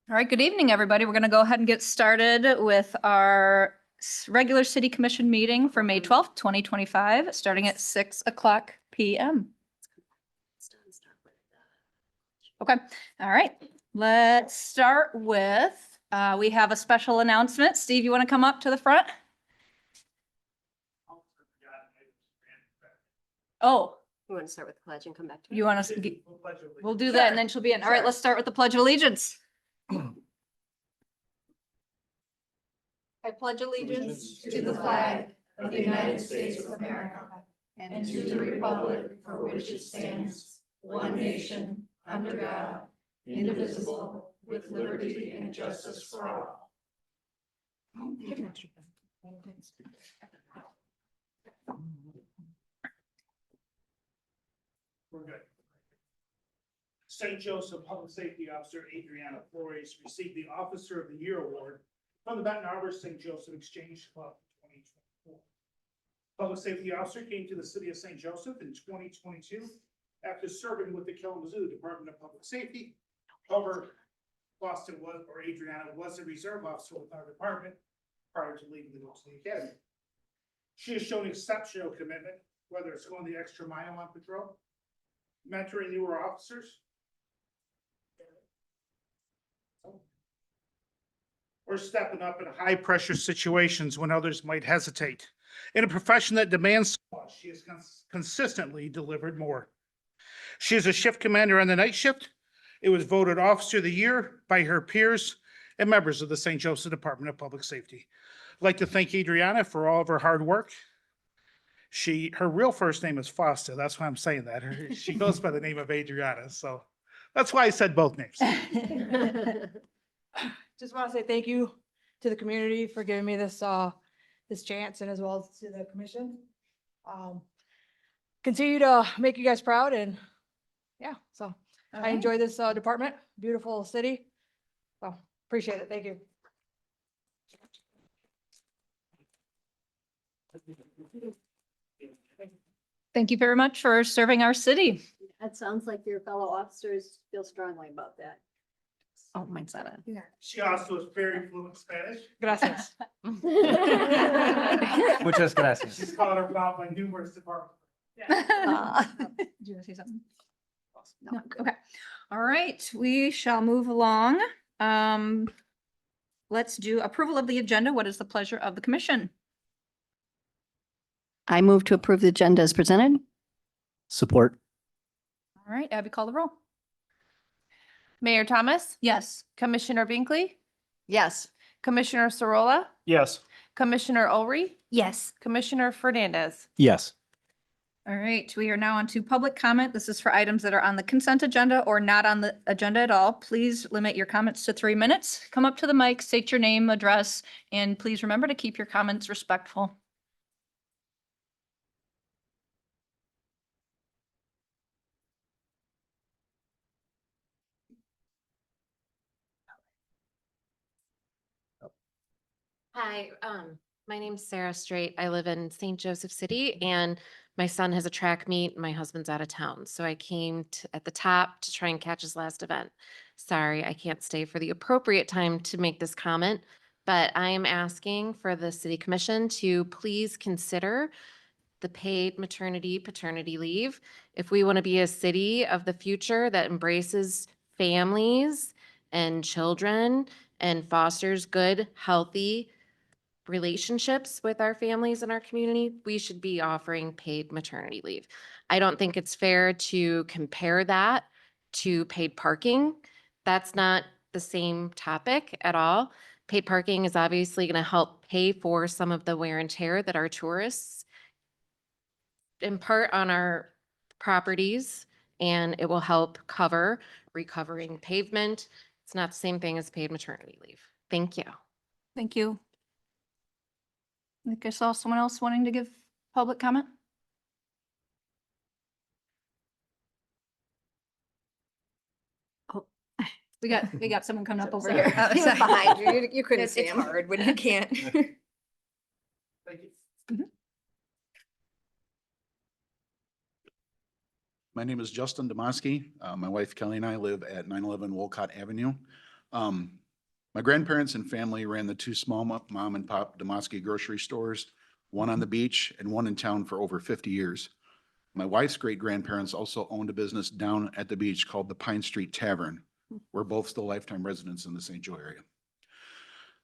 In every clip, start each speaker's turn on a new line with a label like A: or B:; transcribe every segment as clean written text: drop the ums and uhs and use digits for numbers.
A: All right, good evening, everybody. We're going to go ahead and get started with our regular city commission meeting for May 12th, 2025, starting at 6:00 p.m. Okay, all right. Let's start with, we have a special announcement. Steve, you want to come up to the front? Oh,
B: You want to start with the pledge and come back to it?
A: you want to, we'll do that and then she'll be in. All right, let's start with the Pledge of Allegiance. I pledge allegiance
C: to the flag of the United States of America and to the republic for which it stands, one nation, under God, indivisible, with liberty and justice for all.
D: We're good. St. Joseph Public Safety Officer Adriana Flores received the Officer of the Year Award from the Benton Harbor St. Joseph Exchange Club 2024. Public Safety Officer came to the city of St. Joseph in 2022 after serving with the Kalamazoo Department of Public Safety. However, Adriana was a reserve officer with our department prior to leaving the Oak City Academy. She has shown exceptional commitment, whether it's going the extra mile on patrol, mentoring newer officers, or stepping up in high-pressure situations when others might hesitate. In a profession that demands so much, she has consistently delivered more. She is a shift commander on the night shift. It was voted Officer of the Year by her peers and members of the St. Joseph Department of Public Safety. I'd like to thank Adriana for all of her hard work. Her real first name is Foster. That's why I'm saying that. She goes by the name of Adriana. So that's why I said both names.
E: Just want to say thank you to the community for giving me this this chance, and as well as to the commission. Continue to make you guys proud, and yeah, so I enjoy this department. Beautiful city. So appreciate it. Thank you.
A: Thank you very much for serving our city.
B: That sounds like your fellow officers feel strongly about that.
A: Oh, mine's not on.
D: She also is very fluent Spanish.
E: Gracias.
C: Muchas gracias.
D: She's called her out by numerous departments.
A: Do you want to say something? No. Okay. All right, we shall move along. Let's do approval of the agenda. What is the pleasure of the commission?
B: I move to approve the agenda as presented.
C: Support.
A: All right, Abby, call the roll.
F: Mayor Thomas,
A: Yes.
F: Commissioner Binkley,
B: Yes.
F: Commissioner Sorolla,
C: Yes.
F: Commissioner Ulrey,
A: Yes.
F: Commissioner Fernandez.
C: Yes.
A: All right, we are now on to public comment. This is for items that are on the consent agenda or not on the agenda at all. Please limit your comments to 3 minutes. Come up to the mic, state your name, address, and please remember to keep your comments respectful.
G: Hi, my name's Sarah Straight. I live in St. Joseph City and my son has a track meet. My husband's out of town. So I came at the top to try and catch his last event. Sorry, I can't stay for the appropriate time to make this comment, but I am asking for the city commission to please consider the paid maternity paternity leave. If we want to be a city of the future that embraces families and children and fosters good, healthy relationships with our families and our community, we should be offering paid maternity leave. I don't think it's fair to compare that to paid parking. That's not the same topic at all. Paid parking is obviously going to help pay for some of the wear and tear that our tourists impart on our properties, and it will help cover recovering pavement. It's not the same thing as paid maternity leave. Thank you.
A: Thank you. I think I saw someone else wanting to give public comment.
B: Oh.
A: We got someone coming up over
B: Sorry.
A: here.
B: He was behind you. You couldn't see
E: It's
B: him.
E: hard when you can't.
D: Thank you.
H: My name is Justin Demoski. My wife Kelly and I live at 911 Wolcott Avenue. My grandparents and family ran the two small mom and pop Demoski grocery stores, one on the beach and one in town for over 50 years. My wife's great grandparents also owned a business down at the beach called the Pine Street Tavern. We're both still lifetime residents in the St. Joe area.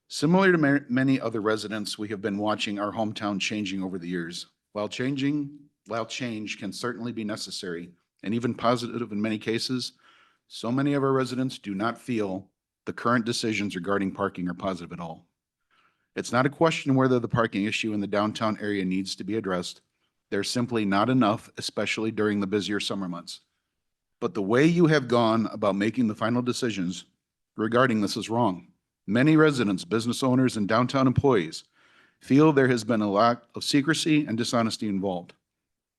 H: Similar to many other residents, we have been watching our hometown changing over the years. While change can certainly be necessary and even positive in many cases, so many of our residents do not feel the current decisions regarding parking are positive at all. It's not a question whether the parking issue in the downtown area needs to be addressed. There's simply not enough, especially during the busier summer months. But the way you have gone about making the final decisions regarding this is wrong. Many residents, business owners, and downtown employees feel there has been a lack of secrecy and dishonesty involved.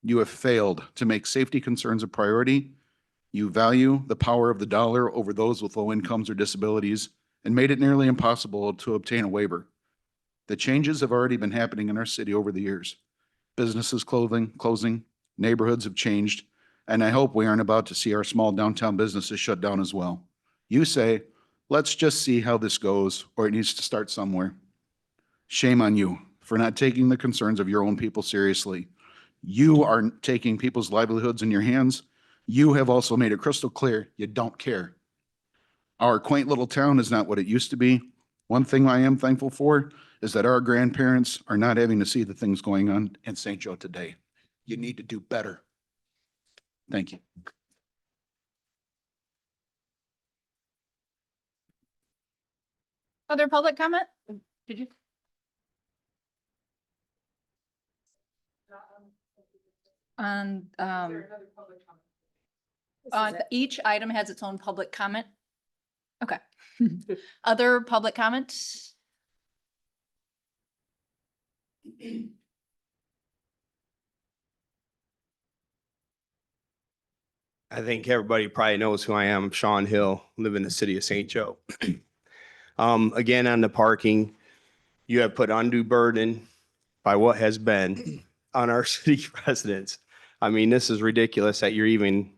H: You have failed to make safety concerns a priority. You value the power of the dollar over those with low incomes or disabilities and made it nearly impossible to obtain a waiver. The changes have already been happening in our city over the years. Businesses closing, neighborhoods have changed, and I hope we aren't about to see our small downtown businesses shut down as well. You say, let's just see how this goes, or it needs to start somewhere. Shame on you for not taking the concerns of your own people seriously. You are taking people's livelihoods in your hands. You have also made it crystal clear you don't care. Our quaint little town is not what it used to be. One thing I am thankful for is that our grandparents are not having to see the things going on in St. Joe today. You need to do better. Thank you.
A: Other public comment? Did you? On, each item has its own public comment. Okay. Other public comments?
I: I think everybody probably knows who I am. I'm Sean Hill, live in the city of St. Joe. Again, on the parking, you have put undue burden by what has been on our city residents. I mean, this is ridiculous that you're even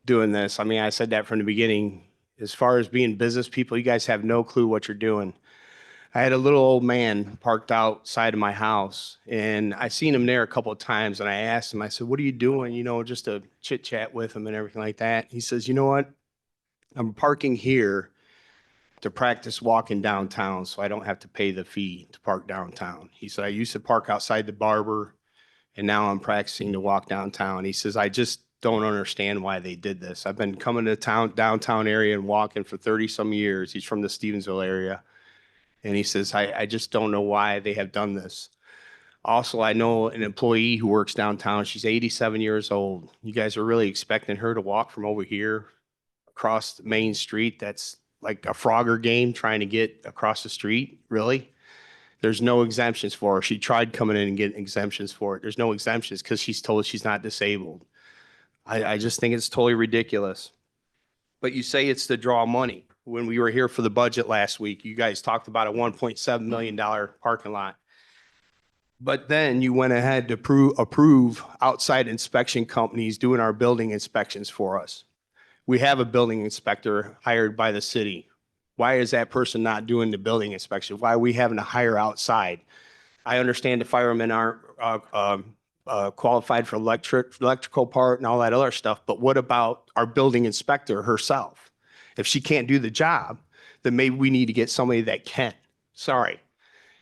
I: doing this. I mean, I said that from the beginning. As far as being business people, you guys have no clue what you're doing. I had a little old man parked outside of my house, and I seen him there a couple of times, and I asked him, I said, what are you doing? You know, just to chit chat with him and everything like that. He says, you know what? I'm parking here to practice walking downtown so I don't have to pay the fee to park downtown. He said, I used to park outside the barber, and now I'm practicing to walk downtown. He says, I just don't understand why they did this. I've been coming to downtown area and walking for 30 some years. He's from the Stevensville area. And he says, I just don't know why they have done this. Also, I know an employee who works downtown. She's 87 years old. You guys are really expecting her to walk from over here across Main Street? That's like a Frogger game trying to get across the street, really? There's no exemptions for her. She tried coming in and getting exemptions for it. There's no exemptions because she's told she's not disabled. I just think it's totally ridiculous. But you say it's to draw money. When we were here for the budget last week, you guys talked about a $1.7 million parking lot. But then you went ahead to approve outside inspection companies doing our building inspections for us. We have a building inspector hired by the city. Why is that person not doing the building inspection? Why are we having to hire outside? I understand the firemen aren't qualified for electrical part and all that other stuff, but what about our building inspector herself? If she can't do the job, then maybe we need to get somebody that can. Sorry.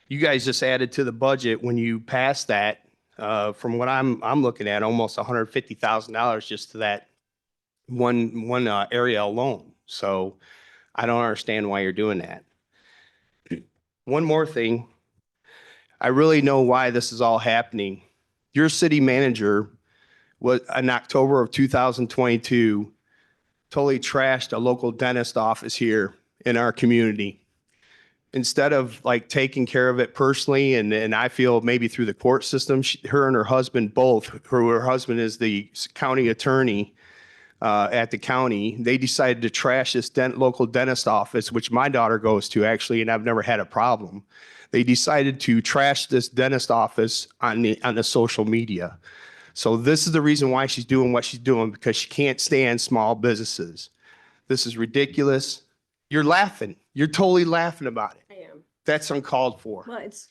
I: You guys just added to the budget when you passed that, from what I'm looking at, almost $150,000 just to that one area alone. So I don't understand why you're doing that. One more thing. I really know why this is all happening. Your city manager was in October of 2022 totally trashed a local dentist office here in our community. Instead of like taking care of it personally, and I feel maybe through the court system, her and her husband both, her husband is the county attorney at the county, they decided to trash this local dentist office, which my daughter goes to actually, and I've never had a problem. They decided to trash this dentist office on the social media. So this is the reason why she's doing what she's doing, because she can't stand small businesses. This is ridiculous. You're laughing. You're totally laughing about it.
B: I am.
I: That's uncalled for.
B: Well, it's.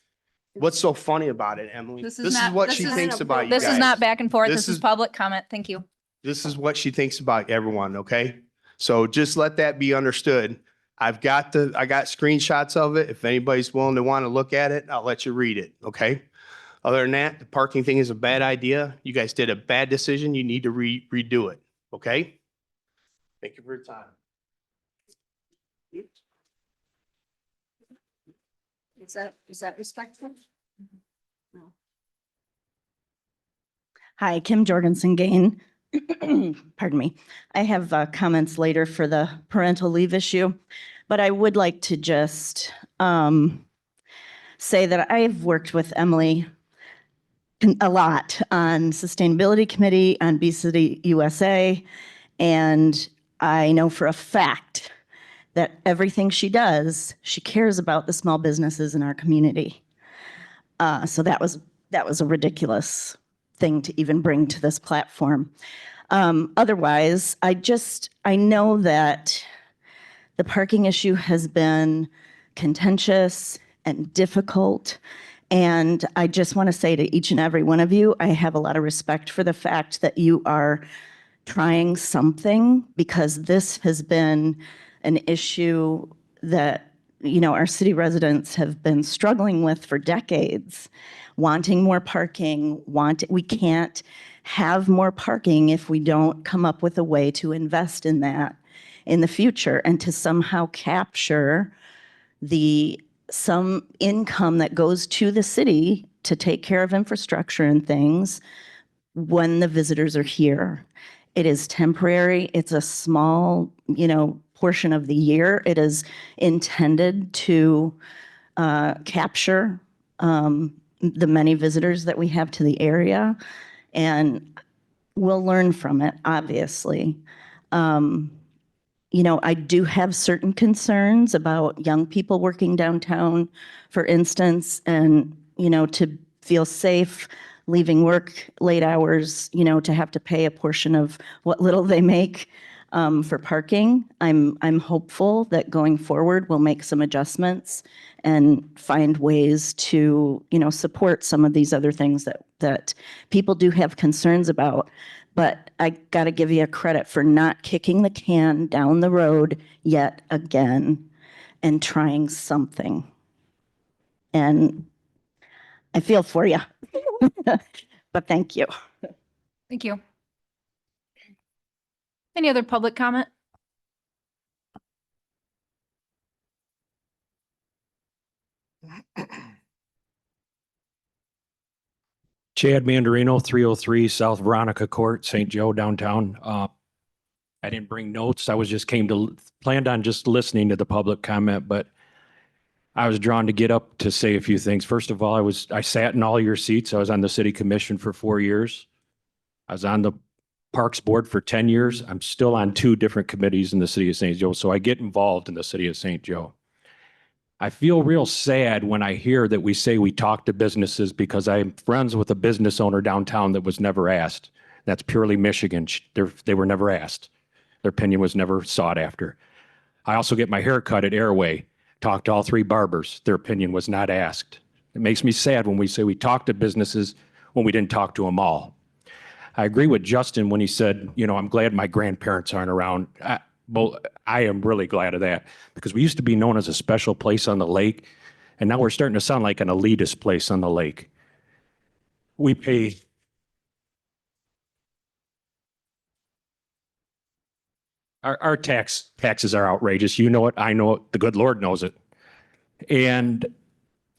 I: What's so funny about it, Emily?
A: This
I: This
A: is
I: is
A: not-
I: what
A: this
I: she
A: is-
I: thinks about you
A: This is
I: guys.
A: not back and forth.
I: This
A: This is
I: is-
A: public comment. Thank you.
I: This is what she thinks about everyone, okay? So just let that be understood. I got screenshots of it. If anybody's willing to want to look at it, I'll let you read it, okay? Other than that, the parking thing is a bad idea. You guys did a bad decision. You need to redo it, okay? Thank you for your time.
B: Is that respectful? No.
J: Hi, Kim Jorgensen Gain. Pardon me. I have comments later for the parental leave issue, but I would like to just say that I've worked with Emily a lot on Sustainability Committee, on B-City USA, and I know for a fact that everything she does, she cares about the small businesses in our community. So that was a ridiculous thing to even bring to this platform. Otherwise, I know that the parking issue has been contentious and difficult. And I just want to say to each and every one of you, I have a lot of respect for the fact that you are trying something, because this has been an issue that, you know, our city residents have been struggling with for decades, wanting more parking, we can't have more parking if we don't come up with a way to invest in that in the future and to somehow capture some income that goes to the city to take care of infrastructure and things when the visitors are here. It is temporary. It's a small, portion of the year. It is intended to capture the many visitors that we have to the area, and we'll learn from it, obviously. I do have certain concerns about young people working downtown, for instance, and, to feel safe leaving work late hours, to have to pay a portion of what little they make for parking. I'm hopeful that going forward, we'll make some adjustments and find ways to, support some of these other things that people do have concerns about. But I got to give you a credit for not kicking the can down the road yet again and trying something. And I feel for you. But thank you.
A: Thank you. Any other public comment?
K: Chad Mandarino, 303 South Veronica Court, St. Joe downtown. I didn't bring notes. I was just planned on just listening to the public comment, but I was drawn to get up to say a few things. First of all, I sat in all your seats. I was on the city commission for 4 years. I was on the Parks Board for 10 years. I'm still on 2 different committees in the city of St. Joe, so I get involved in the city of St. Joe. I feel real sad when I hear that we say we talk to businesses, because I'm friends with a business owner downtown that was never asked. That's Purely Michigan. They were never asked. Their opinion was never sought after. I also get my hair cut at Airway. Talked to all 3 barbers. Their opinion was not asked. It makes me sad when we say we talk to businesses when we didn't talk to them all. I agree with Justin when he said, I'm glad my grandparents aren't around. I am really glad of that, because we used to be known as a special place on the lake, and now we're starting to sound like an elitist place on the lake. We pay our taxes are outrageous. You know it, I know it, the good Lord knows it. And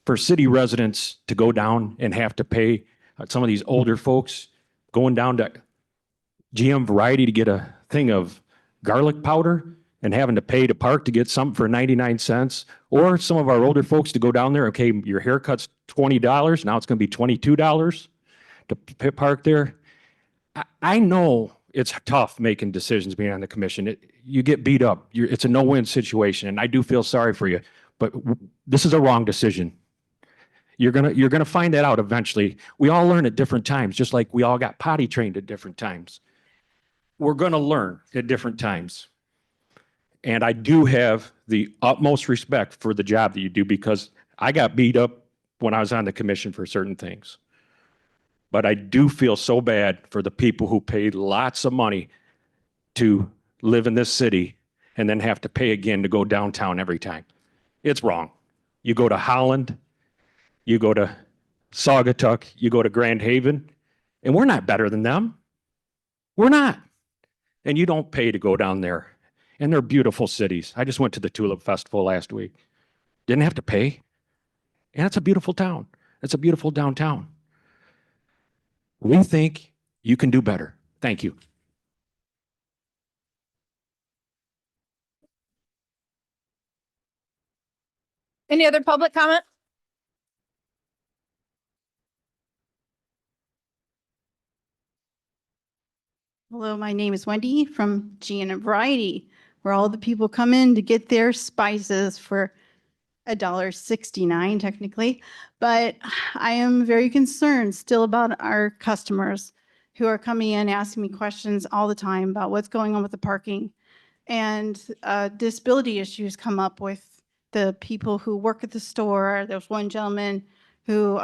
K: for city residents to go down and have to pay some of these older folks going down to GM Variety to get a thing of garlic powder and having to pay to park to get something for 99 cents, or some of our older folks to go down there, okay, your haircut's $20, now it's going to be $22 to park there. I know it's tough making decisions being on the commission. You get beat up. It's a no-win situation, and I do feel sorry for you, but this is a wrong decision. You're gonna find that out eventually. We all learn at different times, just like we all got potty trained at different times. We're gonna learn at different times. And I do have the utmost respect for the job that you do because I got beat up when I was on the commission for certain things. But I do feel so bad for the people who paid lots of money to live in this city and then have to pay again to go downtown every time. It's wrong. You go to Holland, you go to Saugatuck, you go to Grand Haven, and we're not better than them. We're not. And you don't pay to go down there. And they're beautiful cities. I just went to the Tulip Festival last week. Didn't have to pay. And it's a beautiful town. It's a beautiful downtown. We think you can do better. Thank you.
A: Any other public comment?
C: Hello, my name is Wendy from G&M Variety, where all the people come in to get their spices for $1.69 technically. But I am very concerned still about our customers who are coming in asking me questions all the time about what's going on with the parking. And disability issues come up with the people who work at the store. There's one gentleman who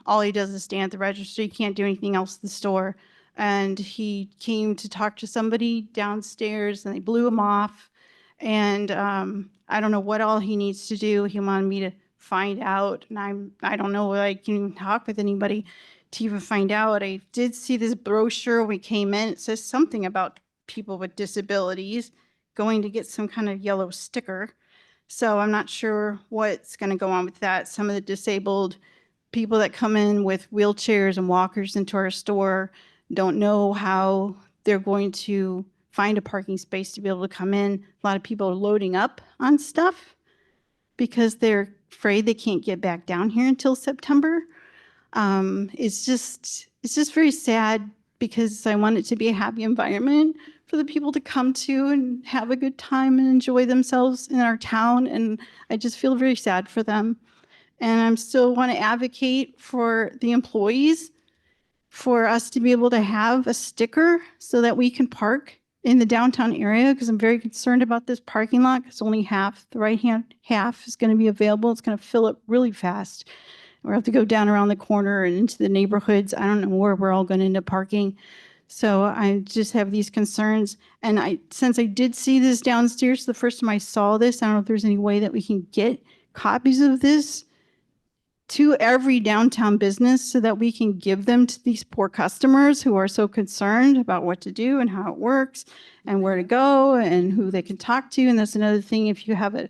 C: all he does is stand at the register. He can't do anything else at the store. And he came to talk to somebody downstairs and they blew him off. And I don't know what all he needs to do. He wanted me to find out. And I don't know if I can even talk with anybody to even find out. I did see this brochure when we came in. It says something about people with disabilities going to get some kind of yellow sticker. So I'm not sure what's going to go on with that. Some of the disabled people that come in with wheelchairs and walkers into our store don't know how they're going to find a parking space to be able to come in. A lot of people are loading up on stuff because they're afraid they can't get back down here until September. It's just very sad because I want it to be a happy environment for the people to come to and have a good time and enjoy themselves in our town. And I just feel very sad for them. And I'm still want to advocate for the employees for us to be able to have a sticker so that we can park in the downtown area, because I'm very concerned about this parking lot because only half, the right-hand half is going to be available. It's going to fill up really fast. We'll have to go down around the corner and into the neighborhoods. I don't know where we're all going to end up parking. So I just have these concerns. And since I did see this downstairs the first time I saw this, I don't know if there's any way that we can get copies of this to every downtown business so that we can give them to these poor customers who are so concerned about what to do and how it works and where to go and who they can talk to. And that's another thing. If you have a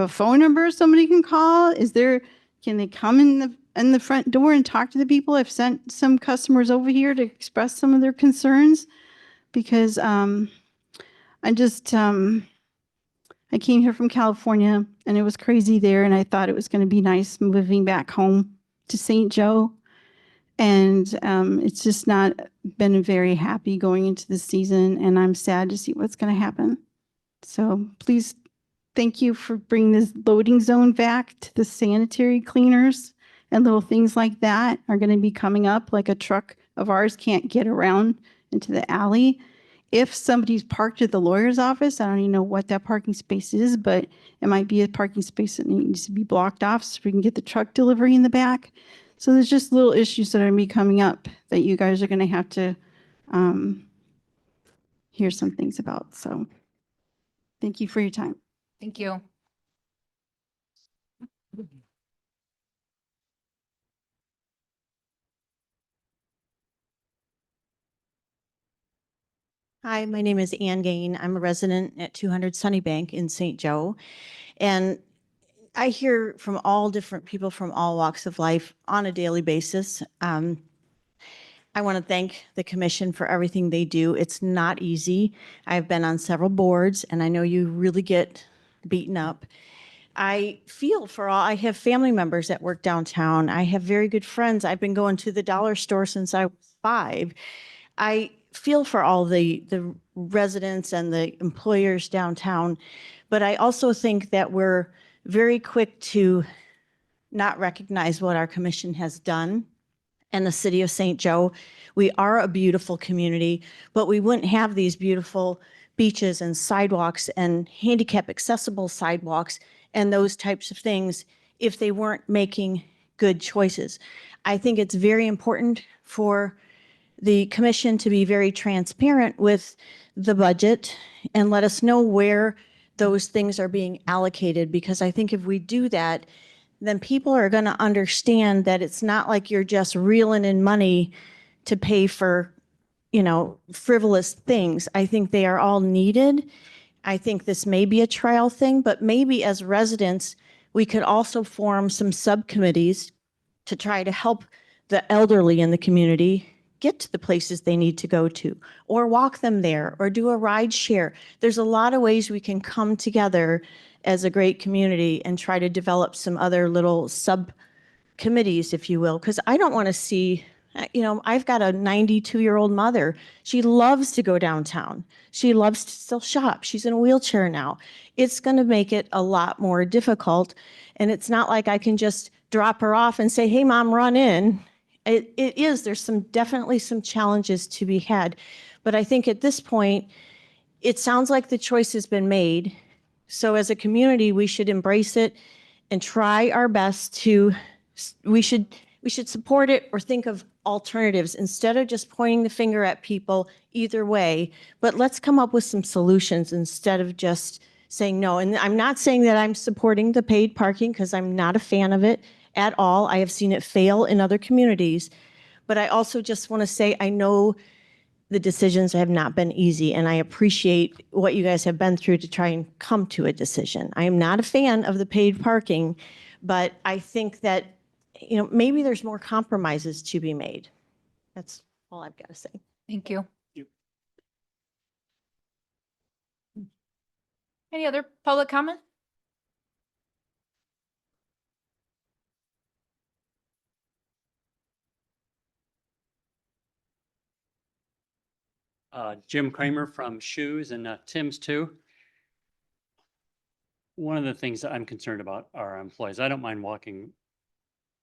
C: phone number somebody can call, can they come in the front door and talk to the people? I've sent some customers over here to express some of their concerns because I came here from California and it was crazy there, and I thought it was going to be nice moving back home to St. Joe. And it's just not been very happy going into the season, and I'm sad to see what's going to happen. So please, thank you for bringing this loading zone back to the sanitary cleaners and little things like that are going to be coming up, like a truck of ours can't get around into the alley. If somebody's parked at the lawyer's office, I don't even know what that parking space is, but it might be a parking space that needs to be blocked off so we can get the truck delivery in the back. So there's just little issues that are going to be coming up that you guys are going to have to hear some things about. So thank you for your time.
A: Thank you.
J: Hi, my name is Ann Gain. I'm a resident at 200 Sunnybank in St. Joe. And I hear from all different people from all walks of life on a daily basis. I want to thank the commission for everything they do. It's not easy. I've been on several boards and I know you really get beaten up. I feel for all, I have family members that work downtown. I have very good friends. I've been going to the dollar store since I was 5. I feel for all the residents and the employers downtown, but I also think that we're very quick to not recognize what our commission has done and the city of St. Joe. We are a beautiful community, but we wouldn't have these beautiful beaches and sidewalks and handicap accessible sidewalks and those types of things if they weren't making good choices. I think it's very important for the commission to be very transparent with the budget and let us know where those things are being allocated, because I think if we do that, then people are going to understand that it's not like you're just reeling in money to pay for, frivolous things. I think they are all needed. I think this may be a trial thing, but maybe as residents, we could also form some subcommittees to try to help the elderly in the community get to the places they need to go to, or walk them there, or do a ride share. There's a lot of ways we can come together as a great community and try to develop some other little subcommittees, if you will, because I don't want to see, I've got a 92-year-old mother. She loves to go downtown. She loves to still shop. She's in a wheelchair now. It's going to make it a lot more difficult. And it's not like I can just drop her off and say, hey, mom, run in. There's definitely some challenges to be had. But I think at this point, it sounds like the choice has been made. So as a community, we should embrace it and try our best we should support it or think of alternatives instead of just pointing the finger at people either way. But let's come up with some solutions instead of just saying no. And I'm not saying that I'm supporting the paid parking, because I'm not a fan of it at all. I have seen it fail in other communities. But I also just want to say, I know the decisions have not been easy, and I appreciate what you guys have been through to try and come to a decision. I am not a fan of the paid parking, but I think that, maybe there's more compromises to be made. That's all I've got to say.
A: Thank you.
D: You.
A: Any other public comment?
L: Jim Kramer from Shoes and Tim's too. One of the things that I'm concerned about are our employees. I don't mind walking,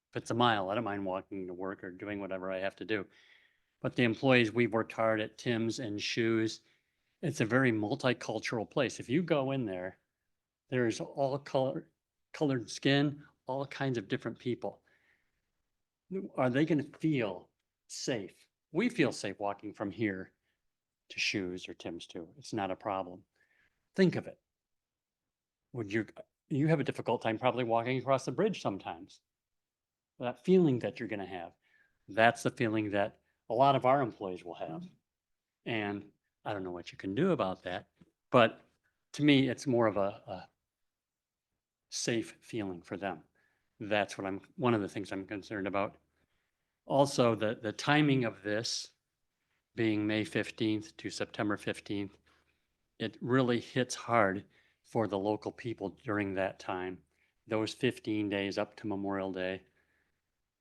L: if it's a mile, I don't mind walking to work or doing whatever I have to do. But the employees, we've worked hard at Tim's and Shoes. It's a very multicultural place. If you go in there, there's all colored skin, all kinds of different people. Are they going to feel safe? We feel safe walking from here to Shoes or Tim's too. It's not a problem. Think of it. Would you have a difficult time probably walking across the bridge sometimes? That feeling that you're going to have, that's the feeling that a lot of our employees will have. And I don't know what you can do about that, but to me, it's more of a safe feeling for them. That's what one of the things I'm concerned about. Also, the timing of this being May 15th to September 15th, it really hits hard for the local people during that time. Those 15 days up to Memorial Day,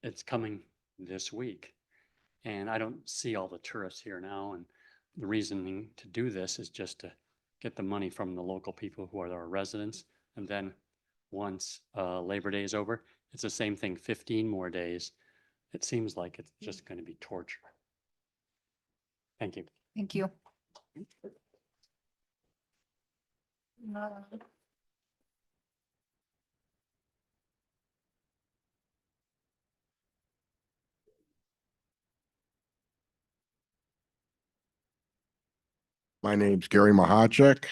L: it's coming this week. And I don't see all the tourists here now. And the reasoning to do this is just to get the money from the local people who are our residents. And then once Labor Day is over, it's the same thing, 15 more days. It seems like it's just going to be torture. Thank you.
A: Thank you.
M: My name's Gary Mahacek.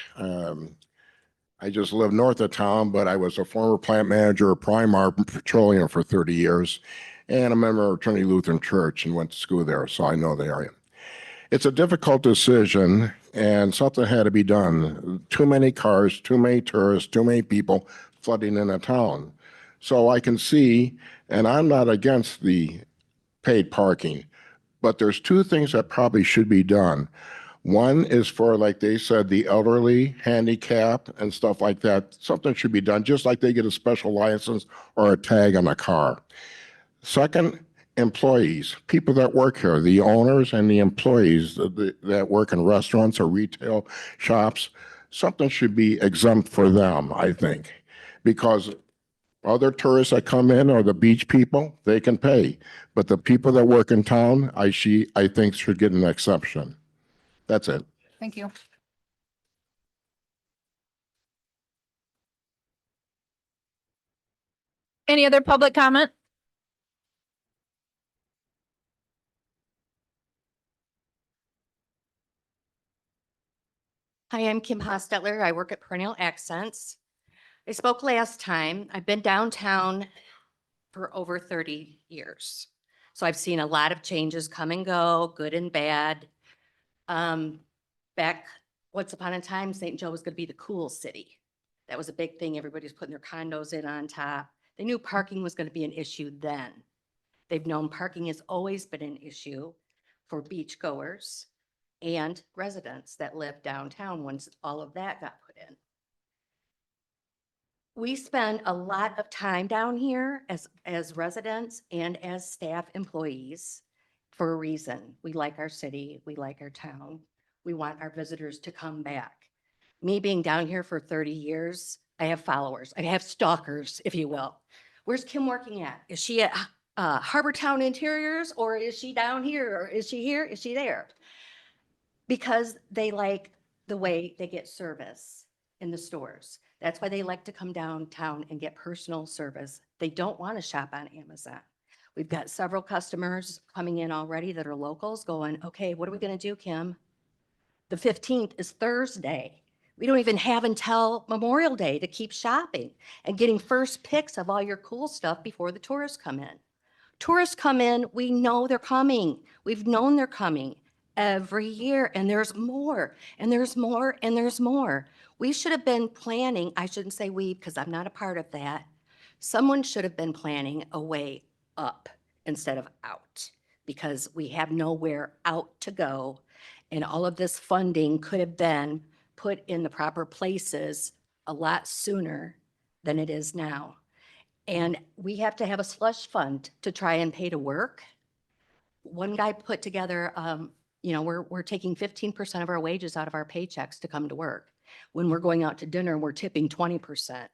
M: I just live north of town, but I was a former plant manager of Primar Petroleum for 30 years and a member of Trinity Lutheran Church and went to school there, so I know the area. It's a difficult decision and something had to be done. Too many cars, too many tourists, too many people flooding in a town. So I can see, and I'm not against the paid parking, but there's two things that probably should be done. One is for, like they said, the elderly, handicap, and stuff like that. Something should be done, just like they get a special license or a tag on a car. Second, employees, people that work here, the owners and the employees that work in restaurants or retail shops, something should be exempt for them, I think. Because Other tourists that come in or the beach people, they can pay. But the people that work in town, I think should get an exception. That's it.
A: Thank you. Any other public comment?
N: Hi, I'm Kim Hostetler. I work at Perennial Accents. I spoke last time. I've been downtown for over 30 years. So I've seen a lot of changes come and go, good and bad. Back once upon a time, St. Joe was going to be the cool city. That was a big thing. Everybody's putting their condos in on top. They knew parking was going to be an issue then. They've known parking has always been an issue for beachgoers and residents that live downtown once all of that got put in. We spend a lot of time down here as residents and as staff employees for a reason. We like our city, we like our town. We want our visitors to come back. Me being down here for 30 years, I have followers, I have stalkers, if you will. Where's Kim working at? Is she at Harbor Town Interiors, or is she down here, or is she here, is she there? Because they like the way they get service in the stores. That's why they like to come downtown and get personal service. They don't want to shop on Amazon. We've got several customers coming in already that are locals going, okay, what are we going to do, Kim? The 15th is Thursday. We don't even have until Memorial Day to keep shopping and getting first picks of all your cool stuff before the tourists come in. Tourists come in, we know they're coming. We've known they're coming every year, and there's more, and there's more, and there's more. We should have been planning, I shouldn't say we, because I'm not a part of that. Someone should have been planning a way up instead of out, because we have nowhere out to go. And all of this funding could have been put in the proper places a lot sooner than it is now. And we have to have a slush fund to try and pay to work. One guy put together, we're taking 15% of our wages out of our paychecks to come to work. When we're going out to dinner, we're tipping 20%.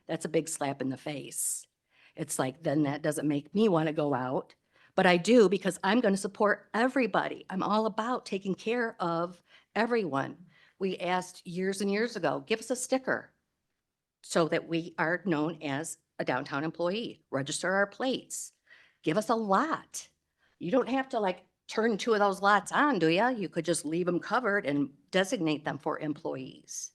N: That's a big slap in the face. It's like, then that doesn't make me want to go out, but I do because I'm going to support everybody. I'm all about taking care of everyone. We asked years and years ago, give us a sticker so that we are known as a downtown employee, register our plates, give us a lot. You don't have to turn 2 of those lots on, do you? You could just leave them covered and designate them for employees.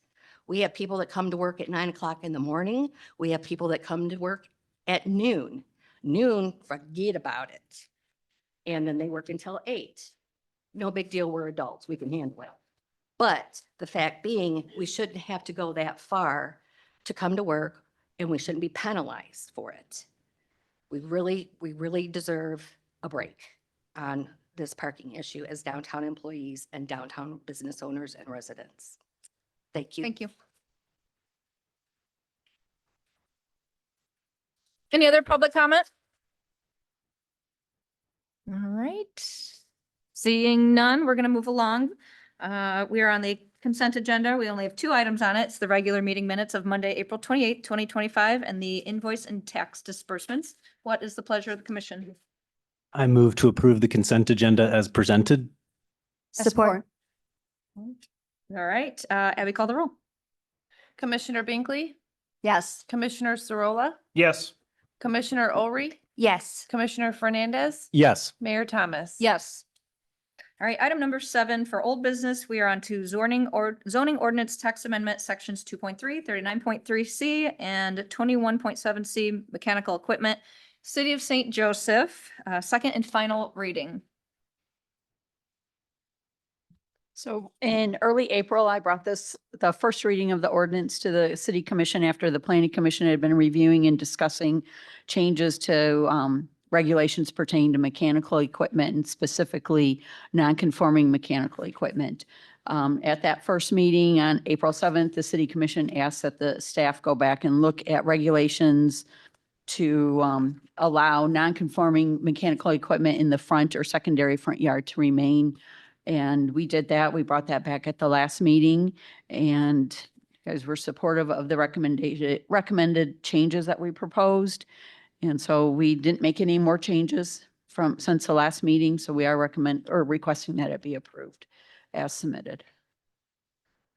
N: We have people that come to work at 9 o'clock in the morning. We have people that come to work at noon. Noon, forget about it. And then they work until 8. No big deal, we're adults, we can handle it. But the fact being, we shouldn't have to go that far to come to work, and we shouldn't be penalized for it. We really deserve a break on this parking issue as downtown employees and downtown business owners and residents. Thank you.
A: Thank you. Any other public comment? All right. Seeing none, we're going to move along. We are on the consent agenda. We only have 2 items on it. It's the regular meeting minutes of Monday, April 28th, 2025, and the invoice and tax disbursements. What is the pleasure of the commission?
O: I move to approve the consent agenda as presented.
B: Support.
A: All right, Abby, call the roll.
F: Commissioner Binkley,
B: Yes.
F: Commissioner Sorolla,
L: Yes.
F: Commissioner Olry,
B: Yes.
F: Commissioner Fernandez,
O: Yes.
F: Mayor Thomas.
A: Yes. All right, item number 7 for old business, we are on to zoning ordinance text amendment sections 2.3, 39.3C, and 21.7C mechanical equipment. City of St. Joseph, second and final reading.
B: So in early April, I brought the first reading of the ordinance to the city commission after the planning commission had been reviewing and discussing changes to regulations pertaining to mechanical equipment and specifically non-conforming mechanical equipment. At that first meeting on April 7th, the city commission asked that the staff go back and look at regulations to allow non-conforming mechanical equipment in the front or secondary front yard to remain. And we did that. We brought that back at the last meeting. And You guys were supportive of the recommended changes that we proposed. And so we didn't make any more changes since the last meeting. So we are requesting that it be approved as submitted.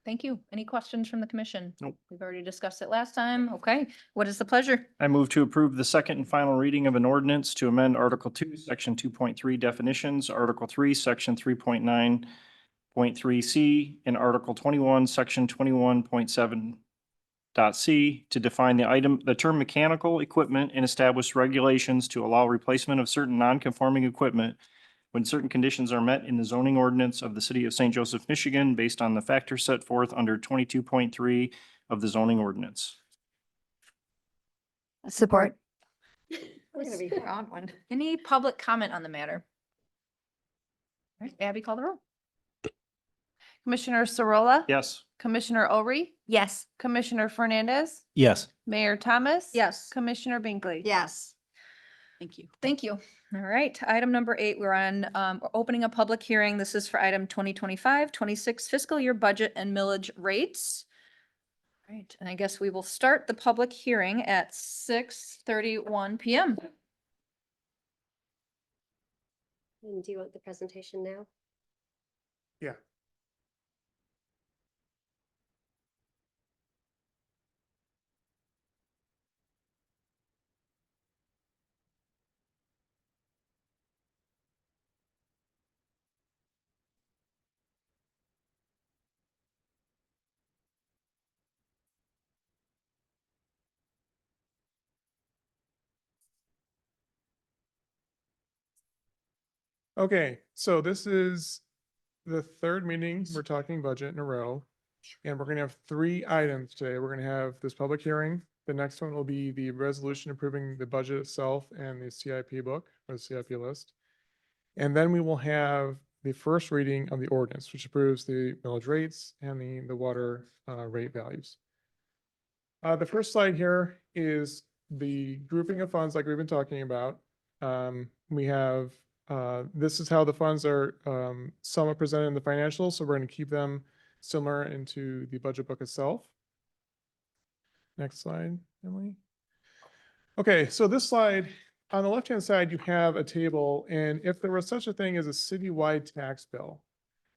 A: Thank you. Any questions from the commission?
P: Nope.
A: We've already discussed it last time. Okay, what is the pleasure?
P: I move to approve the second and final reading of an ordinance to amend Article 2, Section 2.3 definitions, Article 3, Section 3.9.3C, and Article 21, Section 21.7.c to define the term mechanical equipment and establish regulations to allow replacement of certain non-conforming equipment when certain conditions are met in the zoning ordinance of the city of St. Joseph, Michigan, based on the factors set forth under 22.3 of the zoning ordinance.
E: Support.
A: We're gonna be on one. Any public comment on the matter? All right, Abby, call the roll.
F: Commissioner Sorolla,
P: Yes.
F: Commissioner Olry,
A: Yes.
F: Commissioner Fernandez,
O: Yes.
F: Mayor Thomas.
A: Yes.
F: Commissioner Binkley.
E: Yes.
B: Thank you.
A: Thank you. All right, item number 8, we're on opening a public hearing. This is for item 2025-26 fiscal year budget and millage rates. All right, and I guess we will start the public hearing at 6:31 PM.
C: And do you want the presentation now?
D: Yeah.
Q: Okay, so this is the third meeting, we're talking budget in a row. And we're gonna have 3 items today. We're gonna have this public hearing. The next one will be the resolution approving the budget itself and the CIP book or the CIP list. And then we will have the first reading of the ordinance, which approves the millage rates and the water rate values. The first slide here is the grouping of funds like we've been talking about. We have this is how the funds are somewhat presented in the financials, so we're going to keep them similar into the budget book itself. Next slide, Emily. Okay, so this slide, on the left-hand side, you have a table, and if there was such a thing as a citywide tax bill,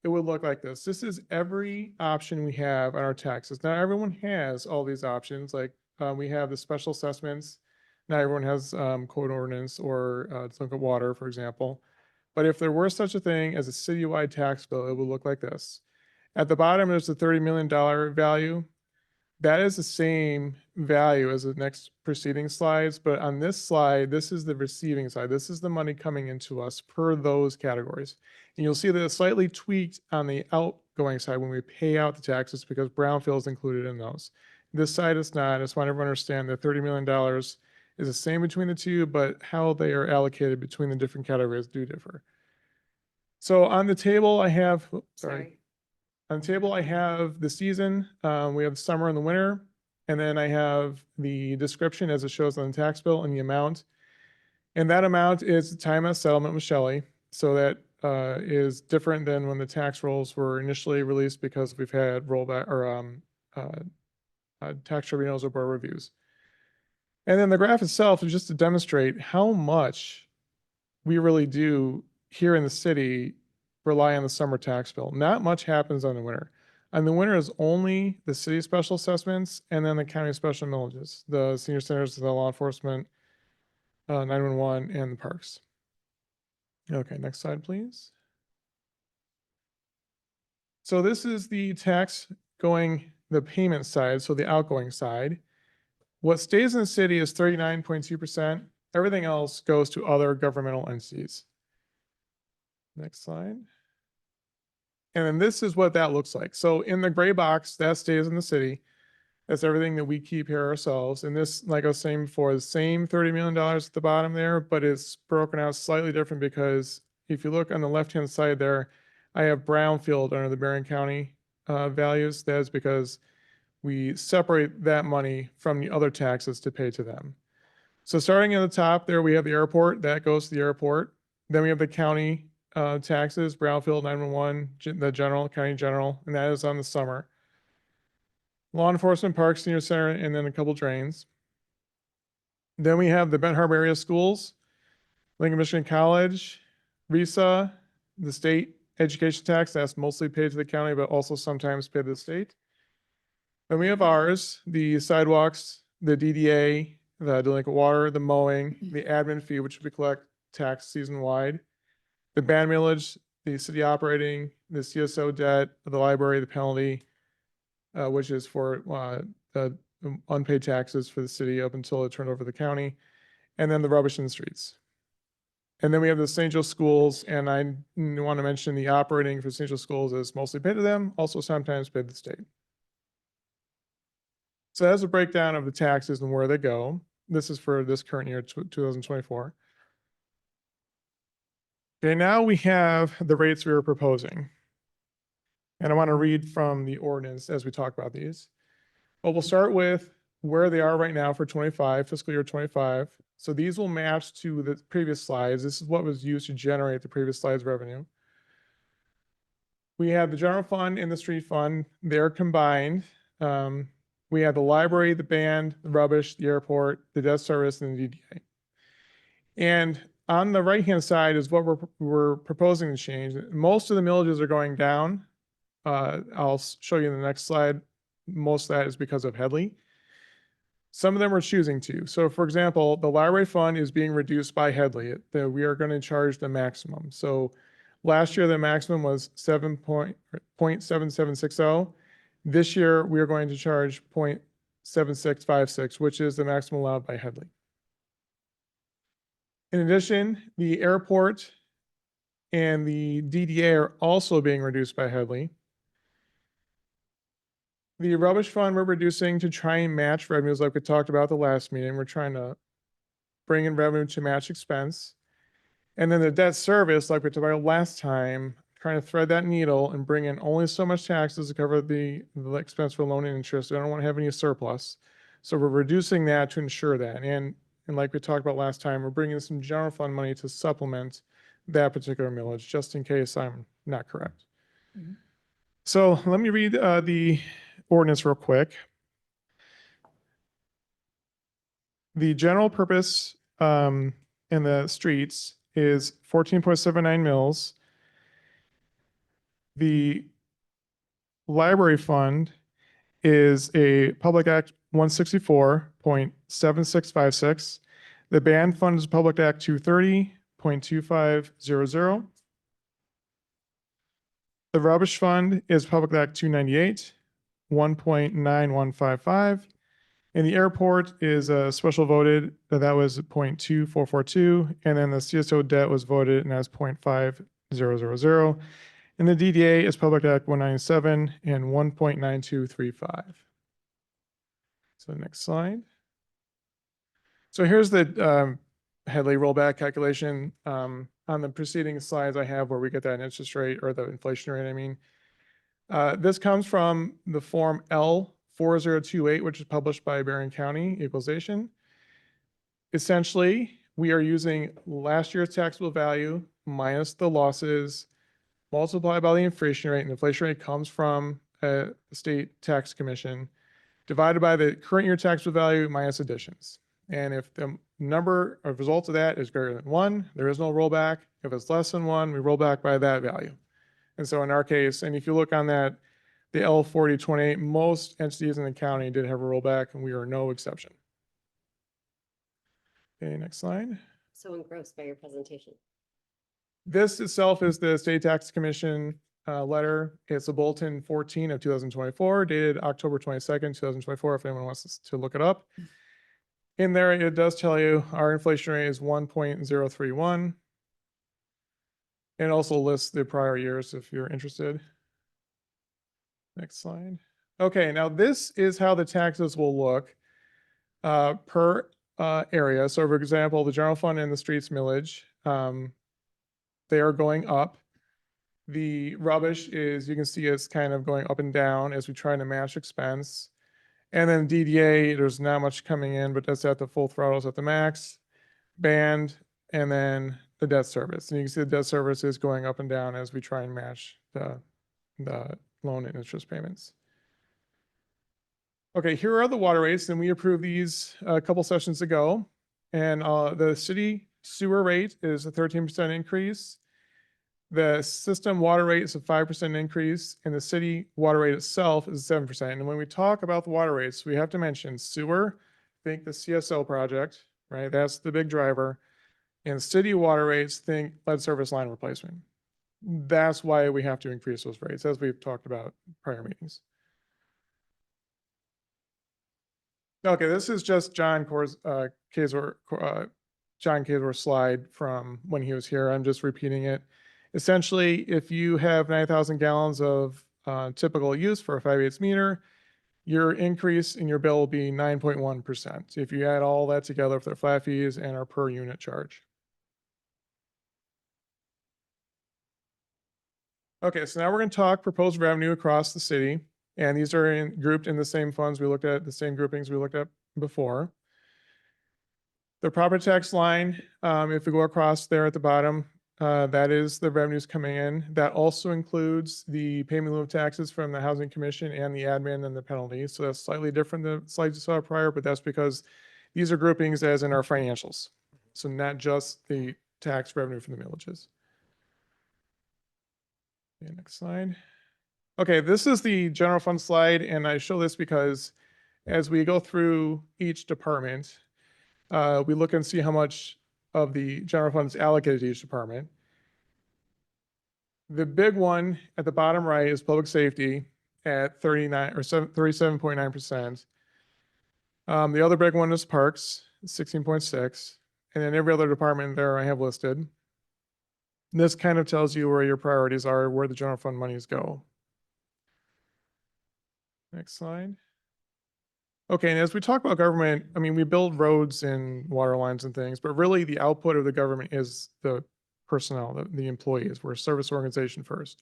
Q: it would look like this. This is every option we have on our taxes. Now, everyone has all these options, like we have the special assessments. Not everyone has code ordinance or delinquent water, for example. But if there were such a thing as a citywide tax bill, it would look like this. At the bottom, there's the $30 million value. That is the same value as the next preceding slides, but on this slide, this is the receiving side. This is the money coming into us per those categories. And you'll see that it's slightly tweaked on the outgoing side when we pay out the taxes because brownfield is included in those. This side is not. I just want everyone to understand that $30 million is the same between the two, but how they are allocated between the different categories do differ. So on the table, I have, sorry. On the table, I have the season. We have the summer and the winter. And then I have the description as it shows on the tax bill and the amount. And that amount is the time of settlement with Shelley. So that is different than when the tax rolls were initially released because we've had rollback or tax tribunals or board reviews. And then the graph itself is just to demonstrate how much we really do here in the city rely on the summer tax bill. Not much happens on the winter. On the winter is only the city special assessments and then the county special millages, the senior centers, the law enforcement, 911, and the parks. Okay, next slide, please. So this is the tax going, the payment side, so the outgoing side. What stays in the city is 39.2%. Everything else goes to other governmental entities. Next slide. And then this is what that looks like. So in the gray box, that stays in the city. That's everything that we keep here ourselves. And this, like I was saying before, the same $30 million at the bottom there, but it's broken out slightly different because if you look on the left-hand side there, I have brownfield under the Marion County values. That is because we separate that money from the other taxes to pay to them. So starting at the top there, we have the airport. That goes to the airport. Then we have the county taxes, brownfield, 911, the general, county general, and that is on the summer. law enforcement, park, senior center, and then a couple drains. Then we have the Benton Harbor area schools, Lincoln Michigan College, RISA, the state education tax, that's mostly paid to the county, but also sometimes paid to the state. Then we have ours, the sidewalks, the DDA, the delinquent water, the mowing, the admin fee, which we collect tax season wide, the band millage, the city operating, the CSO debt, the library, the penalty, which is for the unpaid taxes for the city up until it turned over to the county, and then the rubbish in the streets. And then we have the St. Joe schools, and I want to mention the operating for St. Joe schools is mostly paid to them, also sometimes paid to the state. So that's a breakdown of the taxes and where they go. This is for this current year, 2024. Okay, now we have the rates we were proposing. And I want to read from the ordinance as we talk about these. But we'll start with where they are right now for 25, fiscal year 25. So these will match to the previous slides. This is what was used to generate the previous slides revenue. We have the general fund and the street fund. They're combined. We have the library, the band, the rubbish, the airport, the debt service, and the DDA. And on the right-hand side is what we're proposing to change. Most of the millages are going down. I'll show you in the next slide. Most of that is because of Headley. Some of them are choosing to. So for example, the library fund is being reduced by Headley. We are going to charge the maximum. So last year, the maximum was 0.7760. This year, we are going to charge 0.7656, which is the maximum allowed by Headley. In addition, the airport and the DDA are also being reduced by Headley. The rubbish fund we're reducing to try and match revenues like we talked about the last meeting. We're trying to bring in revenue to match expense. And then the debt service, like we talked about last time, trying to thread that needle and bring in only so much taxes to cover the expense for loan and interest. We don't want to have any surplus. So we're reducing that to ensure that. And like we talked about last time, we're bringing some general fund money to supplement that particular millage, just in case I'm not correct.
A: Mhm.
Q: So let me read the ordinance real quick. The general purpose in the streets is 14.79 mils. The library fund is a Public Act 164.7656. The band fund is Public Act 230.2500. The rubbish fund is Public Act 298, 1.9155. And the airport is special voted, that was 0.2442. And then the CSO debt was voted and that's 0.5000. And the DDA is Public Act 197 and 1.9235. So next slide. So here's the Headley rollback calculation. On the preceding slides I have where we get that interest rate or the inflation rate, I mean. This comes from the form L4028, which is published by Barron County Equalization. Essentially, we are using last year's taxable value minus the losses multiplied by the inflation rate, and the inflation rate comes from the state tax commission, divided by the current year taxable value minus additions. And if the number of results of that is greater than 1, there is no rollback. If it's less than 1, we roll back by that value. And so in our case, and if you look on that, the L4028, most entities in the county did have a rollback, and we are no exception. Okay, next slide.
R: So engrossed by your presentation.
Q: This itself is the State Tax Commission letter. It's a bulletin 14 of 2024, dated October 22nd, 2024, if anyone wants to look it up. In there, it does tell you our inflation rate is 1.031. And also lists the prior years if you're interested. Next slide. Okay, now this is how the taxes will look per area. So for example, the general fund and the streets millage, they are going up. The rubbish is, you can see it's kind of going up and down as we try to match expense. And then DDA, there's not much coming in, but that's at the full throttles at the max. Band, and then the debt service. And you can see the debt service is going up and down as we try and match the loan and interest payments. Okay, here are the water rates, and we approved these a couple sessions ago. And the city sewer rate is a 13% increase. The system water rate is a 5% increase, and the city water rate itself is 7%. And when we talk about the water rates, we have to mention sewer, think the CSO project, right? That's the big driver. And city water rates, think lead service line replacement. That's why we have to increase those rates, as we've talked about in prior meetings. Okay, this is just John Kazor's slide from when he was here. I'm just repeating it. Essentially, if you have 9,000 gallons of typical use for a 5/8 meter, your increase in your bill will be 9.1%. If you add all that together for the flat fees and our per unit charge. Okay, so now we're going to talk proposed revenue across the city. And these are grouped in the same funds we looked at, the same groupings we looked at before. The property tax line, if we go across there at the bottom, that is the revenues coming in. That also includes the payment in lieu of taxes from the Housing Commission and the admin and the penalties. So that's slightly different than the slides you saw prior, but that's because these are groupings as in our financials. So not just the tax revenue from the millages. Okay, next slide. Okay, this is the general fund slide, and I show this because as we go through each department, we look and see how much of the general fund is allocated to each department. The big one at the bottom right is public safety at 37.9%. The other big one is parks, 16.6%, and then every other department there I have listed. This kind of tells you where your priorities are, where the general fund monies go. Next slide. Okay, and as we talk about government, I mean, we build roads and water lines and things, but really the output of the government is the personnel, the employees. We're a service organization first.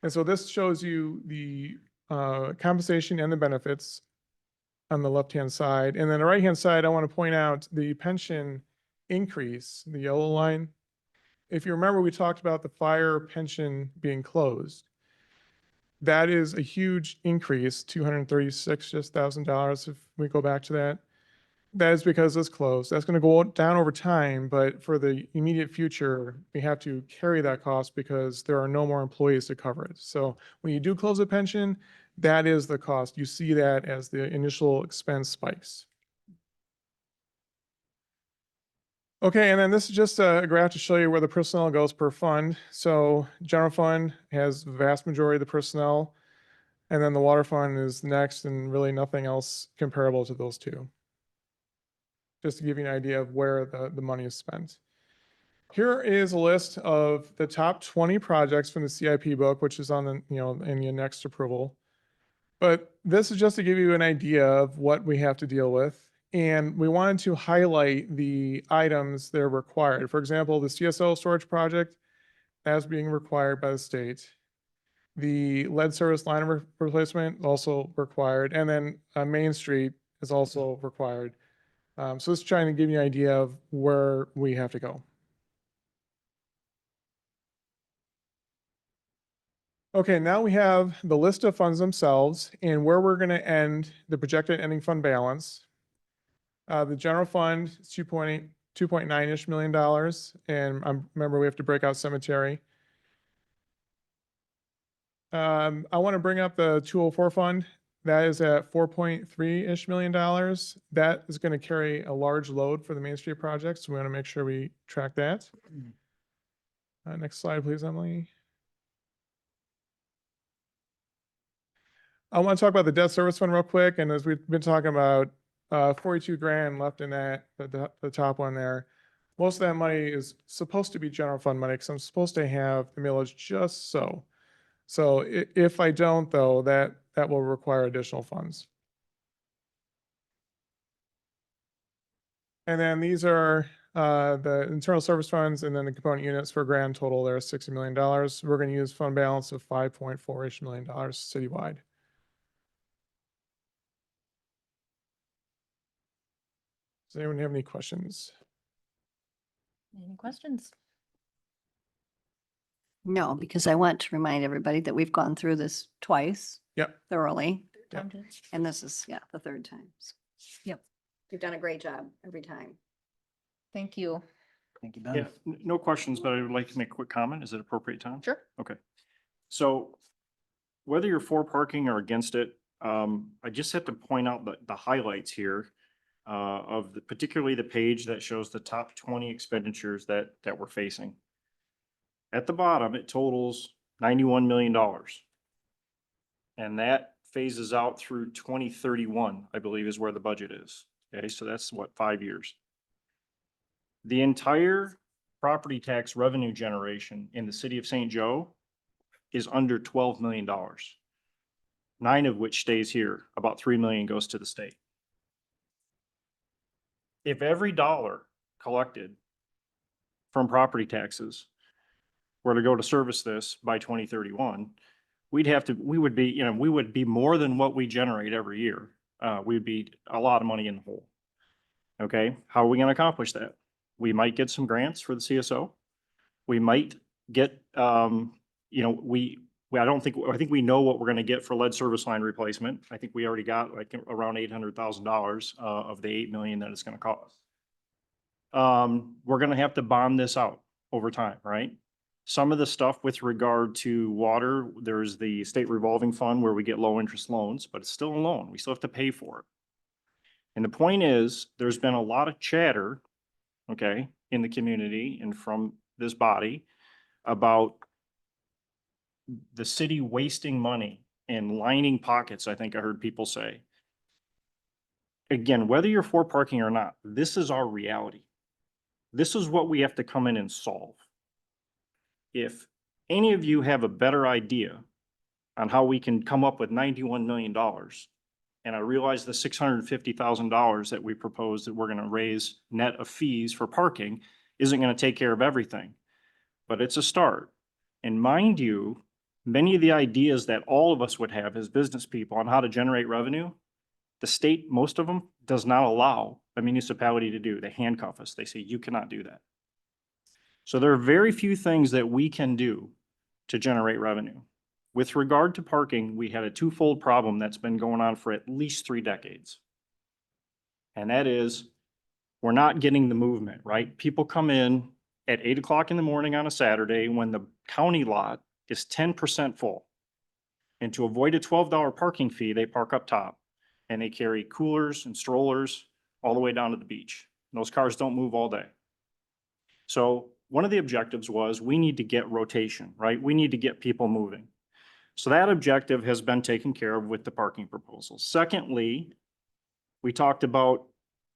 Q: And so this shows you the compensation and the benefits on the left-hand side. And then the right-hand side, I want to point out the pension increase, the yellow line. If you remember, we talked about the fire pension being closed. That is a huge increase, $236,000 if we go back to that. That is because it's closed. That's going to go down over time, but for the immediate future, we have to carry that cost because there are no more employees to cover it. So when you do close a pension, that is the cost. You see that as the initial expense spikes. Okay, and then this is just a graph to show you where the personnel goes per fund. So general fund has the vast majority of the personnel, and then the water fund is next, and really nothing else comparable to those two. Just to give you an idea of where the money is spent. Here is a list of the top 20 projects from the CIP book, which is on the, in your next approval. But this is just to give you an idea of what we have to deal with. And we wanted to highlight the items that are required. For example, the CSO storage project, as being required by the state. The lead service line replacement, also required. And then Main Street is also required. So this is trying to give you an idea of where we have to go. Okay, now we have the list of funds themselves and where we're going to end the projected ending fund balance. The general fund is $2.9-ish million. And remember, we have to break out cemetery. I want to bring up the 204 fund. That is at $4.3-ish million. That is going to carry a large load for the Main Street project. So we want to make sure we track that. Next slide, please, Emily. I want to talk about the debt service fund real quick. And as we've been talking about, 42 grand left in that, the top one there. Most of that money is supposed to be general fund money because I'm supposed to have the millage just so. So if I don't, though, that will require additional funds. And then these are the internal service funds and then the component units for a grand total there is $60 million. We're going to use fund balance of $5.4-ish million citywide. Does anyone have any questions?
A: Any questions?
C: No, because I want to remind everybody that we've gone through this twice.
Q: Yep.
C: Thoroughly.
A: Tom did.
R: And this is, yeah, the third time.
A: Yep.
R: You've done a great job every time.
A: Thank you.
O: Thank you,
P: Yeah, no questions, but I would like to make a quick comment. Is it appropriate time?
A: Sure.
P: Okay. So whether you're for parking or against it, I just have to point out the highlights here of particularly the page that shows the top 20 expenditures that we're facing. At the bottom, it totals $91 million. And that phases out through 2031, I believe is where the budget is. Okay, so that's what, 5 years. The entire property tax revenue generation in the city of St. Joe is under $12 million. 9 of which stays here, about 3 million goes to the state. If every dollar collected from property taxes were to go to service this by 2031, we would be more than what we generate every year. We'd be a lot of money in the hole. Okay, how are we gonna accomplish that? We might get some grants for the CSO. We might get, I think we know what we're gonna get for lead service line replacement. I think we already got like around $800,000 of the 8 million that it's gonna cost. We're gonna have to bond this out over time, right? Some of the stuff with regard to water, there's the state revolving fund where we get low interest loans, but it's still a loan. We still have to pay for it. And the point is, there's been a lot of chatter, okay, in the community and from this body about the city wasting money and lining pockets, I think I heard people say. Again, whether you're for parking or not, this is our reality. This is what we have to come in and solve. If any of you have a better idea on how we can come up with $91 million, and I realize the $650,000 that we proposed that we're going to raise net of fees for parking isn't going to take care of everything, but it's a start. And mind you, many of the ideas that all of us would have as business people on how to generate revenue, the state, most of them, does not allow a municipality to do. They handcuff us. They say, you cannot do that. So there are very few things that we can do to generate revenue. With regard to parking, we had a twofold problem that's been going on for at least 3 decades. And that is, we're not getting the movement, right? People come in at 8 o'clock in the morning on a Saturday when the county lot is 10% full. And to avoid a $12 parking fee, they park up top and they carry coolers and strollers all the way down to the beach. And those cars don't move all day. So one of the objectives was we need to get rotation, right? We need to get people moving. So that objective has been taken care of with the parking proposal. Secondly, we talked about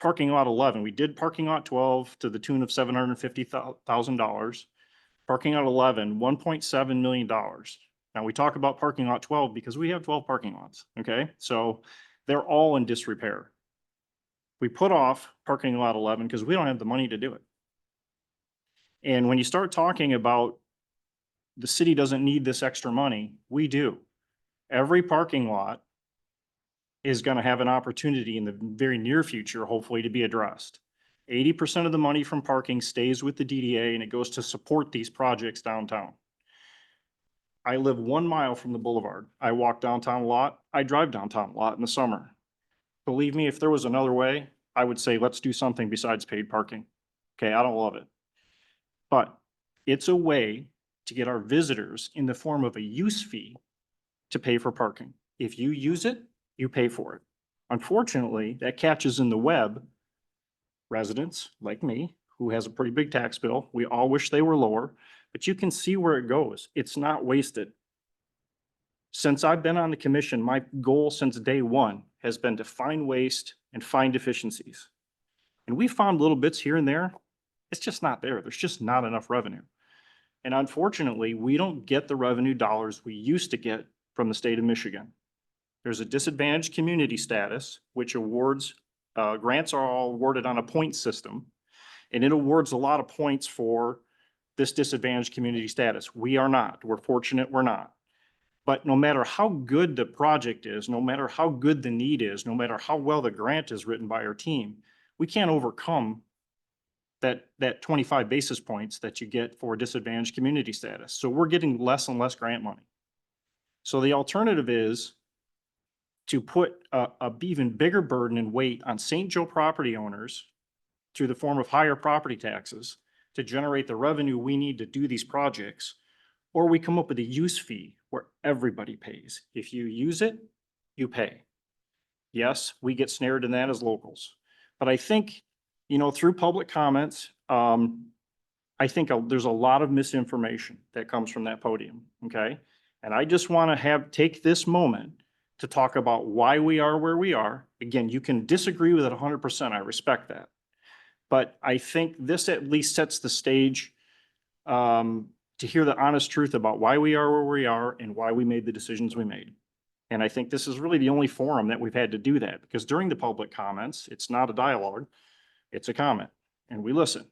P: parking lot 11. We did parking lot 12 to the tune of $750,000. Parking lot 11, $1.7 million. Now we talk about parking lot 12 because we have 12 parking lots, okay? So they're all in disrepair. We put off parking lot 11 because we don't have the money to do it. And when you start talking about the city doesn't need this extra money, we do. Every parking lot is going to have an opportunity in the very near future, hopefully, to be addressed. 80% of the money from parking stays with the DDA and it goes to support these projects downtown. I live 1 mile from the boulevard. I walk downtown a lot. I drive downtown a lot in the summer. Believe me, if there was another way, I would say, let's do something besides paid parking. Okay, I don't love it. But it's a way to get our visitors in the form of a use fee to pay for parking. If you use it, you pay for it. Unfortunately, that catches in the web residents like me, who has a pretty big tax bill. We all wish they were lower, but you can see where it goes. It's not wasted. Since I've been on the commission, my goal since day one has been to find waste and find efficiencies. And we found little bits here and there. It's just not there. There's just not enough revenue. And unfortunately, we don't get the revenue dollars we used to get from the state of Michigan. There's a disadvantaged community status, which awards, grants are all awarded on a point system, and it awards a lot of points for this disadvantaged community status. We are not. We're fortunate we're not. But no matter how good the project is, no matter how good the need is, no matter how well the grant is written by our team, we can't overcome that 25 basis points that you get for disadvantaged community status. So we're getting less and less grant money. So the alternative is to put a even bigger burden and weight on St. Joe property owners through the form of higher property taxes to generate the revenue we need to do these projects, or we come up with a use fee where everybody pays. If you use it, you pay. Yes, we get snared in that as locals. But I think, through public comments, I think there's a lot of misinformation that comes from that podium, okay? And I just want to take this moment to talk about why we are where we are. Again, you can disagree with it 100%. I respect that. But I think this at least sets the stage to hear the honest truth about why we are where we are and why we made the decisions we made. And I think this is really the only forum that we've had to do that, because during the public comments, it's not a dialogue, it's a comment, and we listen.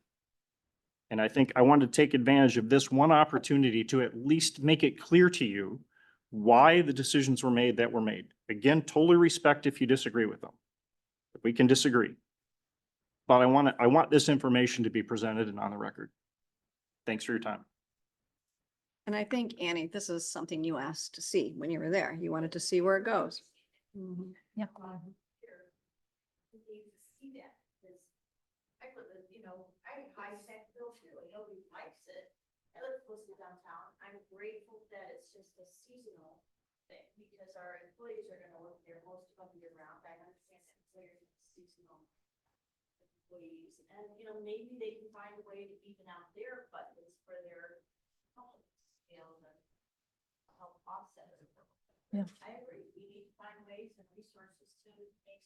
P: And I think I wanted to take advantage of this one opportunity to at least make it clear to you why the decisions were made that were made. Again, totally respect if you disagree with them. We can disagree. But I want this information to be presented and on the record. Thanks for your time.
R: And I think, Annie, this is something you asked to see when you were there. You wanted to see where it goes.
A: Yeah.
C: I said, Bill too, and nobody likes it. I live close to downtown. I'm grateful that it's just a seasonal thing because our employees are gonna work there most of year round. I understand that employers are seasonal employees. And, maybe they can find a way to even out their budgets for their homes, to help offset it.
A: Yeah.
C: I agree. We need to find ways and resources to make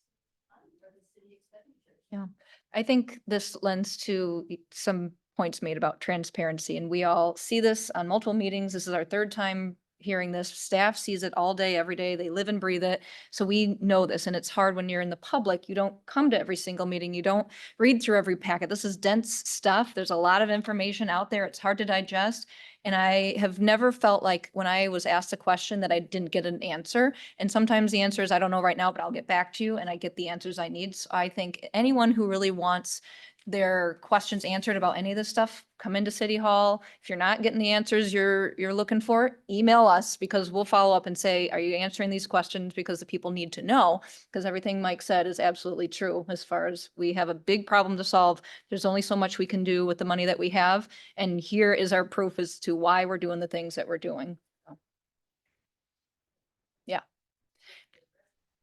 C: money for the city expenditures.
A: Yeah, I think this lends to some points made about transparency, and we all see this on multiple meetings. This is our third time hearing this. Staff sees it all day, every day. They live and breathe it. So we know this, and it's hard when you're in the public. You don't come to every single meeting. You don't read through every packet. This is dense stuff. There's a lot of information out there. It's hard to digest. And I have never felt like when I was asked a question that I didn't get an answer. And sometimes the answer is, I don't know right now, but I'll get back to you, and I get the answers I need. So I think anyone who really wants their questions answered about any of this stuff, come into City Hall. If you're not getting the answers you're looking for, email us, because we'll follow up and say, are you answering these questions? Because the people need to know, because everything Mike said is absolutely true. As far as we have a big problem to solve, there's only so much we can do with the money that we have. And here is our proof as to why we're doing the things that we're doing. So, yeah.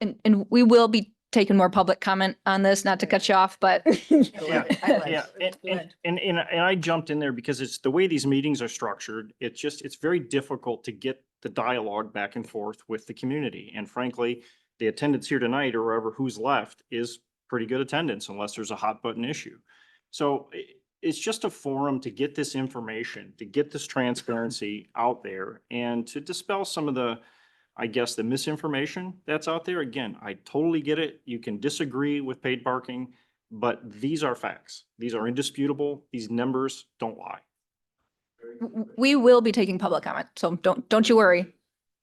A: And we will be taking more public comment on this, not to cut you off, but
P: Yeah, and I jumped in there because it's the way these meetings are structured. It's very difficult to get the dialogue back and forth with the community. And frankly, the attendance here tonight, or whoever who's left, is pretty good attendance unless there's a hot button issue. So it's just a forum to get this information, to get this transparency out there, and to dispel some of the misinformation that's out there. Again, I totally get it. You can disagree with paid parking, but these are facts. These are indisputable. These numbers don't lie.
A: we will be taking public comment. So don't you worry.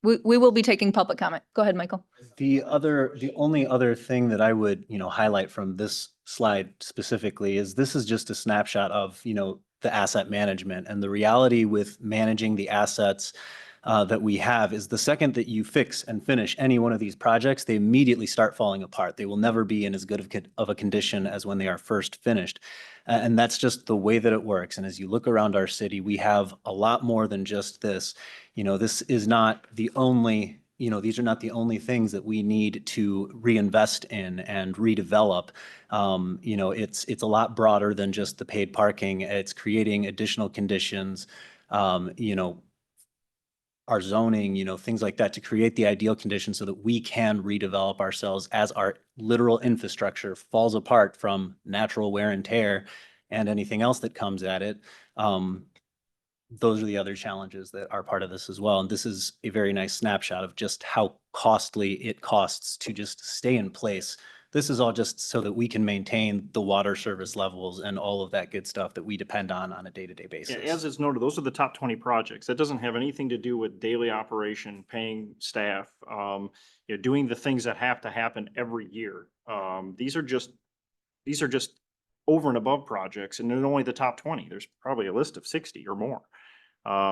A: We will be taking public comment. Go ahead, Michael.
O: The only other thing that I would, highlight from this slide specifically is this is just a snapshot of, the asset management, and the reality with managing the assets that we have is the second that you fix and finish any one of these projects, they immediately start falling apart. They will never be in as good of a condition as when they are first finished. And that's just the way that it works. And as you look around our city, we have a lot more than just this. This is not the only, these are not the only things that we need to reinvest in and redevelop. It's a lot broader than just the paid parking. It's creating additional conditions, our zoning, things like that, to create the ideal conditions so that we can redevelop ourselves as our literal infrastructure falls apart from natural wear and tear and anything else that comes at it. Those are the other challenges that are part of this as well. And this is a very nice snapshot of just how costly it costs to just stay in place. This is all just so that we can maintain the water service levels and all of that good stuff that we depend on a day-to-day basis.
P: Yeah, as is noted, those are the top 20 projects. That doesn't have anything to do with daily operation, paying staff, doing the things that have to happen every year. These are just over and above projects, and they're only the top 20. There's probably a list of 60 or more.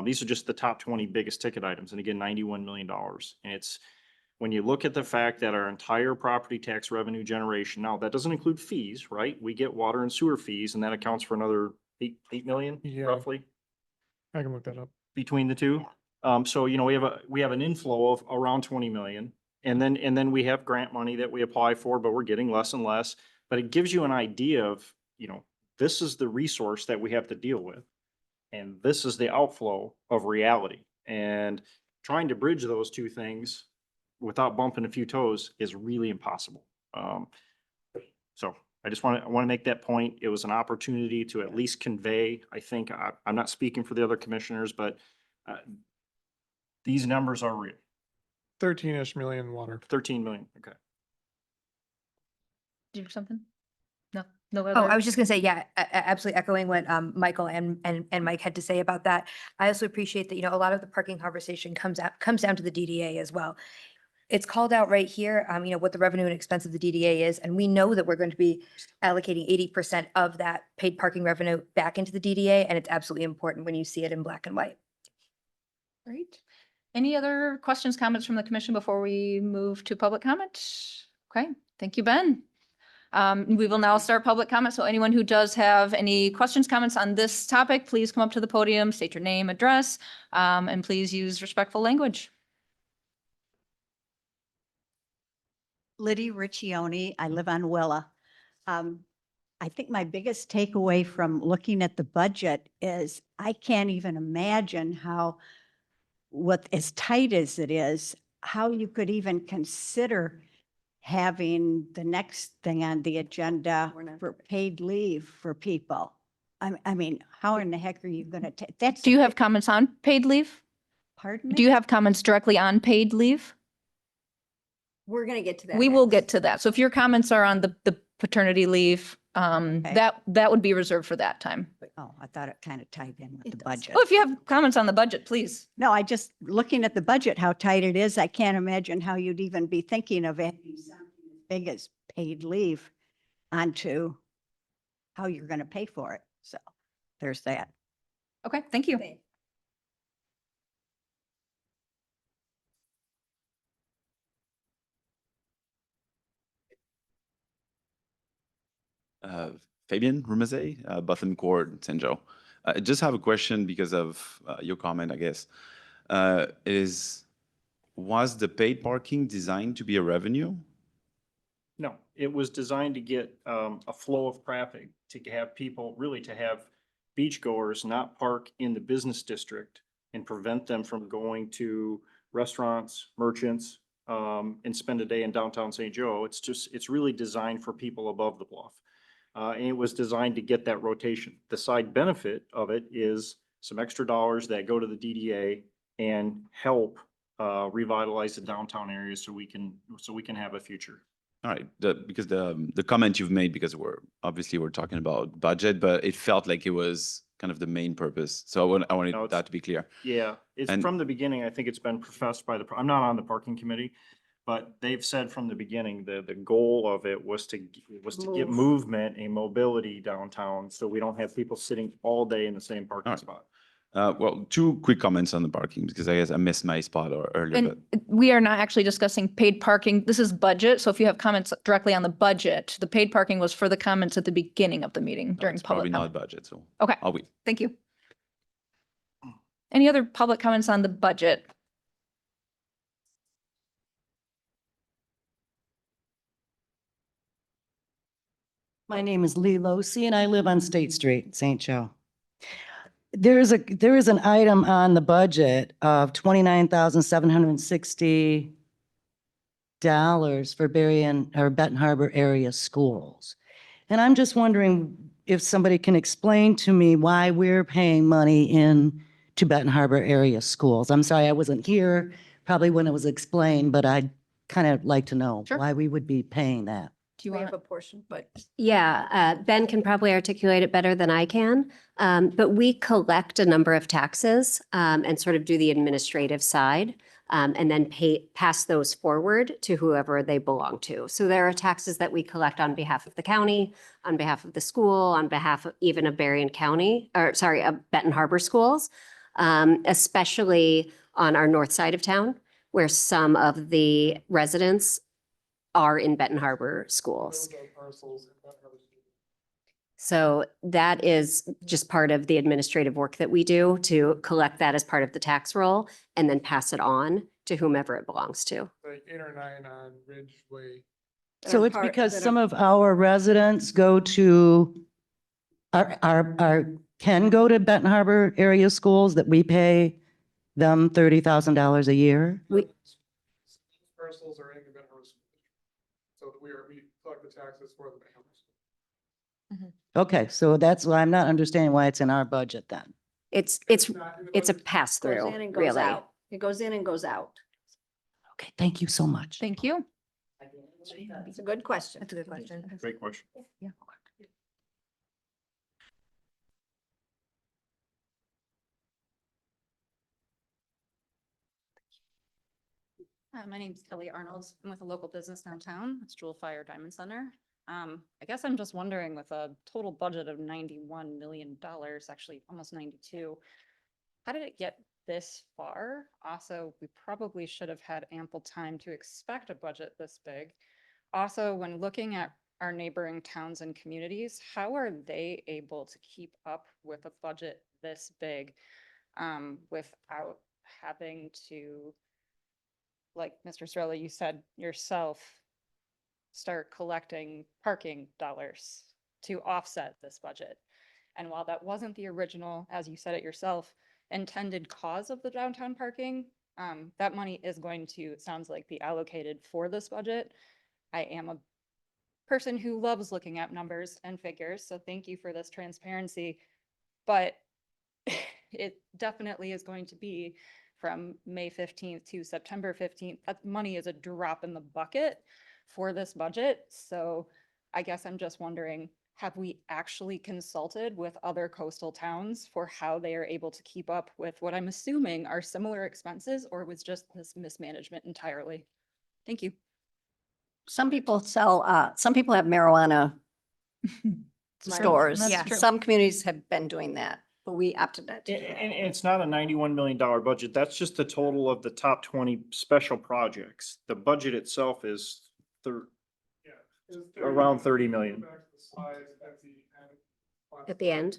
P: These are just the top 20 biggest ticket items. And again, $91 million. And when you look at the fact that our entire property tax revenue generation, now that doesn't include fees, right? We get water and sewer fees and that accounts for another 8 million
Q: Yeah.
P: roughly
Q: I can look that up.
P: between the two. So, you know, we have an inflow of around 20 million. And then we have grant money that we apply for, but we're getting less and less. But it gives you an idea of, you know, this is the resource that we have to deal with. And this is the outflow of reality. And trying to bridge those two things without bumping a few toes is really impossible. So I just want to make that point. It was an opportunity to at least convey, I think, I'm not speaking for the other commissioners, but these numbers are real.
Q: 13-ish million water.
P: 13 million, okay.
A: Do you have something? No, no
E: Oh,
A: other?
E: I was just gonna say, yeah, absolutely echoing what Michael and Mike had to say about that. I also appreciate that, you know, a lot of the parking conversation comes down to the DDA as well. It's called out right here, you know, what the revenue and expense of the DDA is, and we know that we're going to be allocating 80% of that paid parking revenue back into the DDA, and it's absolutely important when you see it in black and white.
A: Great. Any other questions, comments from the commission before we move to public comment? Okay, thank you, Ben. We will now start public comment. So anyone who does have any questions, comments on this topic, please come up to the podium, state your name, address, and please use respectful language.
S: Liddy Riccioni. I live on Willa. I think my biggest takeaway from looking at the budget is I can't even imagine how, what as tight as it is, how you could even consider having the next thing on the agenda for paid leave for people. I mean, how in the heck are you going to take, that's.
A: Do you have comments on paid leave?
S: Pardon me?
A: Do you have comments directly on paid leave?
R: We're gonna get to that.
A: We will
R: next.
A: get to that. So if your comments are on the paternity leave, that would be reserved for that time.
S: Oh, I thought it kind of tied in with the budget.
A: Well, if you have comments on the budget, please.
S: No, I just, looking at the budget, how tight it is, I can't imagine how you'd even be thinking of adding something as big as paid leave onto how you're going to pay for it. So there's that.
A: Okay, thank you.
T: Fabian Rumazay, Botham Court, St. Joe. I just have a question because of your comment, I guess. Was the paid parking designed to be a revenue?
P: No, it was designed to get a flow of traffic, to have people, really to have beachgoers not park in the business district and prevent them from going to restaurants, merchants, and spend a day in downtown St. Joe. It's really designed for people above the bluff. And it was designed to get that rotation. The side benefit of it is some extra dollars that go to the DDA and help revitalize the downtown area so we can have a future.
T: All right, because the comment you've made, because we're talking about budget, but it felt like it was kind of the main purpose. So I wanted that to be clear.
P: Yeah, it's
T: And-
P: from the beginning, I think it's been professed by I'm not on the parking committee, but they've said from the beginning, the goal of it was to get movement and mobility downtown, so we don't have people sitting all day in the same parking spot.
T: Well, two quick comments on the parking, because I guess I missed my spot earlier, but
A: And we are not actually discussing paid parking. This is budget. So if you have comments directly on the budget, the paid parking was for the comments at the beginning of the meeting during
T: it's
A: public
T: probably not
A: comment.
T: budget, so
A: Okay,
T: I'll wait.
A: thank you. Any other public comments on the budget?
U: My name is Lee Losi and I live on State Street, St. Joe. There is an item on the budget of $29,760 for Berrien or Benton Harbor area schools. And I'm just wondering if somebody can explain to me why we're paying money in to Benton Harbor area schools. I'm sorry, I wasn't here probably when it was explained, but I'd kind of like to know why we would be paying that.
A: Do you
R: We
A: want
R: have a portion, but
V: Yeah, Ben can probably articulate it better than I can. But we collect a number of taxes and sort of do the administrative side and then pass those forward to whoever they belong to. So there are taxes that we collect on behalf of the county, on behalf of the school, on behalf of even of Berrien County, or sorry, Benton Harbor schools, especially on our north side of town, where some of the residents are in Benton Harbor schools.
Q: Those are parcels in Benton Harbor.
V: So that is just part of the administrative work that we do to collect that as part of the tax roll and then pass it on to whomever it belongs to.
Q: Like 8 or 9 on Ridgeway.
U: So it's because some of our residents go to, can go to Benton Harbor area schools that we pay them $30,000 a year?
Q: Parcels are in the Benton Harbor School District. So we collect the taxes for the Benton Harbor School.
U: Okay, so that's why I'm not understanding why it's in our budget then.
V: It's a pass
R: Goes
V: through,
R: in and goes
V: really.
R: out. It goes in and goes out.
U: Okay, thank you so much.
A: Thank you.
R: It's a good question.
E: That's a good question.
P: Great question.
A: Yeah.
G: My name's Kelly Arnold. I'm with a local business downtown. It's Jewel Fire Diamond Center. I guess I'm just wondering, with a total budget of $91 million, actually almost 92, how did it get this far? Also, we probably should have had ample time to expect a budget this big. Also, when looking at our neighboring towns and communities, how are they able to keep up with a budget this big without having to, like Mr. Sorella, you said yourself, start collecting parking dollars to offset this budget? And while that wasn't the original, as you said it yourself, intended cause of the downtown parking, that money is going to, it sounds like, be allocated for this budget. I am a person who loves looking at numbers and figures, so thank you for this transparency. But it definitely is going to be from May 15th to September 15th. That money is a drop in the bucket for this budget. So I guess I'm just wondering, have we actually consulted with other coastal towns for how they are able to keep up with what I'm assuming are similar expenses, or was just this mismanagement entirely? Thank you.
R: Some people sell, some people have marijuana stores.
A: That's
R: Yeah,
A: true.
R: some communities have been doing that, but we opted not to do
P: And
R: that.
P: it's not a $91 million budget. That's just the total of the top 20 special projects. The budget itself is around 30 million.
Q: Back to the slides at the end.
V: At the end.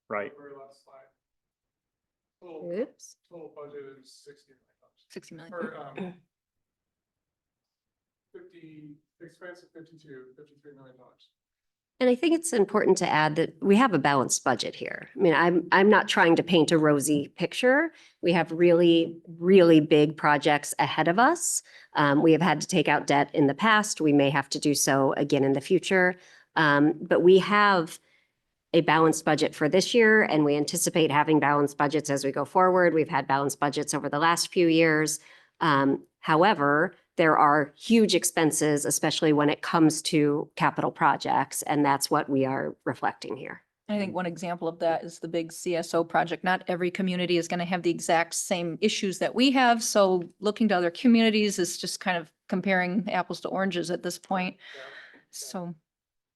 P: Right.
Q: Very last slide.
V: Oops.
Q: Total budget is $60 million.
A: 60 million.
Q: Or 50, expense of $53 million.
V: And I think it's important to add that we have a balanced budget here. I mean, I'm not trying to paint a rosy picture. We have really, really big projects ahead of us. We have had to take out debt in the past. We may have to do so again in the future. But we have a balanced budget for this year, and we anticipate having balanced budgets as we go forward. We've had balanced budgets over the last few years. However, there are huge expenses, especially when it comes to capital projects, and that's what we are reflecting here.
A: I think one example of that is the big CSO project. Not every community is going to have the exact same issues that we have. So looking to other communities is just kind of comparing apples to oranges at this point. So.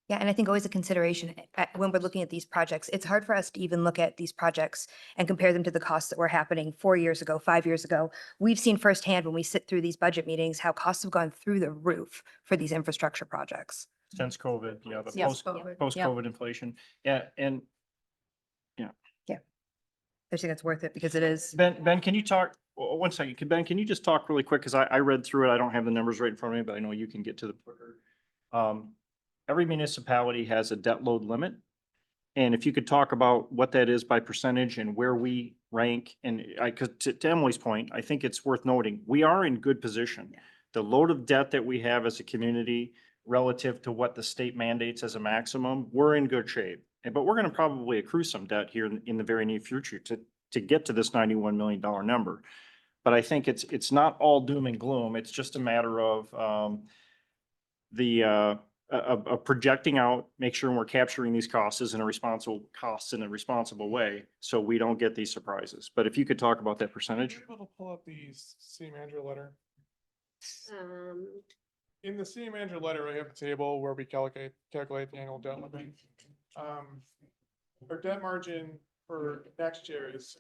E: Yeah, and I think always a consideration when we're looking at these projects, it's hard for us to even look at these projects and compare them to the costs that were happening 4 years ago, 5 years ago. We've seen firsthand when we sit through these budget meetings, how costs have gone through the roof for these infrastructure projects.
P: Since COVID, yeah, the
A: Yes.
P: post-COVID inflation. Yeah, and
E: I think it's worth it because it is.
P: Ben, can you talk, one second, Ben, can you just talk really quick? Because I read through it. I don't have the numbers right in front of me, but I know you can get to the quicker. Every municipality has a debt load limit. And if you could talk about what that is by percentage and where we rank, and because to Emily's point, I think it's worth noting, we are in good position. The load of debt that we have as a community relative to what the state mandates as a maximum, we're in good shape. But we're going to probably accrue some debt here in the very near future to get to this $91 million number. But I think it's not all doom and gloom. It's just a matter of projecting out, make sure we're capturing these costs in a responsible way, so we don't get these surprises. But if you could talk about that percentage.
Q: Are you able to pull up the city manager letter? In the city manager letter, we have a table where we calculate the annual debt limit. Our debt margin for next year is.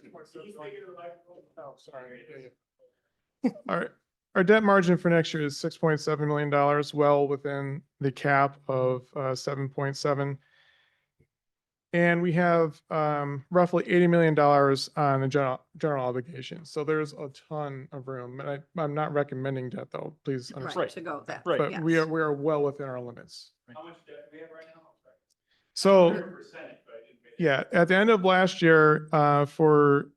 Q: Oh, sorry. Yeah, yeah. All right. our debt margin for next year is $6.7 million, well within the cap of 7.7. And we have roughly $80 million on the general obligation. So there's a ton of room. And I'm not recommending debt though, please understand.
R: Right, to go that.
P: Right.
Q: But we
R: yes.
Q: are well within our limits.
D: How much debt do we have right now?
Q: So,
D: Percentage, but I didn't get it.
Q: yeah, at the end of last year, for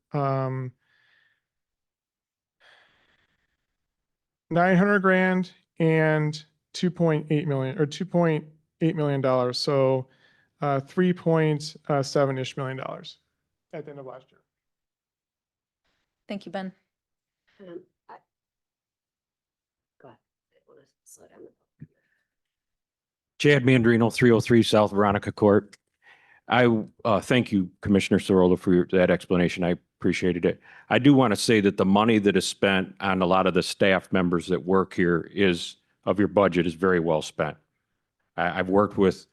Q: 900 grand and 2.8 million or $2.8 million. So 3.7-ish million dollars at the end of last year.
A: Thank you, Ben.
V: Go ahead. I wanna slow down.
K: Chad Mandrino, 303 South Veronica Court. I thank you, Commissioner Sorola, for that explanation. I appreciated it. I do want to say that the money that is spent on a lot of the staff members that work here of your budget is very well spent. I've worked with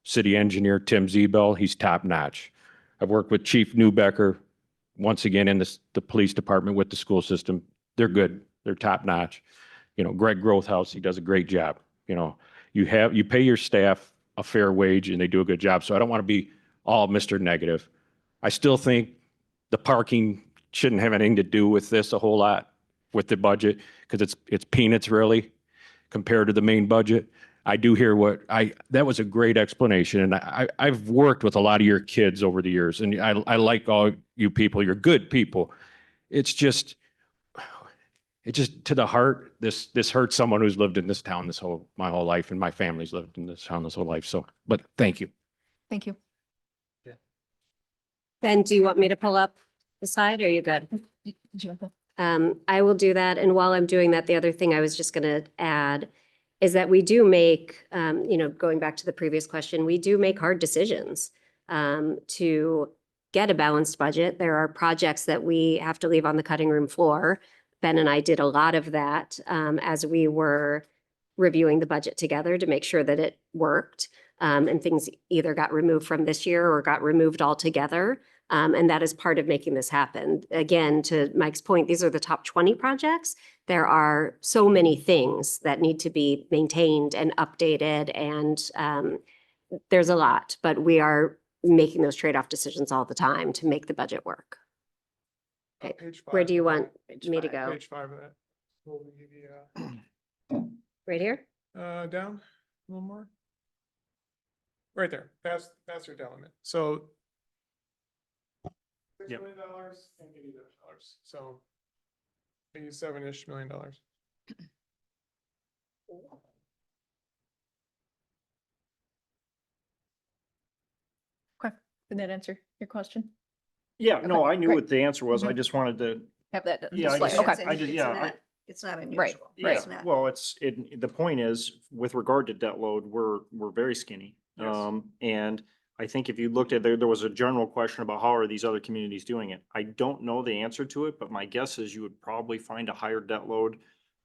K: City Engineer Tim Zebel. He's top notch. I've worked with Chief Newbecker, once again in the police department with the school system. They're good. They're top notch. You know, Greg Growthhouse, he does a great job. You know, you pay your staff a fair wage and they do a good job. So I don't want to be all Mr. Negative. I still think the parking shouldn't have anything to do with this a whole lot with the budget because it's peanuts really compared to the main budget. I do hear that was a great explanation. And I've worked with a lot of your kids over the years and I like all you people. You're good people. It's just to the heart, this hurts someone who's lived in this town my whole life, and my family's lived in this town this whole life. So, but thank you.
A: Thank you.
V: Ben, do you want me to pull up the slide or are you good? I will do that. And while I'm doing that, the other thing I was just going to add is that we do make, going back to the previous question, we do make hard decisions to get a balanced budget. There are projects that we have to leave on the cutting room floor. Ben and I did a lot of that as we were reviewing the budget together to make sure that it worked. And things either got removed from this year or got removed altogether. And that is part of making this happen. Again, to Mike's point, these are the top 20 projects. There are so many things that need to be maintained and updated, and there's a lot, but we are making those trade-off decisions all the time to make the budget work. Okay,
Q: Page
V: where
Q: 5
V: do you
Q: of
V: want
Q: that.
V: me to go?
Q: Page 5 of that. Will be the,
V: Right here?
Q: down a little more. Right there. That's your down limit. So $6
P: Yep.
Q: million and $80 million. So $87-ish million.
A: Okay, did that answer your question?
P: Yeah, no,
A: Okay,
P: I knew
A: great.
P: what the answer was. I
A: Mhm.
P: just wanted to,
A: Have that
P: Yeah, I
A: display.
P: just-
A: Okay.
P: I just- yeah, I-
R: It's not
A: Right,
R: unusual.
A: right.
R: It's not.
P: well, the point is, with regard to debt load, we're very skinny.
Q: Yes.
P: And I think if you looked at, there was a general question about how are these other communities doing it? I don't know the answer to it, but my guess is you would probably find a higher debt load,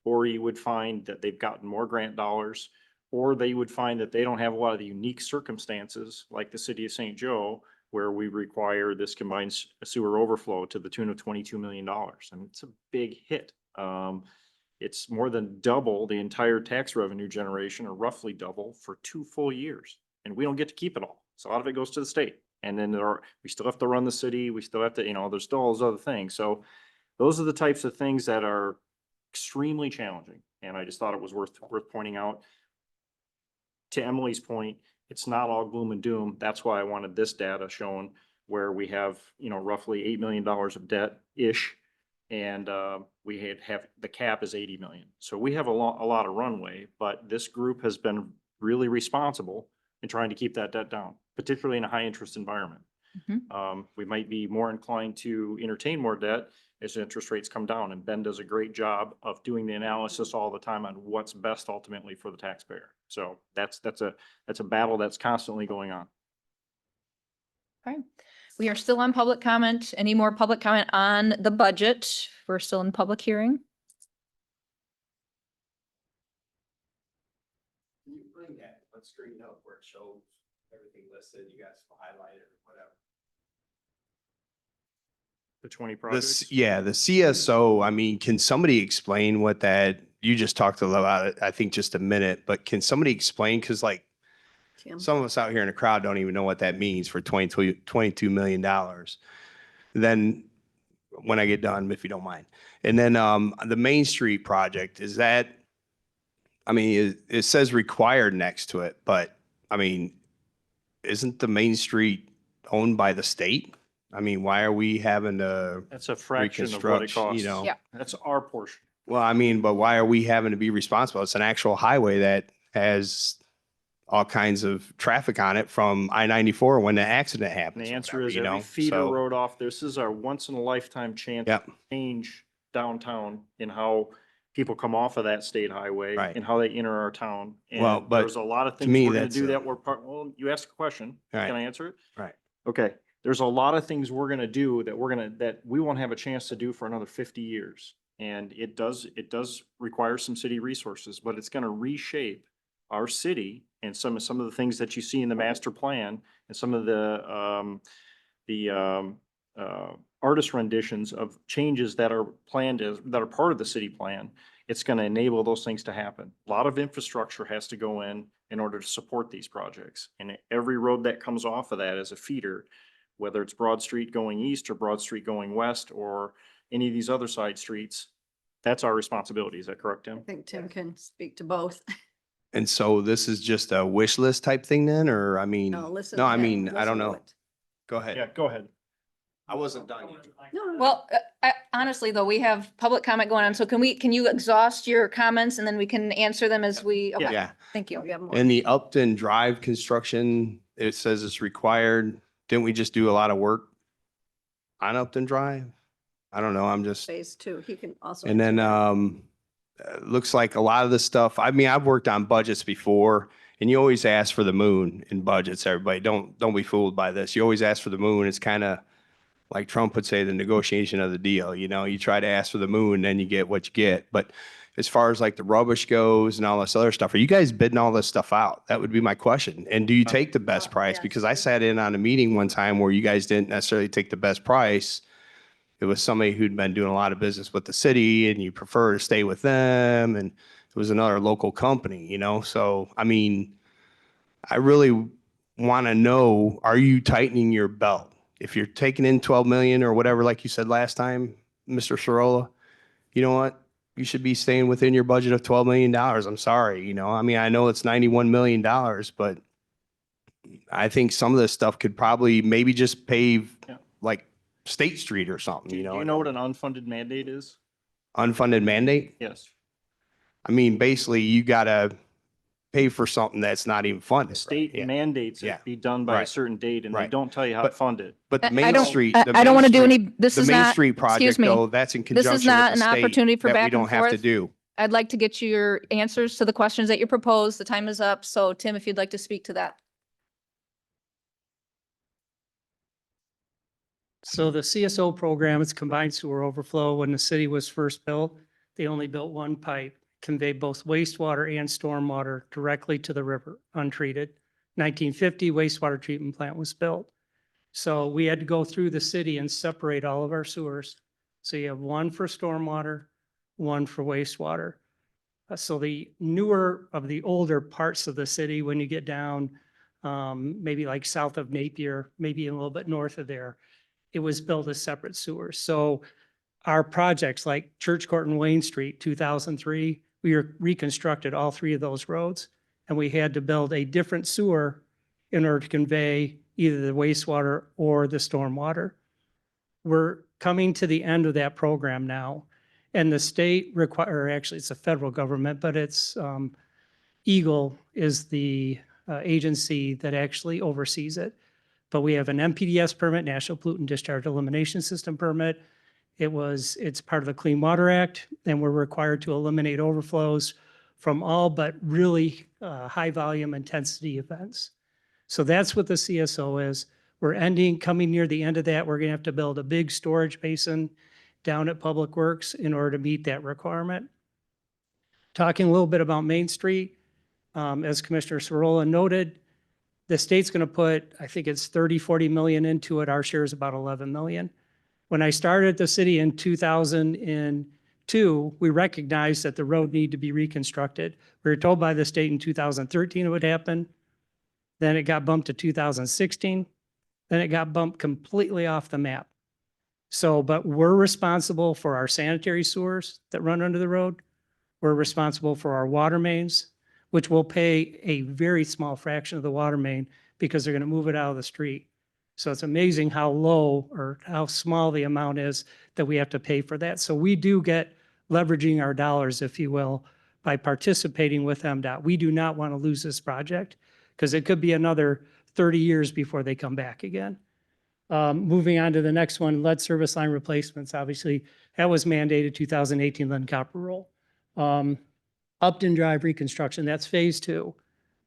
P: or you would find that they've gotten more grant dollars, or they would find that they don't have a lot of the unique circumstances, like the city of St. Joe, where we require this combined sewer overflow to the tune of $22 million. I mean, it's a big hit. It's more than double the entire tax revenue generation, or roughly double, for 2 full years. And we don't get to keep it all. So a lot of it goes to the state. And then we still have to run the city. We still have to, there's still all those other things. So those are the types of things that are extremely challenging. And I just thought it was worth pointing out. To Emily's point, it's not all gloom and doom. That's why I wanted this data shown, where we have, roughly $8 million of debt-ish. And we have the cap is 80 million. So we have a lot of runway, but this group has been really responsible in trying to keep that debt down, particularly in a high interest environment. We might be more inclined to entertain more debt as interest rates come down, and Ben does a great job of doing the analysis all the time on what's best ultimately for the taxpayer. So that's a battle that's constantly going on.
A: Okay, we are still on public comment. Any more public comment on the budget? We're still in public hearing.
H: Can you bring that one screen up where it shows everything listed, you guys will highlight it or whatever?
P: The 20
I: This,
P: projects?
I: yeah, the CSO, I mean, can somebody explain what that, you just talked a little about it, I think just a minute, but can somebody explain? Cause like
R: Tim?
I: some of us out here in the crowd don't even know what that means for $22 million. Then when I get done, if you don't mind. And then the Main Street project, is that, I mean, it says required next to it, but I mean, isn't the Main Street owned by the state? I mean, why are we having to,
P: That's a fraction of what it
I: reconstruct,
P: costs.
I: you know?
A: Yeah.
P: That's our portion.
I: well, I mean, but why are we having to be responsible? It's an actual highway that has all kinds of traffic on it from I-94 when the accident
P: And
I: happens.
P: the
I: or
P: answer
I: whatever,
P: is
I: you
P: every
I: know?
P: feeder
I: So-
P: road off, this is our once in a lifetime chance
I: Yep.
P: to change downtown in how people come off of that state highway
I: Right.
P: and how they enter our town.
I: Well,
P: And
I: but
P: there's a lot of
I: to
P: things
I: me,
P: we're gonna
I: that's
P: do
I: a-
P: that we're part, well, you asked a question.
I: Right.
P: Can I answer it?
I: Right.
P: Okay, there's a lot of things we're gonna do that we won't have a chance to do for another 50 years. And it does require some city resources, but it's gonna reshape our city and some of the things that you see in the master plan and some of the artist renditions of changes that are planned that are part of the city plan. It's gonna enable those things to happen. A lot of infrastructure has to go in order to support these projects. And every road that comes off of that as a feeder, whether it's Broad Street going east or Broad Street going west or any of these other side streets, that's our responsibility. Is that correct, Tim?
R: I think Tim can speak to both.
I: And so this is just a wish list type thing then, or I mean,
R: No, listen.
I: no, I
R: to
I: mean,
R: him.
I: I don't
R: Listen to
I: know.
R: it.
I: Go ahead.
P: Yeah, go ahead.
O: I wasn't done yet.
R: No, no,
A: Well, honestly, though, we have public comment going on. So can you exhaust your comments and then we can answer them as we, okay,
I: Yeah.
A: thank you.
R: we have more.
I: And the Upton Drive construction, it says it's required. Didn't we just do a lot of work on Upton Drive? I don't know. I'm just,
R: Phase 2, he can also.
I: and then, looks like a lot of the stuff, I mean, I've worked on budgets before and you always ask for the moon in budgets, everybody. Don't be fooled by this. You always ask for the moon. It's kind of like Trump would say, the negotiation of the deal. You know, you try to ask for the moon, then you get what you get. But as far as like the rubbish goes and all this other stuff, are you guys bidding all this stuff out? That would be my question. And do you take the best price?
R: yes.
I: Because I sat in on a meeting one time where you guys didn't necessarily take the best price. It was somebody who'd been doing a lot of business with the city and you prefer to stay with them. And it was another local company, you know? So, I mean, I really want to know, are you tightening your belt? If you're taking in 12 million or whatever, like you said last time, Mr. Sorolla, you know what? You should be staying within your budget of $12 million. I'm sorry, you know, I mean, I know it's $91 million, but I think some of this stuff could probably maybe just pave
P: Yeah.
I: like State Street or something,
P: Do
I: you know?
P: you know what an unfunded mandate is?
I: Unfunded mandate?
P: Yes.
I: I mean, basically you gotta pay for something that's not even funded. right?
P: State
I: Yeah.
P: mandates
I: Yeah.
P: it be done by a
I: Right.
P: certain date and they
I: Right.
P: don't tell you how to
I: But-
P: fund it.
I: But the
A: I
I: Main
A: don't-
I: Street.
A: I
I: the
A: don't
I: Main
A: want to do
I: Street-
A: any, this
I: The
A: is
I: Main
A: not,
I: Street
A: excuse
I: project,
A: me.
I: though, that's in
A: This is
I: conjunction
A: not
I: with the
A: an
I: state
A: opportunity for
I: that we
A: back and
I: don't have to
A: forth.
I: do.
A: I'd like to get your answers to the questions that you proposed. The time is up. So Tim, if you'd like to speak to that.
J: So the CSO program is combined sewer overflow. When the city was first built, they only built one pipe, conveyed both wastewater and stormwater directly to the river, untreated. 1950 wastewater treatment plant was built. So we had to go through the city and separate all of our sewers. So you have one for stormwater, one for wastewater. So the newer of the older parts of the city, when you get down, maybe like south of Napier, maybe a little bit north of there, it was built as separate sewers. So our projects like Church Court and Wayne Street, 2003, we reconstructed all three of those roads. And we had to build a different sewer in order to convey either the wastewater or the stormwater. We're coming to the end of that program now. And the state or actually it's the federal government, but it's Eagle is the agency that actually oversees it. But we have an NPDES permit, National Pollutant Discharge Elimination System permit. It's part of the Clean Water Act, and we're required to eliminate overflows from all but really high volume intensity events. So that's what the CSO is. We're coming near the end of that. We're gonna have to build a big storage basin down at Public Works in order to meet that requirement. Talking a little bit about Main Street, as Commissioner Sorolla noted, the state's gonna put, I think it's 30, 40 million into it. Our share is about 11 million. When I started at the city in 2002, we recognized that the road needed to be reconstructed. We were told by the state in 2013 it would happen. Then it got bumped to 2016. Then it got bumped completely off the map. So, but we're responsible for our sanitary sewers that run under the road. We're responsible for our water mains, which will pay a very small fraction of the water main because they're going to move it out of the street. So it's amazing how low or how small the amount is that we have to pay for that. So we do get leveraging our dollars, if you will, by participating with MDOT. We do not want to lose this project because it could be another 30 years before they come back again. Moving on to the next one, lead service line replacements. Obviously, that was mandated 2018 lead and copper roll. Upton Drive reconstruction, that's phase 2.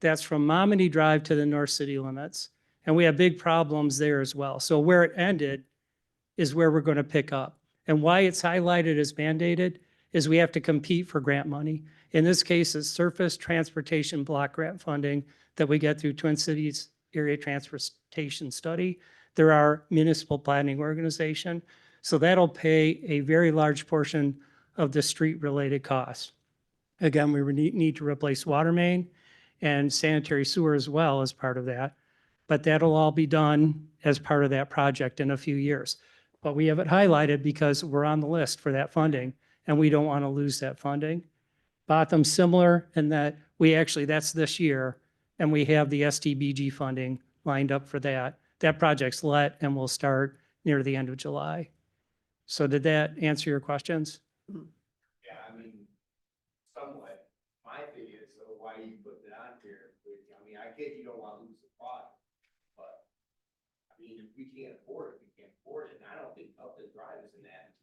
J: That's from Mominy Drive to the north city limits. And we have big problems there as well. So where it ended is where we're going to pick up. And why it's highlighted as mandated is we have to compete for grant money. In this case, it's surface transportation block grant funding that we get through Twin Cities Area Transportation Study. There are municipal planning organization. So that'll pay a very large portion of the street-related costs. Again, we need to replace water main and sanitary sewer as well as part of that. But that'll all be done as part of that project in a few years. But we have it highlighted because we're on the list for that funding and we don't want to lose that funding. Botham, similar in that we actually, that's this year, and we have the STBG funding lined up for that. That project's let and will start near the end of July. So did that answer your questions?
H: Yeah, I mean, somewhat. My thing is, so why you put it on here? I mean, I get you don't want to lose the product, but I mean, if we can't afford it, we can't afford it. And I don't think Upton Drive is in that.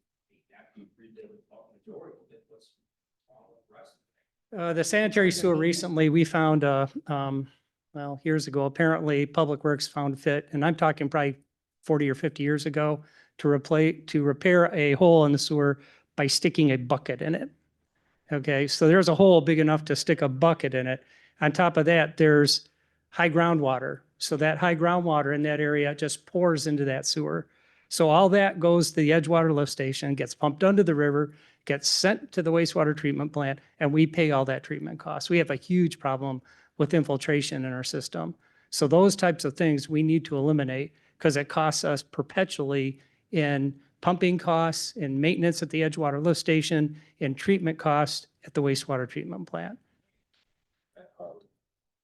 H: That could rebuild the majority of it. What's wrong with the rest of it?
J: The sanitary sewer recently, we found, well, years ago, apparently Public Works found fit, and I'm talking probably 40 or 50 years ago, to repair a hole in the sewer by sticking a bucket in it. Okay, so there's a hole big enough to stick a bucket in it. On top of that, there's high groundwater. So that high groundwater in that area just pours into that sewer. So all that goes to the Edgewater lift station, gets pumped under the river, gets sent to the wastewater treatment plant, and we pay all that treatment cost. We have a huge problem with infiltration in our system. So those types of things we need to eliminate because it costs us perpetually in pumping costs, in maintenance at the Edgewater lift station, in treatment costs at the wastewater treatment plant.
A: All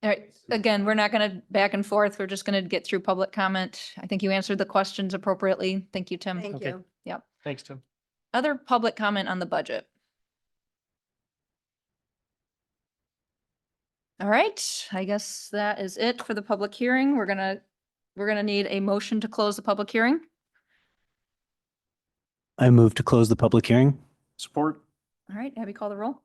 A: right, again, we're not going to back and forth. We're just going to get through public comment. I think you answered the questions appropriately. Thank you, Tim.
R: Thank
J: Okay.
R: you.
A: Yep.
P: Thanks, Tim.
A: Other public comment on the budget? All right, I guess that is it for the public hearing. We're gonna need a motion to close the public hearing.
O: I move to close the public hearing.
P: Support?
A: All right, Abby, call the roll.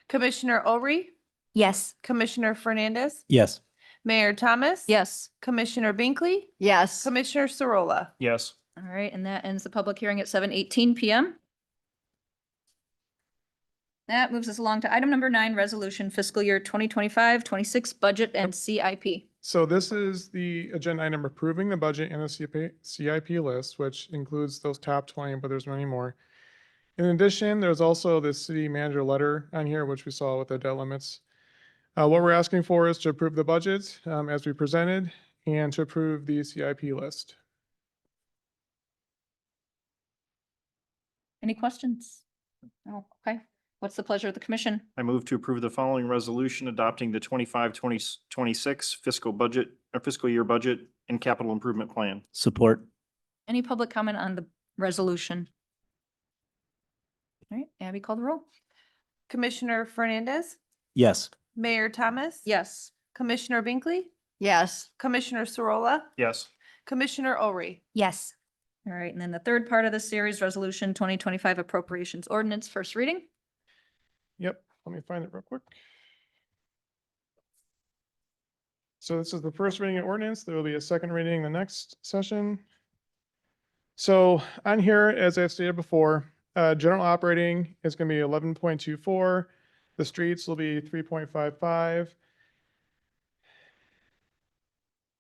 F: Commissioner Ori,
V: Yes.
F: Commissioner Fernandez,
O: Yes.
F: Mayor Thomas.
A: Yes.
F: Commissioner Binkley,
R: Yes.
F: Commissioner Sorolla.
P: Yes.
A: All right, and that ends the public hearing at 7:18 PM. That moves us along to item number 9, resolution fiscal year 2025-26 budget and CIP.
Q: So this is the agenda item approving the budget and the CIP list, which includes those top 20, but there's many more. In addition, there's also the city manager letter on here, which we saw with the debt limits. What we're asking for is to approve the budget as we presented and to approve the CIP list.
A: Any questions? No, okay. What's the pleasure of the commission?
P: I move to approve the following resolution adopting the 25-26 fiscal budget or fiscal year budget and capital improvement plan.
O: Support?
A: Any public comment on the resolution? All right, Abby, call the roll.
F: Commissioner Fernandez,
O: Yes.
F: Mayor Thomas.
A: Yes.
F: Commissioner Binkley,
R: Yes.
F: Commissioner Sorolla,
P: Yes.
F: Commissioner Ori.
E: Yes.
A: All right, and then the third part of the series, resolution 2025 appropriations ordinance, first reading.
Q: Yep, let me find it real quick. So this is the first reading of ordinance. There will be a second reading the next session. So on here, as I stated before, general operating is going to be 11.24. The streets will be 3.55.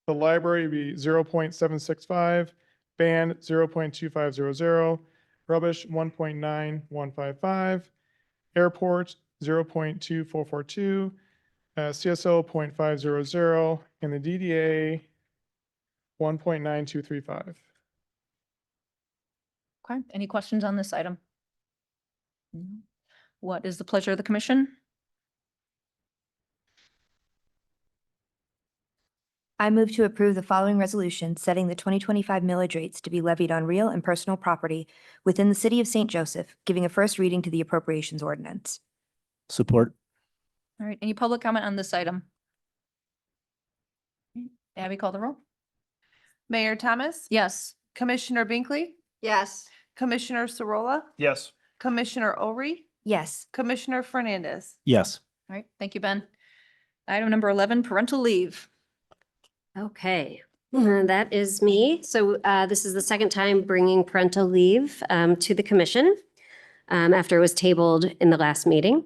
Q: The library will be 0.765. band 0.2500, rubbish 1.9155, airport 0.2442, CSO 0.500, and the DDA 1.9235.
A: Okay, any questions on this item? No. What is the pleasure of the commission?
E: I move to approve the following resolution setting the 2025 millage rates to be levied on real and personal property within the city of St. Joseph, giving a first reading to the appropriations ordinance.
O: Support.
A: All right, any public comment on this item? Abby, call the roll.
F: Mayor Thomas.
A: Yes.
F: Commissioner Binkley,
R: Yes.
F: Commissioner Sorolla,
P: Yes.
F: Commissioner Ori,
E: Yes.
F: Commissioner Fernandez.
O: Yes.
A: All right, thank you, Ben. Item number 11, parental leave.
V: Okay, that is me. So this is the second time bringing parental leave to the commission after it was tabled in the last meeting.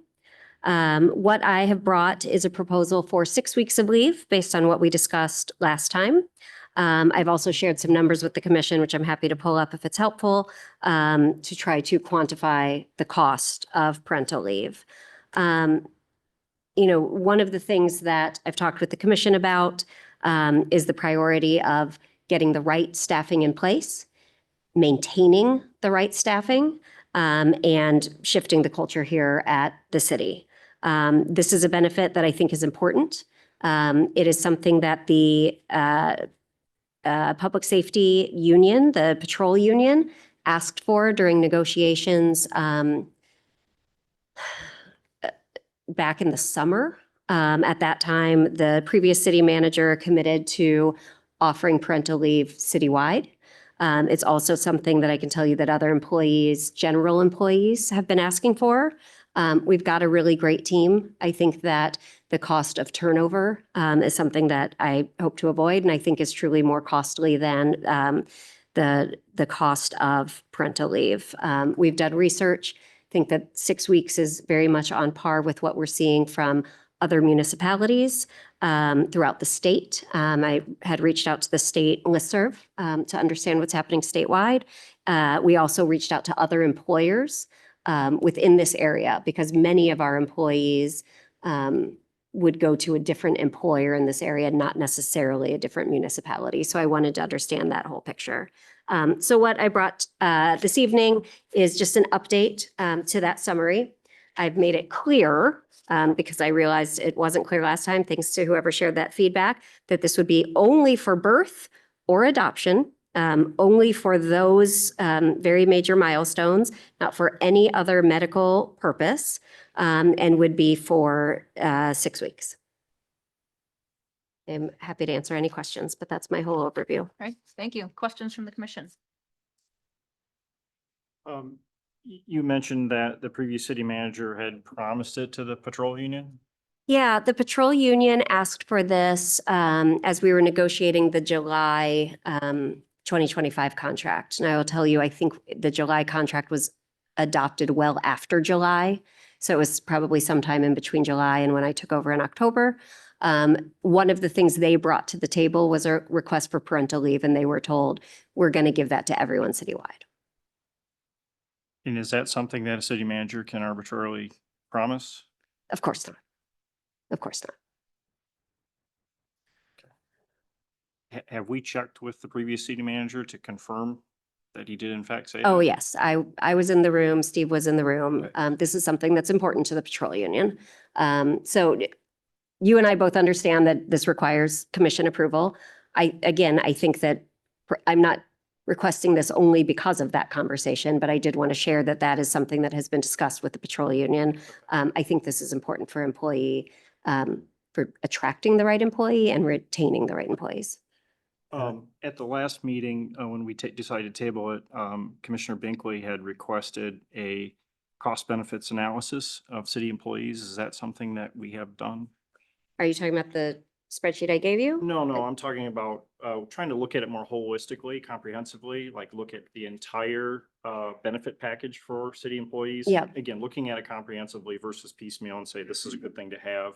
V: What I have brought is a proposal for 6 weeks of leave based on what we discussed last time. I've also shared some numbers with the commission, which I'm happy to pull up if it's helpful, to try to quantify the cost of parental leave. One of the things that I've talked with the commission about is the priority of getting the right staffing in place, maintaining the right staffing, and shifting the culture here at the city. This is a benefit that I think is important. It is something that the Public Safety Union, the patrol union, asked for during negotiations back in the summer. At that time, the previous city manager committed to offering parental leave citywide. It's also something that I can tell you that other employees, general employees, have been asking for. We've got a really great team. I think that the cost of turnover is something that I hope to avoid, and I think is truly more costly than the cost of parental leave. We've done research. I think that 6 weeks is very much on par with what we're seeing from other municipalities throughout the state. I had reached out to the state listserv to understand what's happening statewide. We also reached out to other employers within this area because many of our employees would go to a different employer in this area, not necessarily a different municipality. So I wanted to understand that whole picture. So what I brought this evening is just an update to that summary. I've made it clear because I realized it wasn't clear last time, thanks to whoever shared that feedback, that this would be only for birth or adoption, only for those very major milestones, not for any other medical purpose, and would be for 6 weeks. I'm happy to answer any questions, but that's my whole overview.
A: All right, thank you. Questions from the commission?
P: You mentioned that the previous city manager had promised it to the patrol union.
V: Yeah, the patrol union asked for this as we were negotiating the July 2025 contract. And I will tell you, I think the July contract was adopted well after July. So it was probably sometime in between July and when I took over in October. One of the things they brought to the table was a request for parental leave, and they were told, we're going to give that to everyone citywide.
P: And is that something that a city manager can arbitrarily promise?
V: Of course not. Of course not.
P: Have we checked with the previous city manager to confirm that he did in fact say?
V: Oh,
P: that?
V: yes. I was in the room. Steve was in the room. This is something that's important to the patrol union. So you and I both understand that this requires commission approval. I think that I'm not requesting this only because of that conversation, but I did want to share that that is something that has been discussed with the patrol union. I think this is important for for attracting the right employee and retaining the right employees.
P: At the last meeting, when we decided to table it, Commissioner Binkley had requested a cost benefits analysis of city employees. Is that something that we have done?
V: Are you talking about the spreadsheet I gave you?
P: No, I'm talking about trying to look at it more holistically, comprehensively, like look at the entire benefit package for city employees.
V: Yeah.
P: Again, looking at it comprehensively versus piecemeal and say, this is a good thing to have.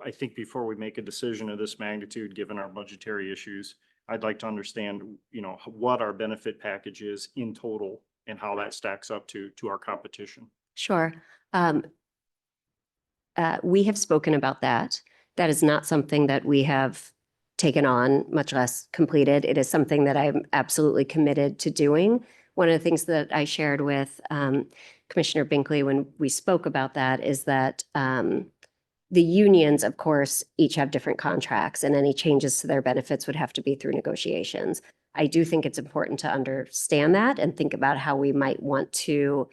P: I think before we make a decision of this magnitude, given our budgetary issues, I'd like to understand, what our benefit package is in total and how that stacks up to our competition.
V: Sure. We have spoken about that. That is not something that we have taken on, much less completed. It is something that I'm absolutely committed to doing. One of the things that I shared with Commissioner Binkley when we spoke about that is that the unions, of course, each have different contracts, and any changes to their benefits would have to be through negotiations. I do think it's important to understand that and think about how we might want to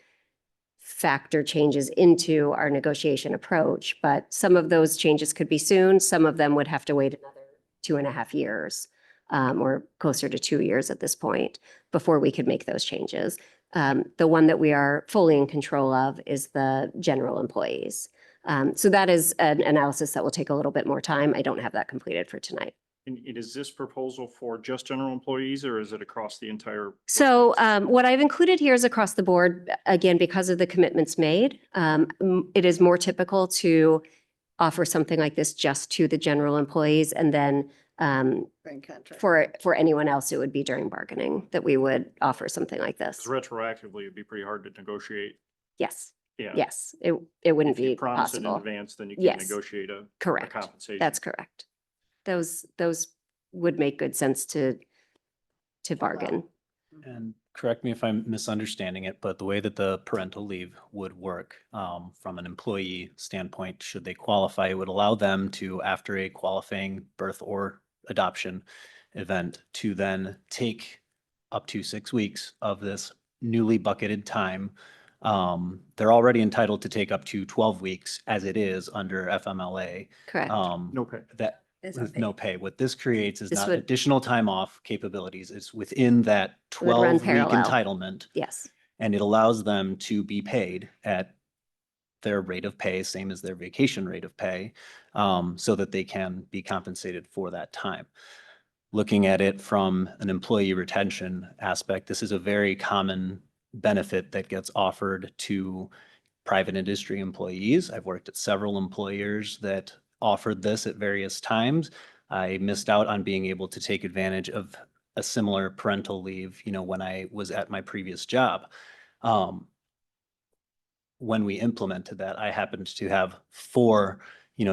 V: factor changes into our negotiation approach. But some of those changes could be soon. Some of them would have to wait another 2.5 years, or closer to 2 years at this point, before we could make those changes. The one that we are fully in control of is the general employees. So that is an analysis that will take a little bit more time. I don't have that completed for tonight.
P: And is this proposal for just general employees, or is it across the entire?
V: So what I've included here is across the board, again, because of the commitments made. It is more typical to offer something like this just to the general employees, and then for anyone else, it would be during bargaining that we would offer something like this.
P: 'Cause retroactively, it'd be pretty hard to negotiate.
V: Yes.
P: Yeah.
V: Yes, it wouldn't
P: If you
V: be
P: promise it in
V: possible.
P: advance, then you can
V: Yes.
P: negotiate a
V: Correct.
P: compensation.
V: That's correct. Those would make good sense to bargain.
O: And correct me if I'm misunderstanding it, but the way that the parental leave would work, from an employee standpoint, should they qualify, it would allow them to, after a qualifying birth or adoption event, to then take up to 6 weeks of this newly bucketed time. They're already entitled to take up to 12 weeks as it is under FMLA.
V: Correct.
P: No pay.
O: That
E: It's
O: with
E: unpaid.
O: no pay. What this creates is
V: This
O: not
V: would-
O: additional time off capabilities. It's within that
V: It would run
O: 12-week
V: parallel.
O: entitlement.
V: Yes.
O: And it allows them to be paid at their rate of pay, same as their vacation rate of pay, so that they can be compensated for that time. Looking at it from an employee retention aspect, this is a very common benefit that gets offered to private industry employees. I've worked at several employers that offered this at various times. I missed out on being able to take advantage of a similar parental leave, when I was at my previous job. When we implemented that, I happened to have 4,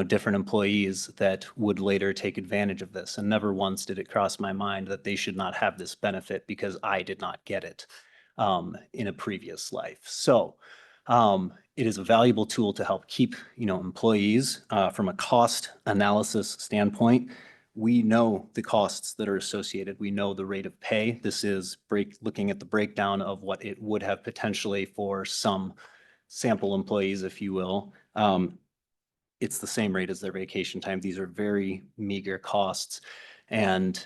O: different employees that would later take advantage of this. And never once did it cross my mind that they should not have this benefit because I did not get it in a previous life. So it is a valuable tool to help keep, employees from a cost analysis standpoint. We know the costs that are associated. We know the rate of pay. This is looking at the breakdown of what it would have potentially for some sample employees, if you will. It's the same rate as their vacation time. These are very meager costs. And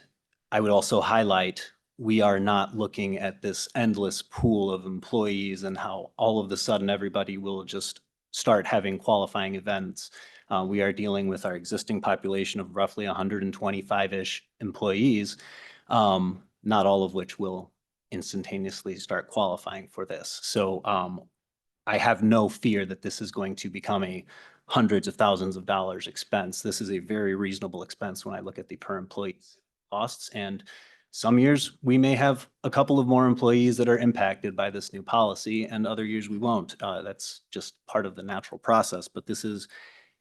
O: I would also highlight, we are not looking at this endless pool of employees and how all of a sudden everybody will just start having qualifying events. We are dealing with our existing population of roughly 125-ish employees, not all of which will instantaneously start qualifying for this. So I have no fear that this is going to become a hundreds of thousands of dollars expense. This is a very reasonable expense when I look at the per employee costs. And some years we may have a couple of more employees that are impacted by this new policy, and other years we won't. That's just part of the natural process. But this is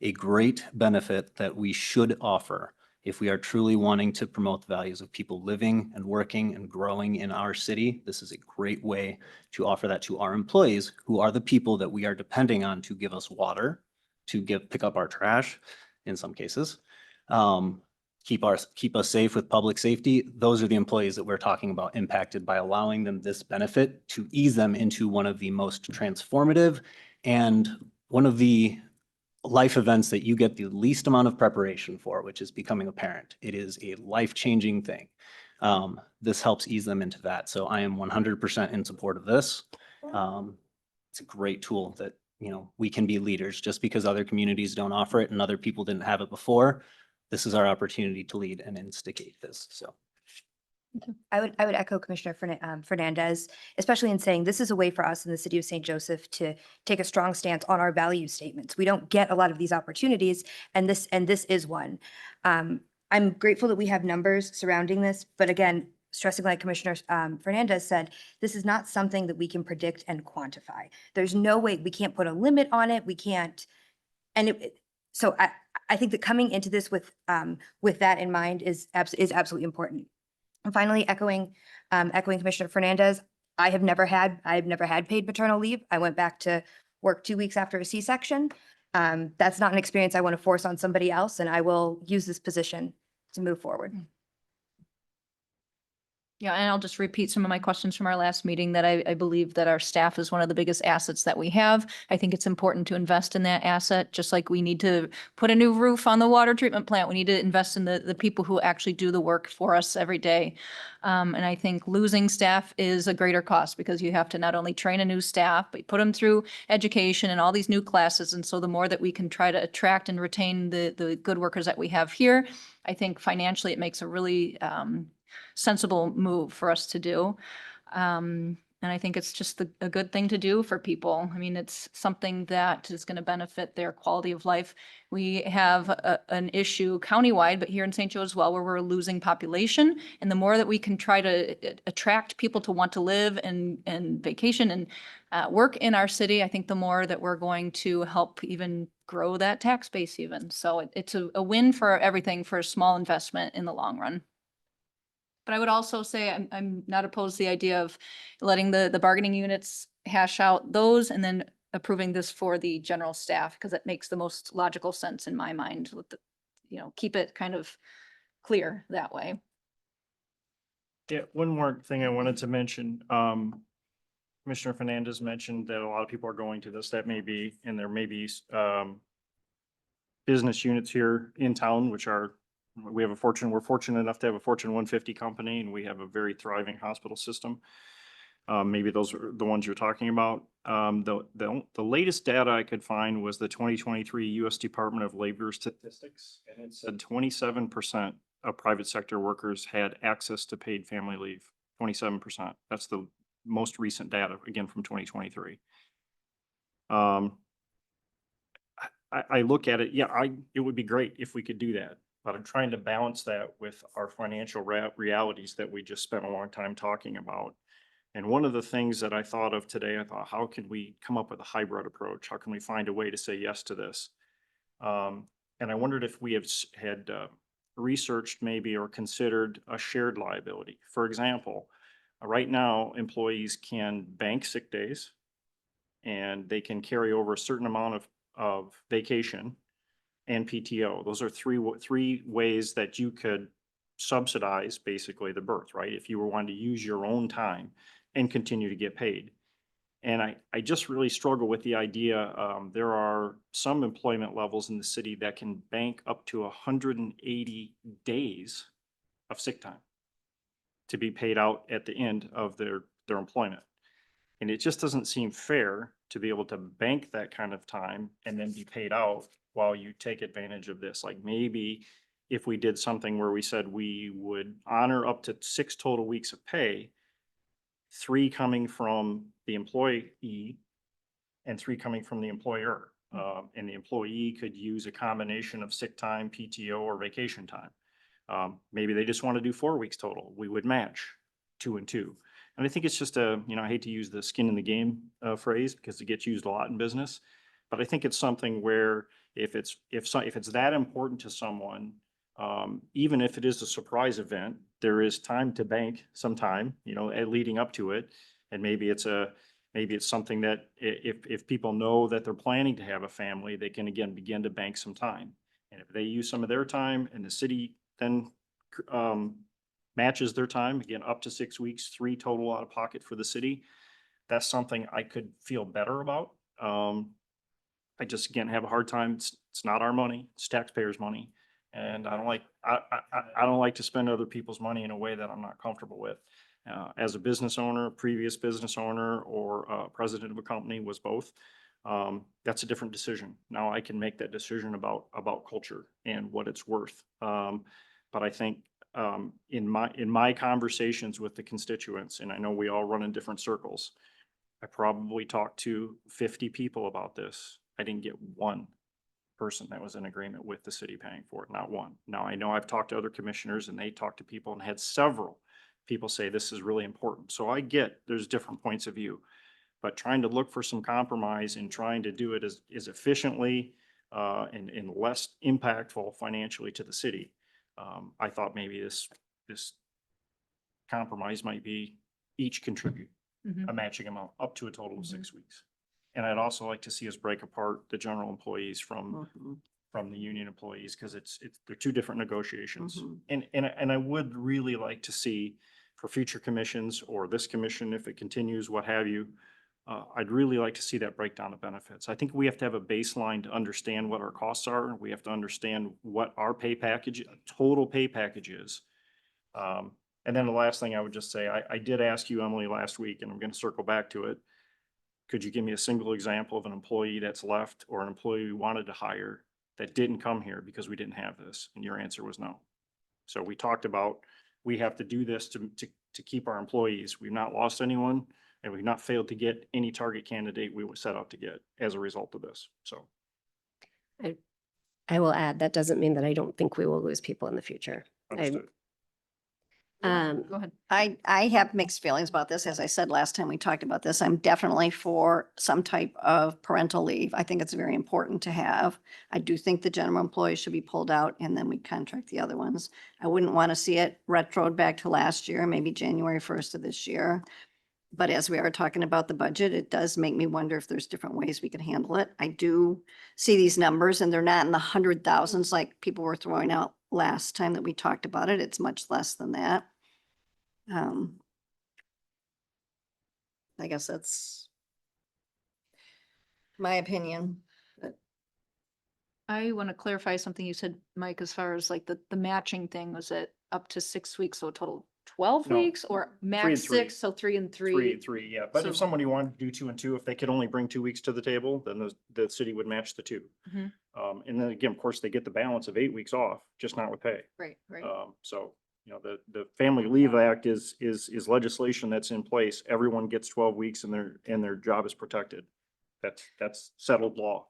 O: a great benefit that we should offer if we are truly wanting to promote the values of people living and working and growing in our city. This is a great way to offer that to our employees, who are the people that we are depending on to give us water, to pick up our trash in some cases, keep us safe with public safety. Those are the employees that we're talking about impacted by allowing them this benefit to ease them into one of the most transformative and one of the life events that you get the least amount of preparation for, which is becoming a parent. It is a life-changing thing. This helps ease them into that. So I am 100% in support of this. It's a great tool that, we can be leaders. Just because other communities don't offer it and other people didn't have it before, this is our opportunity to lead and instigate this. So.
E: I would echo Commissioner Fernandez, especially in saying this is a way for us in the city of St. Joseph to take a strong stance on our value statements. We don't get a lot of these opportunities, and this is one. I'm grateful that we have numbers surrounding this, but again, stressing like Commissioner Fernandez said, this is not something that we can predict and quantify. There's no way, we can't put a limit on it, we can't, and so I think that coming into this with that in mind is absolutely important. And finally, echoing Commissioner Fernandez, I've never had paid maternal leave. I went back to work 2 weeks after a C-section. That's not an experience I want to force on somebody else, and I will use this position to move forward.
A: Yeah, and I'll just repeat some of my questions from our last meeting that I believe that our staff is one of the biggest assets that we have. I think it's important to invest in that asset, just like we need to put a new roof on the water treatment plant. We need to invest in the people who actually do the work for us every day. And I think losing staff is a greater cost because you have to not only train a new staff, but put them through education and all these new classes. And so the more that we can try to attract and retain the good workers that we have here, I think financially it makes a really sensible move for us to do. And I think it's just a good thing to do for people. I mean, it's something that is going to benefit their quality of life. We have an issue countywide, but here in St. Joe as well, where we're losing population. And the more that we can try to attract people to want to live and vacation and work in our city, I think the more that we're going to help even grow that tax base even. So it's a win for everything for a small investment in the long run. But I would also say I'm not opposed to the idea of letting the bargaining units hash out those and then approving this for the general staff, because it makes the most logical sense in my mind with the, keep it kind of clear that way.
P: Yeah, one more thing I wanted to mention. Commissioner Fernandez mentioned that a lot of people are going to this. That may be, and there may be business units here in town, which are, we're fortunate enough to have a Fortune 150 company, and we have a very thriving hospital system. Maybe those are the ones you're talking about. The latest data I could find was the 2023 U.S. Department of Labor statistics, and it said 27% of private sector workers had access to paid family leave. 27%. That's the most recent data, again, from 2023. I look at it, it would be great if we could do that, but I'm trying to balance that with our financial realities that we just spent a long time talking about. And one of the things that I thought of today, I thought, how can we come up with a hybrid approach? How can we find a way to say yes to this? And I wondered if we had researched maybe or considered a shared liability. For example, right now, employees can bank sick days and they can carry over a certain amount of vacation and PTO. Those are three ways that you could subsidize basically the birth, right? If you were wanting to use your own time and continue to get paid. And I just really struggle with the idea. There are some employment levels in the city that can bank up to 180 days of sick time to be paid out at the end of their employment. And it just doesn't seem fair to be able to bank that kind of time and then be paid out while you take advantage of this. Like maybe if we did something where we said we would honor up to 6 total weeks of pay, 3 coming from the employee and 3 coming from the employer. And the employee could use a combination of sick time, PTO, or vacation time. Maybe they just want to do 4 weeks total. We would match 2 and 2. And I think it's just I hate to use the skin in the game phrase because it gets used a lot in business, but I think it's something where if it's that important to someone, even if it is a surprise event, there is time to bank some time, leading up to it. And maybe it's something that if people know that they're planning to have a family, they can again begin to bank some time. And if they use some of their time and the city then matches their time, again, up to 6 weeks, 3 total out of pocket for the city, that's something I could feel better about. I just, again, have a hard time. It's not our money, it's taxpayers' money. And I don't like to spend other people's money in a way that I'm not comfortable with. As a business owner, previous business owner, or president of a company, was both. That's a different decision. Now I can make that decision about culture and what it's worth. But I think in my conversations with the constituents, and I know we all run in different circles, I probably talked to 50 people about this. I didn't get one person that was in agreement with the city paying for it, not one. Now, I know I've talked to other commissioners and they talked to people and had several people say this is really important. So I get there's different points of view. But trying to look for some compromise and trying to do it as efficiently and less impactful financially to the city. I thought maybe this compromise might be each contribute a matching amount up to a total of 6 weeks. And I'd also like to see us break apart the general employees from the union employees, because they're two different negotiations. And I would really like to see for future commissions or this commission, if it continues, what have you, I'd really like to see that breakdown of benefits. I think we have to have a baseline to understand what our costs are. We have to understand what our pay package, total pay package is. And then the last thing I would just say, I did ask you, Emily, last week, and I'm going to circle back to it. Could you give me a single example of an employee that's left or an employee we wanted to hire that didn't come here because we didn't have this? And your answer was no. So we talked about, we have to do this to keep our employees. We've not lost anyone. And we've not failed to get any target candidate we were set out to get as a result of this. So
V: I will add, that doesn't mean that I don't think we will lose people in the future.
P: understood.
A: Go ahead.
R: I have mixed feelings about this. As I said last time we talked about this, I'm definitely for some type of parental leave. I think it's very important to have. I do think the general employees should be pulled out and then we contract the other ones. I wouldn't want to see it retroed back to last year, maybe January 1st of this year. But as we are talking about the budget, it does make me wonder if there's different ways we can handle it. I do see these numbers and they're not in the 100,000s like people were throwing out last time that we talked about it. It's much less than that. I guess that's my opinion. But
A: I want to clarify something you said, Mike, as far as like the matching thing, was it up to 6 weeks, so a total 12
P: No,
A: weeks or
P: 3 and
A: max
P: 3.
A: 6, so 3 and 3?
P: 3 and 3, yeah. But
A: So-
P: if somebody wanted to do 2 and 2, if they could only bring 2 weeks to the table, then the city would match the 2.
A: Mhm.
P: And then again, of course, they get the balance of 8 weeks off, just not with pay.
A: Right, right.
P: So, you know, the Family Leave Act is legislation that's in place. Everyone gets 12 weeks and their job is protected. That's settled law.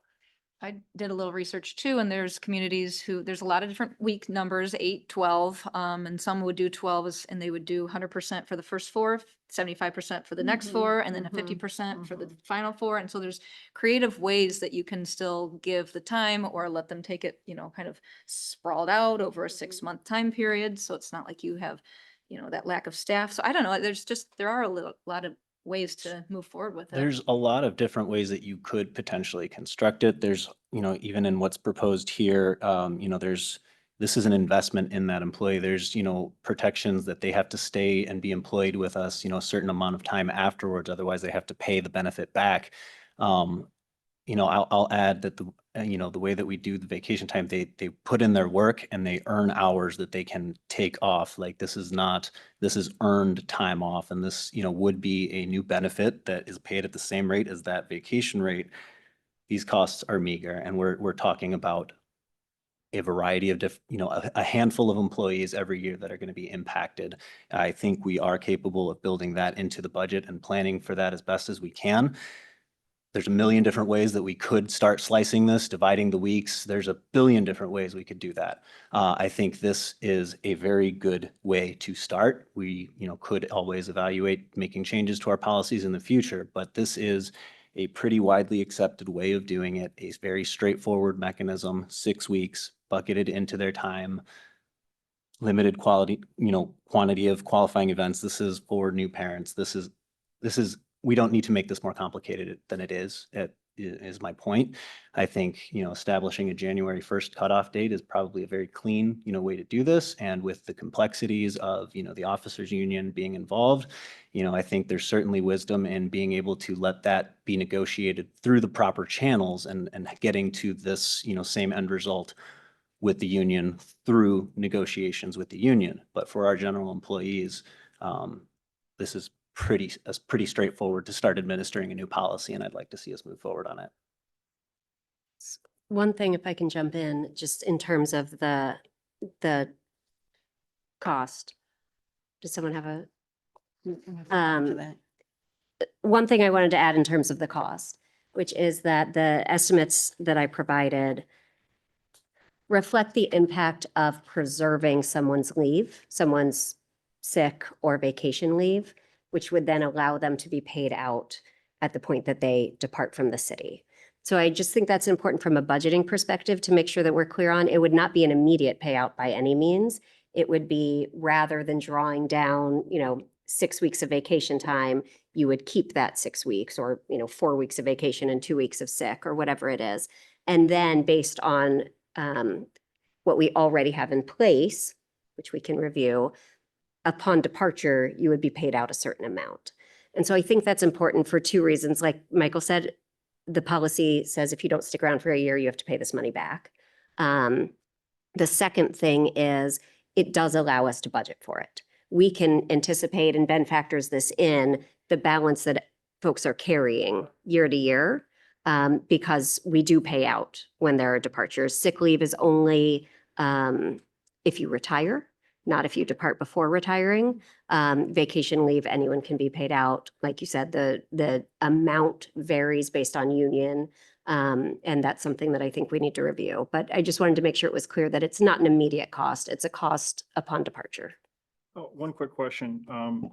A: I did a little research too, and there's communities there's a lot of different week numbers, 8, 12, and some would do 12 and they would do 100% for the first 4, 75% for the next 4, and then a 50% for the final 4. And so there's creative ways that you can still give the time or let them take it, kind of sprawled out over a 6-month time period. So it's not like you have, that lack of staff. So I don't know, there are a lot of ways to move forward with it.
O: There's a lot of different ways that you could potentially construct it. There's, even in what's proposed here, this is an investment in that employee. There's, protections that they have to stay and be employed with us, a certain amount of time afterwards. Otherwise, they have to pay the benefit back. I'll add that the way that we do the vacation time, they put in their work and they earn hours that they can take off. Like this is earned time off, and this, would be a new benefit that is paid at the same rate as that vacation rate. These costs are meager, and we're talking about a variety of a handful of employees every year that are going to be impacted. I think we are capable of building that into the budget and planning for that as best as we can. There's a million different ways that we could start slicing this, dividing the weeks. There's a billion different ways we could do that. I think this is a very good way to start. We, could always evaluate making changes to our policies in the future, but this is a pretty widely accepted way of doing it. A very straightforward mechanism, 6 weeks, bucketed into their time, limited quantity of qualifying events. This is for new parents. This is, we don't need to make this more complicated than it is. It is my point. I think, establishing a January 1st cutoff date is probably a very clean, way to do this. And with the complexities of, the officers union being involved, I think there's certainly wisdom in being able to let that be negotiated through the proper channels and getting to this, same end result with the union through negotiations with the union. But for our general employees, this is pretty straightforward to start administering a new policy, and I'd like to see us move forward on it.
V: One thing, if I can jump in, just in terms of the cost. Does someone have a? One thing I wanted to add in terms of the cost, which is that the estimates that I provided reflect the impact of preserving someone's leave, someone's sick or vacation leave, which would then allow them to be paid out at the point that they depart from the city. So I just think that's important from a budgeting perspective to make sure that we're clear on. It would not be an immediate payout by any means. It would be, rather than drawing down, 6 weeks of vacation time, you would keep that 6 weeks, or, 4 weeks of vacation and 2 weeks of sick, or whatever it is. And then based on what we already have in place, which we can review, upon departure, you would be paid out a certain amount. And so I think that's important for two reasons. Like Michael said, the policy says if you don't stick around for a year, you have to pay this money back. The second thing is it does allow us to budget for it. We can anticipate, and Ben factors this in, the balance that folks are carrying year to year, because we do pay out when there are departures. Sick leave is only if you retire, not if you depart before retiring. Vacation leave, anyone can be paid out. Like you said, the amount varies based on union. And that's something that I think we need to review. But I just wanted to make sure it was clear that it's not an immediate cost. It's a cost upon departure.
P: Oh, one quick question.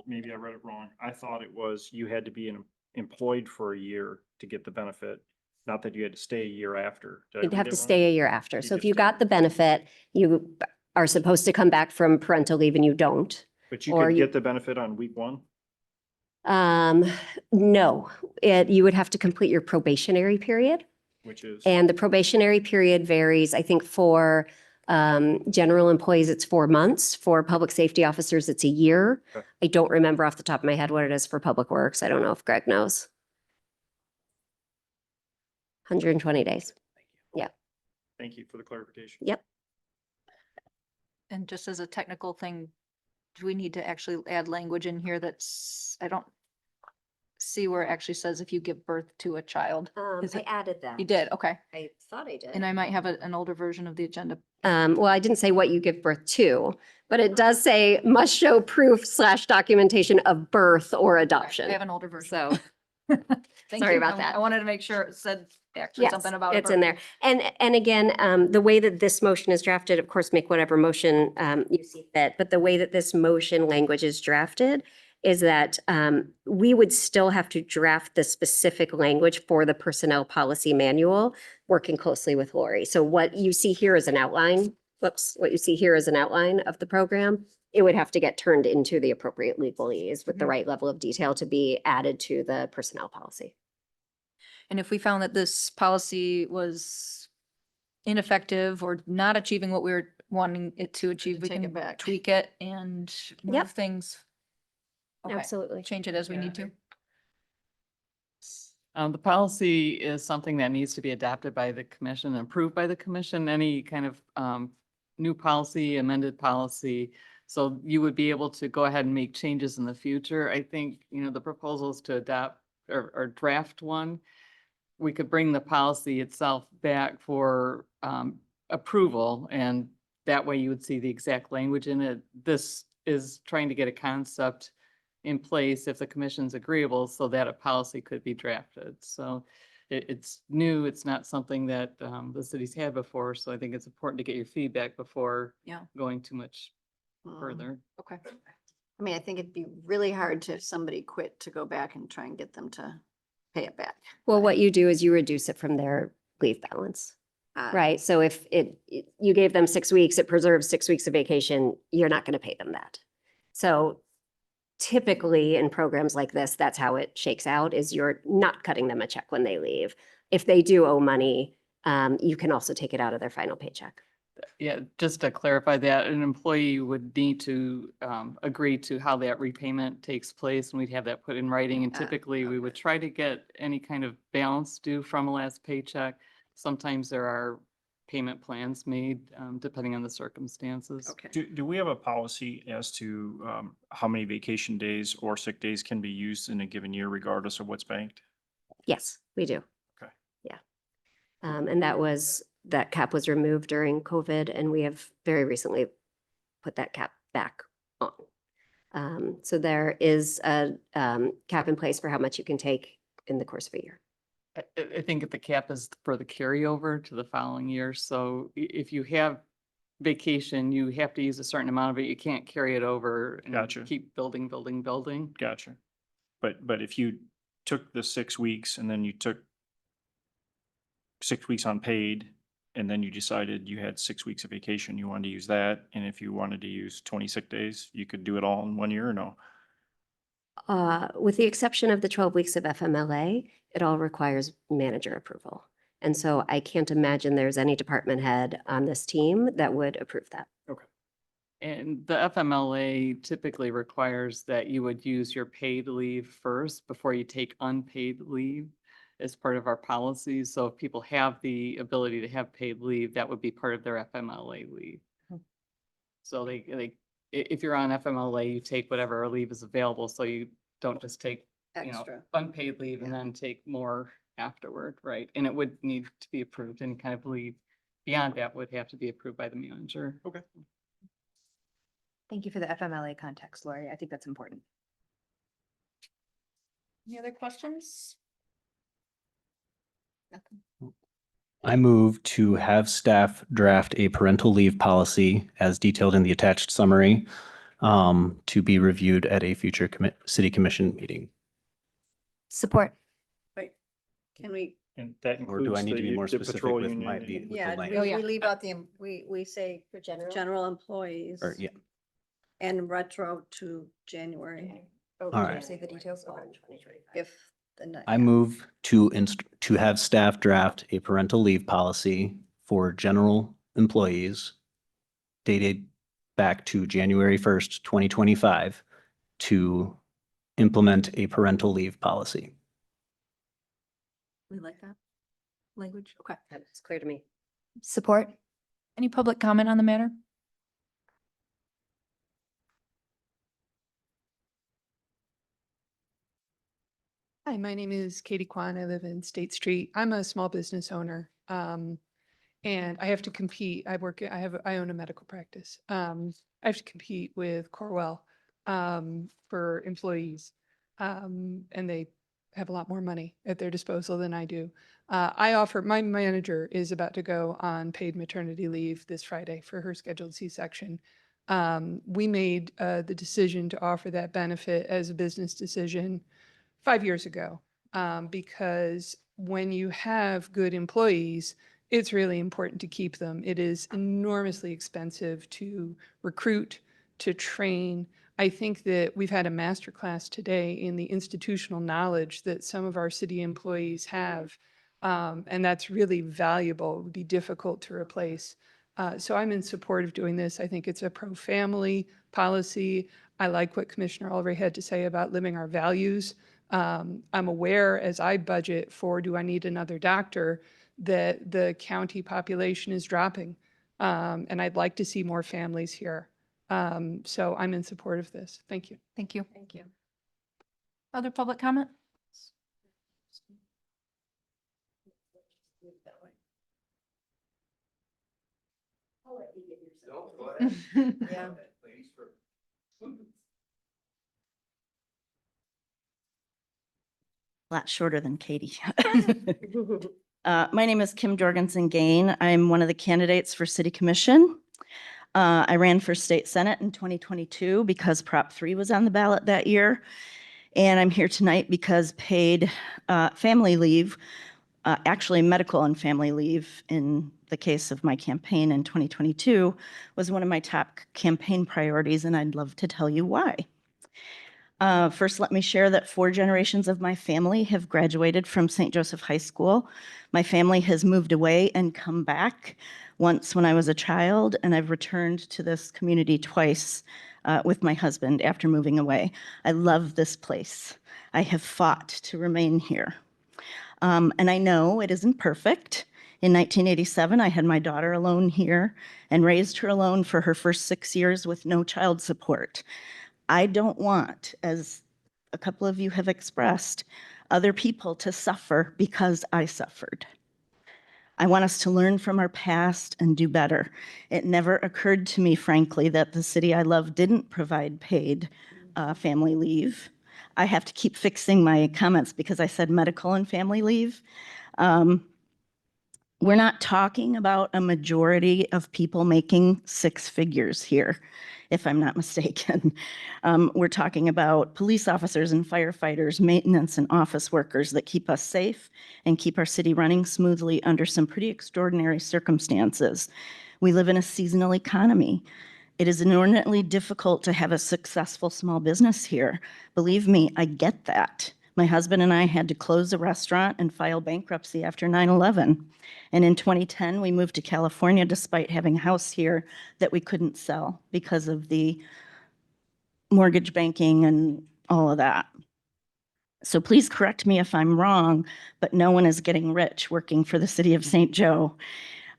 P: Maybe I read it wrong. I thought it was you had to be employed for a year to get the benefit, not that you had to stay a year after. Did I
V: You'd
P: read
V: have
P: it
V: to
P: wrong?
V: stay a year after.
P: You
V: So if
P: just
V: you
P: do.
V: got the benefit, you are supposed to come back from parental leave and you don't.
P: But you
V: or
P: could
V: you-
P: get the benefit on week 1?
V: No, you would have to complete your probationary period.
P: Which is,
V: And the probationary period varies. I think for general employees, it's 4 months. For public safety officers, it's a year.
P: Okay.
V: I don't remember off the top of my head what it is for public works. I don't know if Greg knows. 120 days. Yeah.
P: thank you for the clarification.
V: Yep.
A: And just as a technical thing, do we need to actually add language in here that's, I don't see where it actually says if you give birth to a child. Is
V: I
A: it-
V: added that.
A: You did, okay.
V: I thought I did.
A: And I might have an older version of the agenda.
V: Well, I didn't say what you give birth to, but it does say must show proof / documentation of birth or adoption.
A: I have an older version.
V: So
A: Thank
V: sorry
A: you.
V: about
A: I-
V: that.
A: I wanted to make sure it said actually
V: yes,
A: something about. a
V: it's in
A: birth.
V: there. And again, the way that this motion is drafted, of course, make whatever motion you see fit, but the way that this motion language is drafted is that we would still have to draft the specific language for the personnel policy manual, working closely with Lori. So what you see here is an outline. What you see here is an outline of the program. It would have to get turned into the appropriate legalese with the right level of detail to be added to the personnel policy.
A: And if we found that this policy was ineffective or not achieving what we were wanting it to achieve, we
F: take
A: can
F: it back.
A: tweak it and
V: Yep.
A: move things. Okay.
V: Absolutely.
A: Change it as we need to.
M: The policy is something that needs to be adopted by the commission and approved by the commission, any kind of new policy, amended policy. So you would be able to go ahead and make changes in the future. I think, the proposals to adopt or draft one, we could bring the policy itself back for approval, and that way you would see the exact language in it. This is trying to get a concept in place if the commission's agreeable so that a policy could be drafted. So it's new, it's not something that the city's had before. So I think it's important to get your feedback before
A: Yeah.
M: going too much further.
A: Okay.
R: I mean, I think it'd be really hard to, if somebody quit, to go back and try and get them to pay it back.
V: Well, what you do is you reduce it from their leave balance. Right, so if you gave them 6 weeks, it preserves 6 weeks of vacation, you're not gonna pay them that. So typically in programs like this, that's how it shakes out, is you're not cutting them a check when they leave. If they do owe money, you can also take it out of their final paycheck.
M: Yeah, just to clarify that, an employee would need to agree to how that repayment takes place, and we'd have that put in writing. And typically, we would try to get any kind of balance due from a last paycheck. Sometimes there are payment plans made, depending on the circumstances.
R: Okay.
P: Do we have a policy as to how many vacation days or sick days can be used in a given year regardless of what's banked?
V: Yes, we do.
P: Okay.
V: Yeah. And that cap was removed during COVID, and we have very recently put that cap back on. So there is a cap in place for how much you can take in the course of a year.
M: I think the cap is for the carryover to the following year. So if you have vacation, you have to use a certain amount of it. You can't carry it over and
P: Gotcha.
M: keep building.
P: Gotcha. But if you took the 6 weeks and then you took 6 weeks unpaid, and then you decided you had 6 weeks of vacation, you wanted to use that, and if you wanted to use 20 sick days, you could do it all in 1 year or no?
V: With the exception of the 12 weeks of FMLA, it all requires manager approval. And so I can't imagine there's any department head on this team that would approve that.
M: And the FMLA typically requires that you would use your paid leave first before you take unpaid leave as part of our policies. So if people have the ability to have paid leave, that would be part of their FMLA leave. So if you're on FMLA, you take whatever leave is available, so you don't just take,
R: Extra.
M: unpaid leave and then take more afterward, right? And it would need to be approved. Any kind of leave beyond that would have to be approved by the manager.
P: Okay.
E: Thank you for the FMLA context, Lori. I think that's important.
A: Any other questions? Nothing.
O: I move to have staff draft a parental leave policy as detailed in the attached summary to be reviewed at a future city commission meeting.
E: Support.
R: Wait, can we,
P: And that
O: Or do I
P: includes
O: need to be more
P: the
O: specific
P: patrol
O: with
P: union
O: my,
P: and-
O: with the
R: yeah,
O: language?
R: we leave out we say
V: For general?
R: general employees
O: Or, yeah,
R: and retro to January.
E: Oh,
O: All
E: did you
O: right.
E: say the details? Okay.
R: If the.
O: I move to to have staff draft a parental leave policy for general employees dated back to January 1st, 2025 to implement a parental leave policy.
A: We like that language. Okay.
V: That's clear to me.
E: Support.
A: Any public comment on the matter?
C: Hi, my name is Katie Kwan. I live in State Street. I'm a small business owner. And I have to compete. I own a medical practice. I have to compete with Corwell, for employees. And they have a lot more money at their disposal than I do. My manager is about to go on paid maternity leave this Friday for her scheduled C-section. We made the decision to offer that benefit as a business decision 5 years ago, because when you have good employees, it's really important to keep them. It is enormously expensive to recruit, to train. I think that we've had a masterclass today in the institutional knowledge that some of our city employees have, and that's really valuable. It would be difficult to replace. So I'm in support of doing this. I think it's a pro-family policy. I like what Commissioner Alray had to say about living our values. I'm aware as I budget for, do I need another doctor, that the county population is dropping. And I'd like to see more families here. So I'm in support of this. Thank you.
A: Thank you. Thank you. Other public comment?
R: Yeah.
U: A lot shorter than Katie. My name is Kim Jorgensen Gain. I'm one of the candidates for City Commission. I ran for State Senate in 2022 because Prop 3 was on the ballot that year. And I'm here tonight because paid family leave, actually medical and family leave in the case of my campaign in 2022, was one of my top campaign priorities, and I'd love to tell you why. First, let me share that 4 generations of my family have graduated from St. Joseph High School. My family has moved away and come back, once when I was a child, and I've returned to this community twice with my husband after moving away. I love this place. I have fought to remain here. And I know it isn't perfect. In 1987, I had my daughter alone here and raised her alone for her first 6 years with no child support. I don't want, as a couple of you have expressed, other people to suffer because I suffered. I want us to learn from our past and do better. It never occurred to me, frankly, that the city I love didn't provide paid family leave. I have to keep fixing my comments because I said medical and family leave. We're not talking about a majority of people making six figures here, if I'm not mistaken. We're talking about police officers and firefighters, maintenance and office workers that keep us safe and keep our city running smoothly under some pretty extraordinary circumstances. We live in a seasonal economy. It is inordinately difficult to have a successful small business here. Believe me, I get that. My husband and I had to close a restaurant and file bankruptcy after 9/11. And in 2010, we moved to California despite having a house here that we couldn't sell because of the mortgage banking and all of that. So please correct me if I'm wrong, but no one is getting rich working for the city of St. Joe.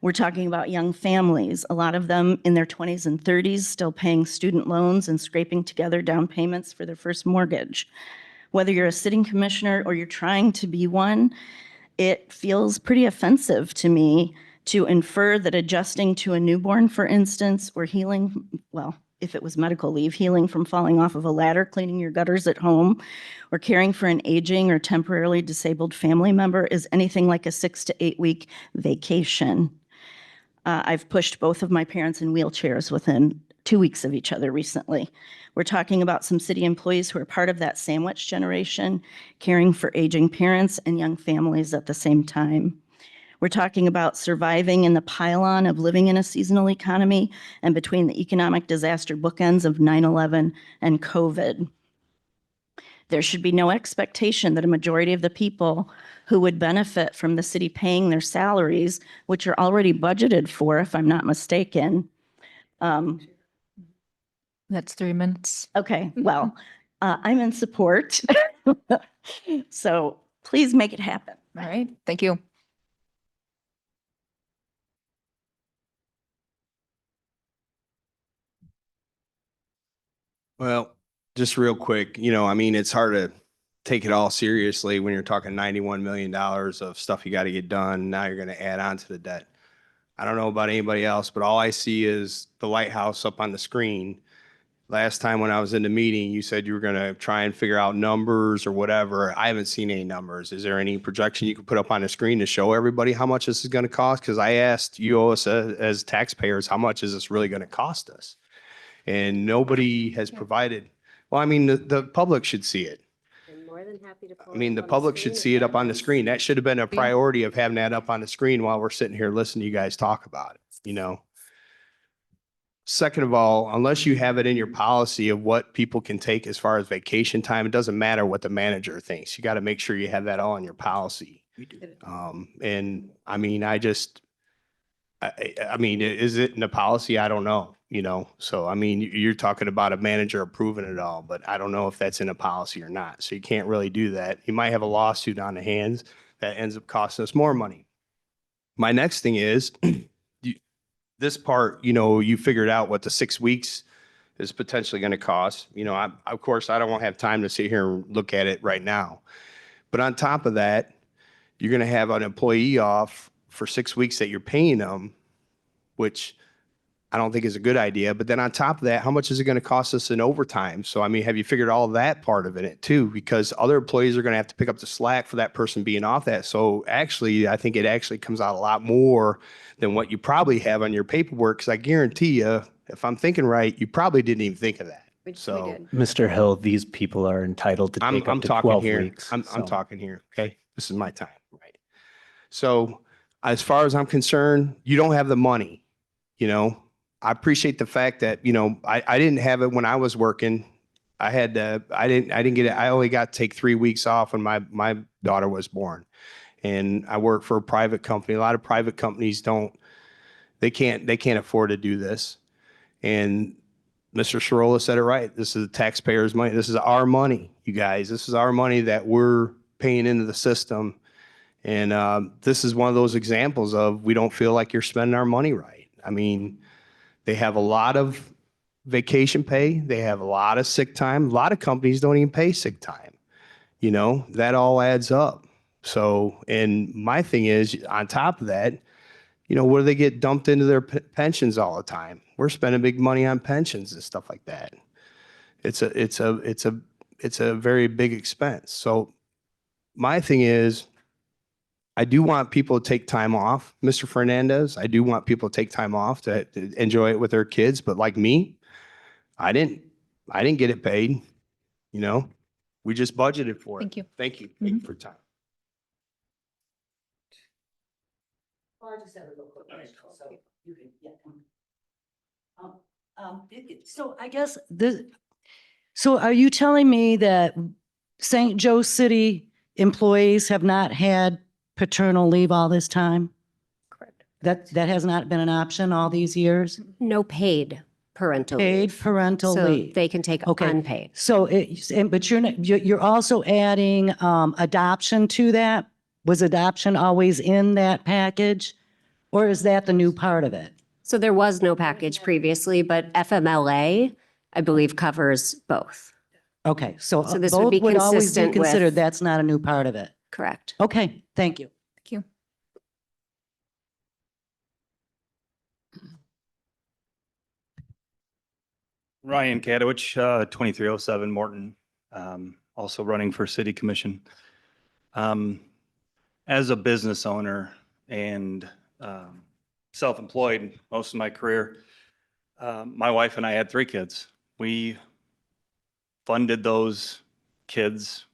U: We're talking about young families, a lot of them in their 20s and 30s, still paying student loans and scraping together down payments for their first mortgage. Whether you're a sitting commissioner or you're trying to be one, it feels pretty offensive to me to infer that adjusting to a newborn, for instance, or healing, well, if it was medical leave, healing from falling off of a ladder, cleaning your gutters at home, or caring for an aging or temporarily disabled family member is anything like a 6 to 8 week vacation. I've pushed both of my parents in wheelchairs within 2 weeks of each other recently. We're talking about some city employees who are part of that sandwich generation, caring for aging parents and young families at the same time. We're talking about surviving in the pylon of living in a seasonal economy and between the economic disaster bookends of 9/11 and COVID. There should be no expectation that a majority of the people who would benefit from the city paying their salaries, which are already budgeted for, if I'm not mistaken.
A: That's 3 minutes.
U: Okay, well, I'm in support. So please make it happen.
A: All right, thank you.
I: Well, just real quick, I mean, it's hard to take it all seriously when you're talking $91 million of stuff you got to get done. Now you're going to add on to the debt. I don't know about anybody else, but all I see is the lighthouse up on the screen. Last time when I was in the meeting, you said you were going to try and figure out numbers or whatever. I haven't seen any numbers. Is there any projection you could put up on the screen to show everybody how much this is going to cost? Because I asked you as taxpayers, how much is this really going to cost us? And nobody has provided. Well, I mean, the public should see it.
V: I'm more than happy to.
I: I mean, the public should see it up on the screen. That should have been a priority of having that up on the screen while we're sitting here listening to you guys talk about it, Second of all, unless you have it in your policy of what people can take as far as vacation time, it doesn't matter what the manager thinks. You got to make sure you have that all in your policy. And I mean, I mean, is it in the policy? I don't know, So, I mean, you're talking about a manager approving it all, but I don't know if that's in a policy or not. So you can't really do that. You might have a lawsuit on the hands that ends up costing us more money. My next thing is this part, you figured out what the 6 weeks is potentially going to cost. Of course, I don't have time to sit here and look at it right now. But on top of that, you're going to have an employee off for 6 weeks that you're paying them, which I don't think is a good idea. But then on top of that, how much is it going to cost us in overtime? So, I mean, have you figured all that part of it too? Because other employees are going to have to pick up the slack for that person being off that. So actually, I think it actually comes out a lot more than what you probably have on your paperwork. Because I guarantee you, if I'm thinking right, you probably didn't even think of that. So
O: Mr. Hill, these people are entitled to take
I: I'm
O: up to
I: talking
O: 12
I: here.
O: weeks.
I: I'm
O: so.
I: talking here. Okay. This is my time. Right. So as far as I'm concerned, you don't have the money, I appreciate the fact that, I didn't have it when I was working. I didn't get it. I only got to take 3 weeks off when my daughter was born, and I work for a private company. A lot of private companies they can't afford to do this. And Mr. Sorolla said it right. This is the taxpayers' money. This is our money, you guys. This is our money that we're paying into the system. And this is one of those examples of we don't feel like you're spending our money right. I mean, they have a lot of vacation pay. They have a lot of sick time. A lot of companies don't even pay sick time. That all adds up. So, and my thing is, on top of that, where do they get dumped into their pensions all the time? We're spending big money on pensions and stuff like that. It's a it's a very big expense. So my thing is, I do want people to take time off, Mr. Fernandez. I do want people to take time off to enjoy it with their kids, but like me, I didn't get it paid, you know? We just budgeted for it.
A: Thank you.
I: Thank you. Thank you for your time.
U: So I guess so are you telling me that St. Joe City employees have not had paternal leave all this time?
A: Correct.
U: That has not been an option all these years?
V: No paid parental
U: Paid
V: leave.
U: parental
V: So
U: leave?
V: they can take
U: Okay.
V: unpaid.
U: So but you're also adding adoption to that? Was adoption always in that package? Or is that the new part of it?
V: So there was no package previously, but FMLA, I believe, covers both.
U: Okay, so
V: So this would
U: both
V: be
U: would always be
V: consistent
U: considered,
V: with-
U: that's not a new part of it.
V: Correct.
U: Okay, thank you.
A: Thank you.
L: Ryan Kadowich, 2307 Morton, also running for city commission. As a business owner and self-employed most of my career, my wife and I had 3 kids. We funded those kids,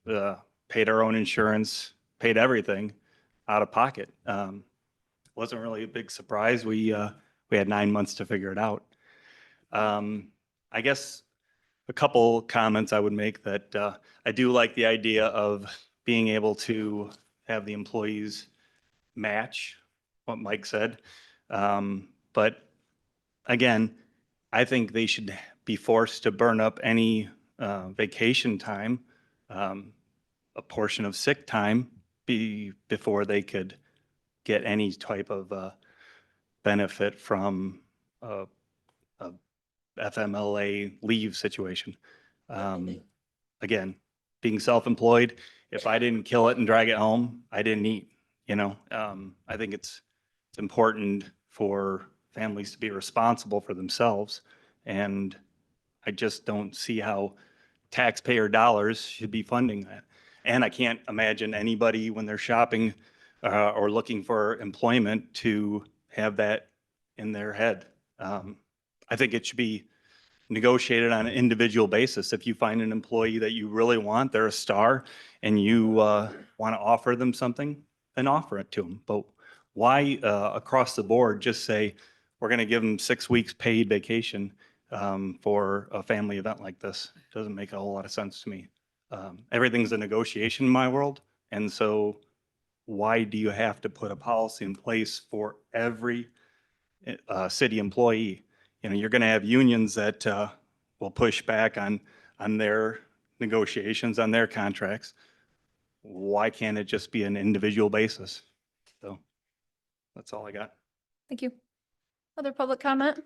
L: paid our own insurance, paid everything out of pocket. Wasn't really a big surprise. We had 9 months to figure it out. I guess a couple comments I would make that I do like the idea of being able to have the employees match what Mike said. But again, I think they should be forced to burn up any vacation time, a portion of sick time before they could get any type of benefit from a FMLA leave situation. Again, being self-employed, if I didn't kill it and drag it home, I didn't eat, you know? I think it's important for families to be responsible for themselves. And I just don't see how taxpayer dollars should be funding that. And I can't imagine anybody when they're shopping or looking for employment to have that in their head. I think it should be negotiated on an individual basis. If you find an employee that you really want, they're a star, and you want to offer them something, then offer it to them. But why across the board just say, we're going to give them 6 weeks paid vacation for a family event like this? Doesn't make a whole lot of sense to me. Everything's a negotiation in my world. And so why do you have to put a policy in place for every city employee? You know, you're going to have unions that will push back on their negotiations, on their contracts. Why can't it just be an individual basis? So that's all I got.
A: Thank you. Other public comment?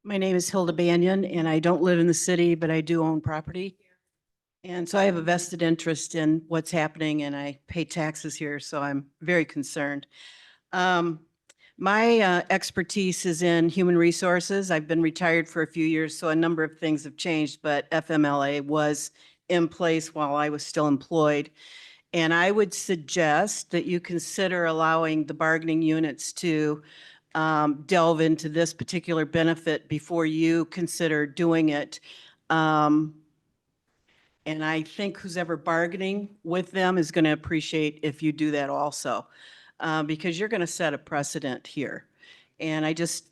N: My name is Hilda Banyan, and I don't live in the city, but I do own property. And so I have a vested interest in what's happening, and I pay taxes here, so I'm very concerned. My expertise is in human resources. I've been retired for a few years, so a number of things have changed, but FMLA was in place while I was still employed. And I would suggest that you consider allowing the bargaining units to delve into this particular benefit before you consider doing it. And I think who's ever bargaining with them is going to appreciate if you do that also, because you're going to set a precedent here. And I just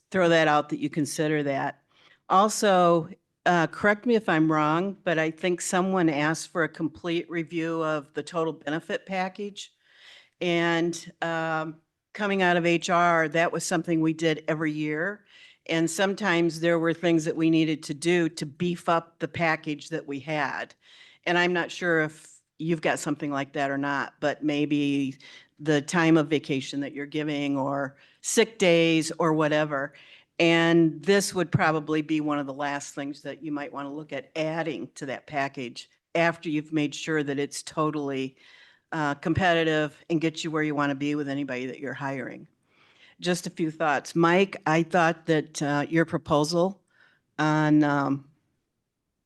N: throw that out that you consider that. Also, correct me if I'm wrong, but I think someone asked for a complete review of the total benefit package. And coming out of HR, that was something we did every year. And sometimes there were things that we needed to do to beef up the package that we had. And I'm not sure if you've got something like that or not, but maybe the time of vacation that you're giving or sick days or whatever. And this would probably be one of the last things that you might want to look at adding to that package after you've made sure that it's totally competitive and get you where you want to be with anybody that you're hiring. Just a few thoughts. Mike, I thought that your proposal on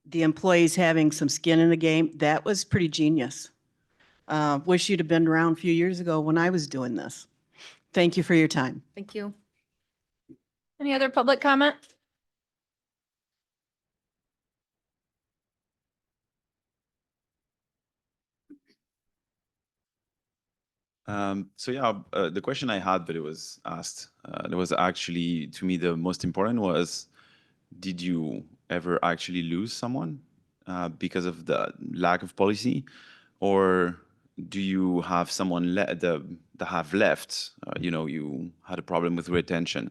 N: the employees having some skin in the game, that was pretty genius. Wish you'd have been around a few years ago when I was doing this. Thank you for your time.
A: Thank you. Any other public comment?
T: So yeah, the question I had, but it was asked, that was actually, to me, the most important was, did you ever actually lose someone because of the lack of policy? Or do you have someone that have left? You had a problem with retention.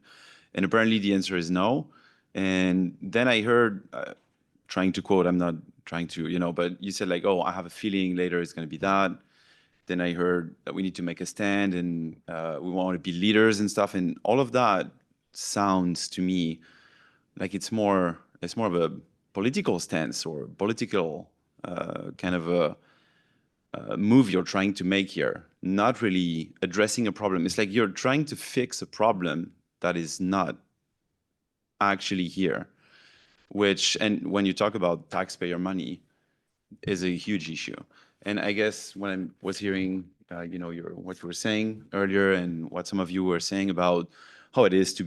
T: And apparently the answer is no. And then I heard, trying to quote, I'm not trying to, but you said like, oh, I have a feeling later it's going to be that. Then I heard that we need to make a stand and we want to be leaders and stuff. And all of that sounds to me like it's more of a political stance or political kind of a move you're trying to make here, not really addressing a problem. It's like you're trying to fix a problem that is not actually here, and when you talk about taxpayer money, is a huge issue. And I guess when I was hearing, what you were saying earlier and what some of you were saying about how it is to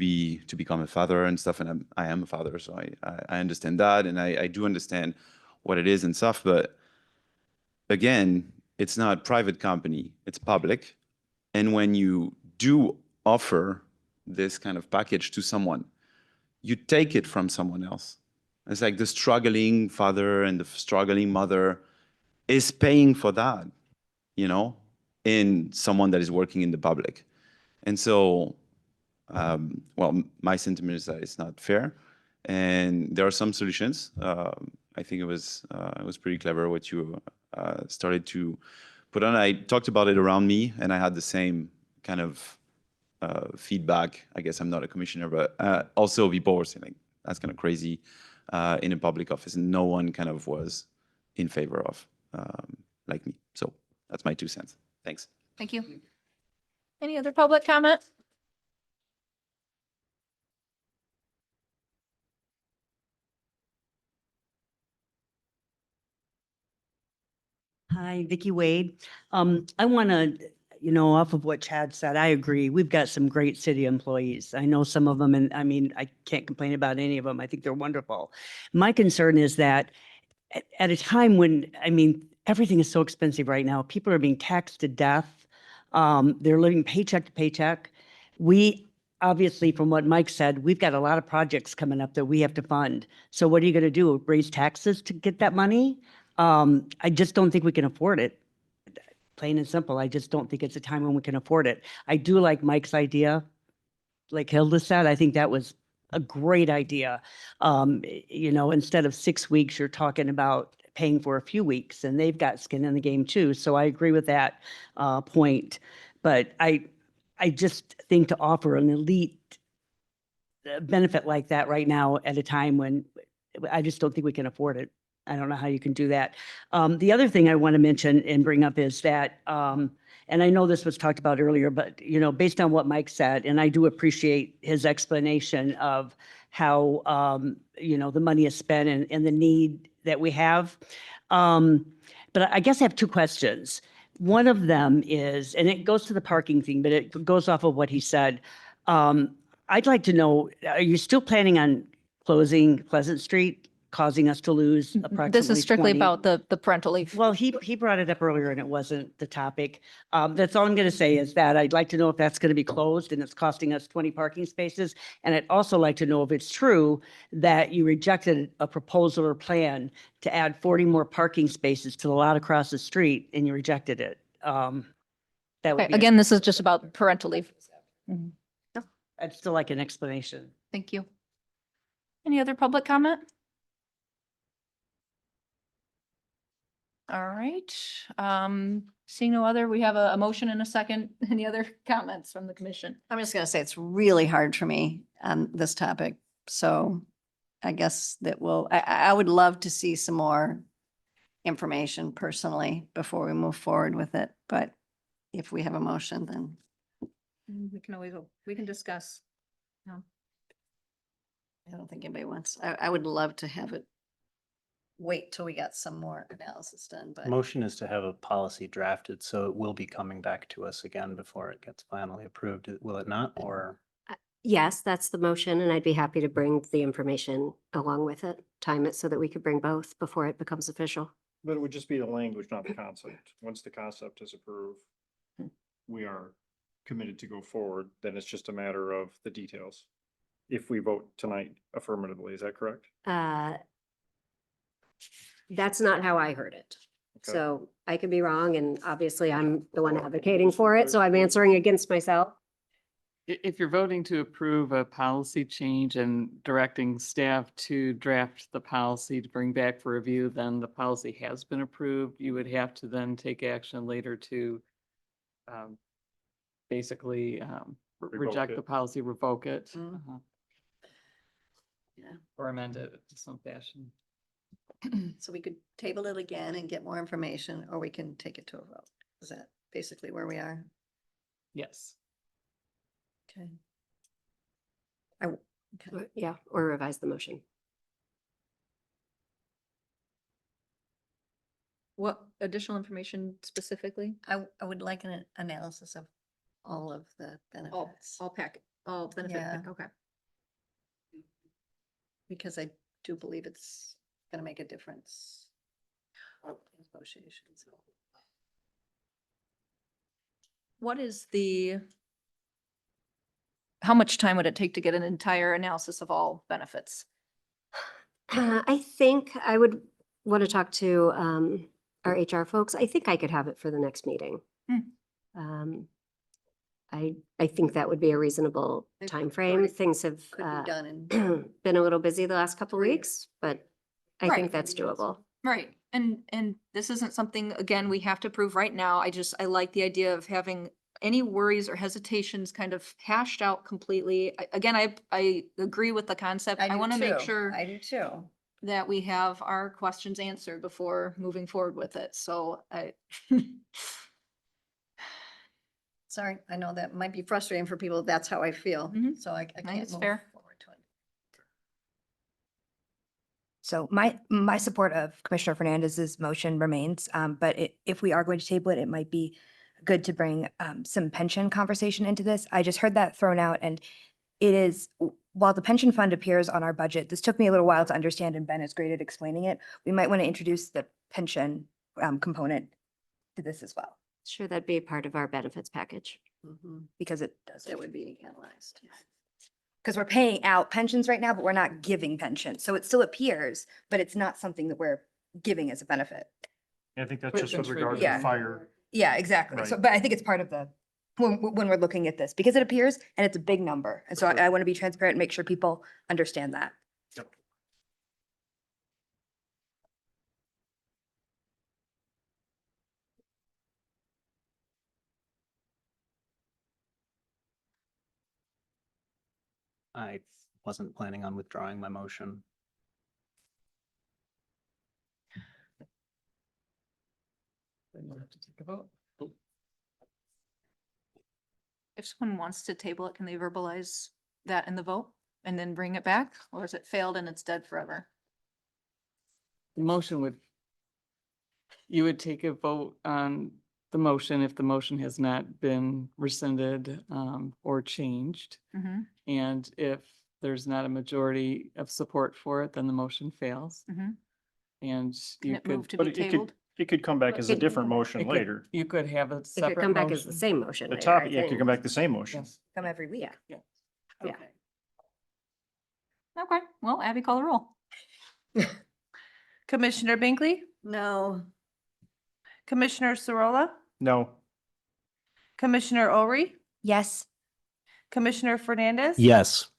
T: become a father and stuff, and I am a father, so I understand that, and I do understand what it is and stuff. But again, it's not private company, it's public. And when you do offer this kind of package to someone, you take it from someone else. It's like the struggling father and the struggling mother is paying for that, in someone that is working in the public. And so, my sentiment is that it's not fair. And there are some solutions. I think it was pretty clever what you started to put on. I talked about it around me, and I had the same kind of feedback. I guess I'm not a commissioner, but also people were saying like, that's kind of crazy in a public office, and no one kind of was in favor of like me. So that's my 2 cents. Thanks.
A: Thank you. Any other public comment?
B: Hi, Vicky Wade. I want to, off of what Chad said, I agree. We've got some great city employees. I know some of them, and I mean, I can't complain about any of them. I think they're wonderful. My concern is that at a time when, everything is so expensive right now, people are being taxed to death. They're living paycheck to paycheck. We obviously, from what Mike said, we've got a lot of projects coming up that we have to fund. So what are you going to do? Raise taxes to get that money? I just don't think we can afford it. Plain and simple. I just don't think it's a time when we can afford it. I do like Mike's idea. Like Hilda said, I think that was a great idea. Instead of 6 weeks, you're talking about paying for a few weeks, and they've got skin in the game too. So I agree with that point. But I just think to offer an elite benefit like that right now at a time when I just don't think we can afford it. I don't know how you can do that. The other thing I want to mention and bring up is that, and I know this was talked about earlier, but, based on what Mike said, and I do appreciate his explanation of how, the money is spent and the need that we have. But I guess I have 2 questions. One of them is, and it goes to the parking thing, but it goes off of what he said. I'd like to know, are you still planning on closing Pleasant Street, causing us to lose approximately
A: This is strictly
B: 20?
A: about the parental leave.
B: Well, he brought it up earlier and it wasn't the topic. That's all I'm going to say is that I'd like to know if that's going to be closed and it's costing us 20 parking spaces. And I'd also like to know if it's true that you rejected a proposal or plan to add 40 more parking spaces to the lot across the street and you rejected it. That would
A: Okay,
B: be,
A: again, this is just about parental leave.
B: I'd still like an explanation.
A: Thank you. Any other public comment? All right, seeing no other, we have a motion and a second. Any other comments from the commission?
R: I'm just going to say it's really hard for me on this topic. So I guess that I would love to see some more information personally before we move forward with it, but if we have a motion, then
A: We can always, we can discuss. No.
R: I don't think anybody wants, I would love to have it wait till we got some more analysis done, but.
O: Motion is to have a policy drafted, so it will be coming back to us again before it gets finally approved, will it not, or?
V: Yes, that's the motion, and I'd be happy to bring the information along with it, time it so that we could bring both before it becomes official.
P: But it would just be the language, not the concept. Once the concept is approved, we are committed to go forward, then it's just a matter of the details. If we vote tonight affirmatively, is that correct?
V: That's not how I heard it.
P: Okay.
V: So I could be wrong, and obviously I'm the one advocating for it, so I'm answering against myself.
M: If you're voting to approve a policy change and directing staff to draft the policy to bring back for review, then the policy has been approved. You would have to then take action later to basically reject the
P: it.
M: policy, revoke it.
R: Mm. Yeah.
M: Or amend it in some fashion.
R: So we could table it again and get more information, or we can take it to a vote. Is that basically where we are?
M: Yes.
R: Okay.
V: Yeah, or revise the motion.
A: What additional information specifically?
R: I would like an analysis of all of the benefits.
A: All packet, all benefit,
R: Yeah.
A: okay.
R: Because I do believe it's gonna make a difference. in Negotiations.
A: What is how much time would it take to get an entire analysis of all benefits?
V: I think I would want to talk to our HR folks. I think I could have it for the next meeting. I think that would be a reasonable
R: They've
V: timeframe.
R: already
V: Things have
R: Could be done in.
V: been a little busy the last couple weeks, but I
A: Right.
V: think that's doable.
A: Right, and this isn't something, again, we have to approve right now. I like the idea of having any worries or hesitations kind of hashed out completely. Again, I agree with the concept. I want to make sure
R: I do too.
A: that we have our questions answered before moving forward with it, so
R: Sorry, I know that might be frustrating for people. That's how I feel.
A: Mhm.
R: So I can't
A: it's
R: move
A: fair.
R: forward to it.
E: So my support of Commissioner Fernandez's motion remains, but if we are going to table it, it might be good to bring some pension conversation into this. I just heard that thrown out, and it is, while the pension fund appears on our budget, this took me a little while to understand, and Ben is great at explaining it. We might want to introduce the pension component to this as well,
V: Sure, that'd be a part of our benefits package.
E: because it does.
R: That would be analyzed.
E: Because we're paying out pensions right now, but we're not giving pensions. So it still appears, but it's not something that we're giving as a benefit.
P: I think that's
M: But
P: just with regard to
E: Yeah.
P: the fire.
E: Yeah, exactly. So,
P: Right.
E: but I think it's part of the, when we're looking at this, because it appears and it's a big number. And so I want to be transparent, and make sure people understand that.
P: Yep.
O: I wasn't planning on withdrawing my motion.
M: Then you'll have to take a vote.
A: if someone wants to table it, can they verbalize that in the vote and then bring it back? Or is it failed and it's dead forever?
M: The motion would, you would take a vote on the motion if the motion has not been rescinded or changed.
A: Mhm.
M: And if there's not a majority of support for it, then the motion fails.
A: Mhm.
M: And
A: Can
M: you
A: it move
M: could,
A: to
P: But
A: be tabled?
P: it could come back as a
V: It-
P: different motion
M: it could-
P: later.
M: you could have a
V: It could
M: separate
V: come back as the
M: motion.
V: same motion
P: The
V: later, I
P: topic, it could
V: think.
P: come back the same motion.
M: Yes.
E: Come every week.
V: Yeah.
M: Yeah.
V: Yeah.
A: Okay. Okay, well, Abby, call the roll.
F: Commissioner Binkley,
R: No.
F: Commissioner Sorolla,
P: No.
F: Commissioner Ori,
E: Yes.
F: Commissioner Fernandez.
O: Yes.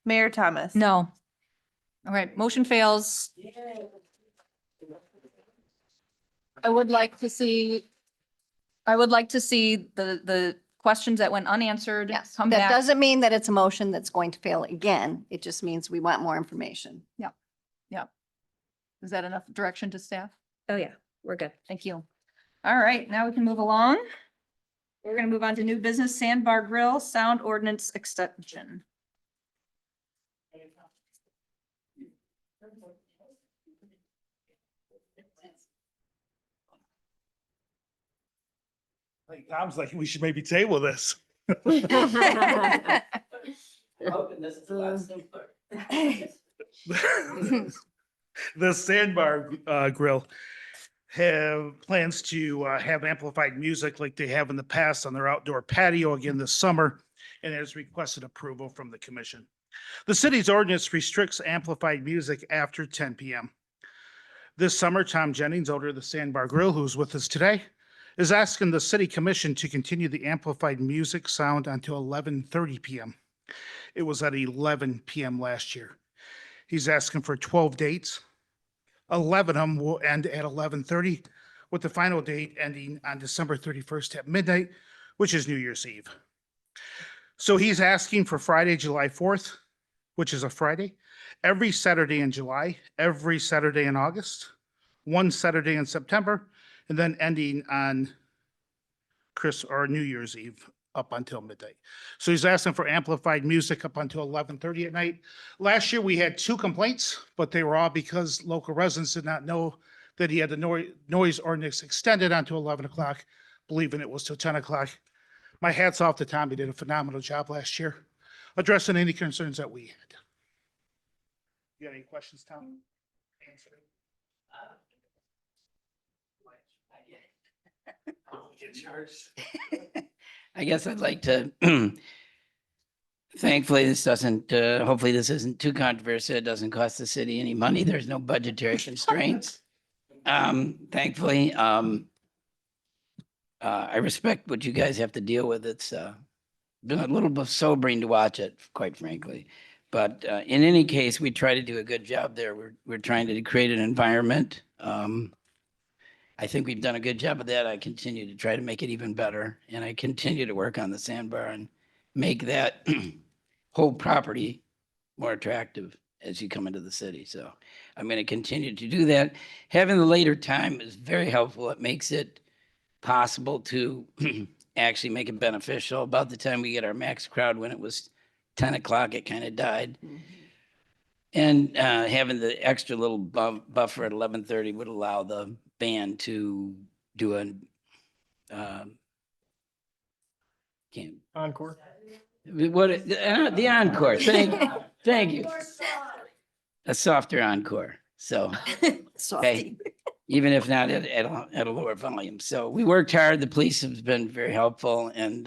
F: Mayor Thomas.
A: No. All right, motion fails. I would like to see the questions that went unanswered
R: Yes,
A: come
R: that
A: back.
R: doesn't mean that it's a motion that's going to fail again. It just means we want more information.
A: Is that enough direction to staff?
V: Oh, yeah. We're good.
A: Thank you. All right, now we can move along. We're going to move on to new business, Sandbar Grill, sound ordinance extension.
D: Like, Tom's like, we should maybe table this. The Sandbar Grill have plans to have amplified music like they have in the past on their outdoor patio again this summer, and has requested approval from the commission. The city's ordinance restricts amplified music after 10 p.m. This summer, Tom Jennings, owner of the Sandbar Grill, who's with us today, is asking the city commission to continue the amplified music sound until 11:30 p.m. It was at 11 p.m. last year. He's asking for 12 dates. 11 of them will end at 11:30, with the final date ending on December 31st at midnight, which is New Year's Eve. So he's asking for Friday, July 4th, which is a Friday, every Saturday in July, every Saturday in August, one Saturday in September, and then ending on New Year's Eve up until midnight. So he's asking for amplified music up until 11:30 at night. Last year, we had 2 complaints, but they were all because local residents did not know that he had the noise ordinance extended onto 11 o'clock, believing it was till 10 o'clock. My hat's off to Tom. He did a phenomenal job last year addressing any concerns that we had. You got any questions, Tom? Answer. Get charged.
G: I guess I'd like to, thankfully, this doesn't, hopefully this isn't too controversial. It doesn't cost the city any money. There's no budgetary constraints. Thankfully, I respect what you guys have to deal with. It's been a little bit sobering to watch it, quite frankly. But in any case, we try to do a good job there. We're trying to create an environment. I think we've done a good job of that. I continue to try to make it even better. And I continue to work on the Sandbar and make that whole property more attractive as you come into the city. So I'm going to continue to do that. Having the later time is very helpful. It makes it possible to actually make it beneficial. About the time we get our max crowd, when it was 10 o'clock, it kind of died. And having the extra little buffer at 11:30 would allow the band to do
P: Encore.
G: the encore. Thank you. A softer encore. So, hey, even if not at a lower volume. So we worked hard. The police have been very helpful, and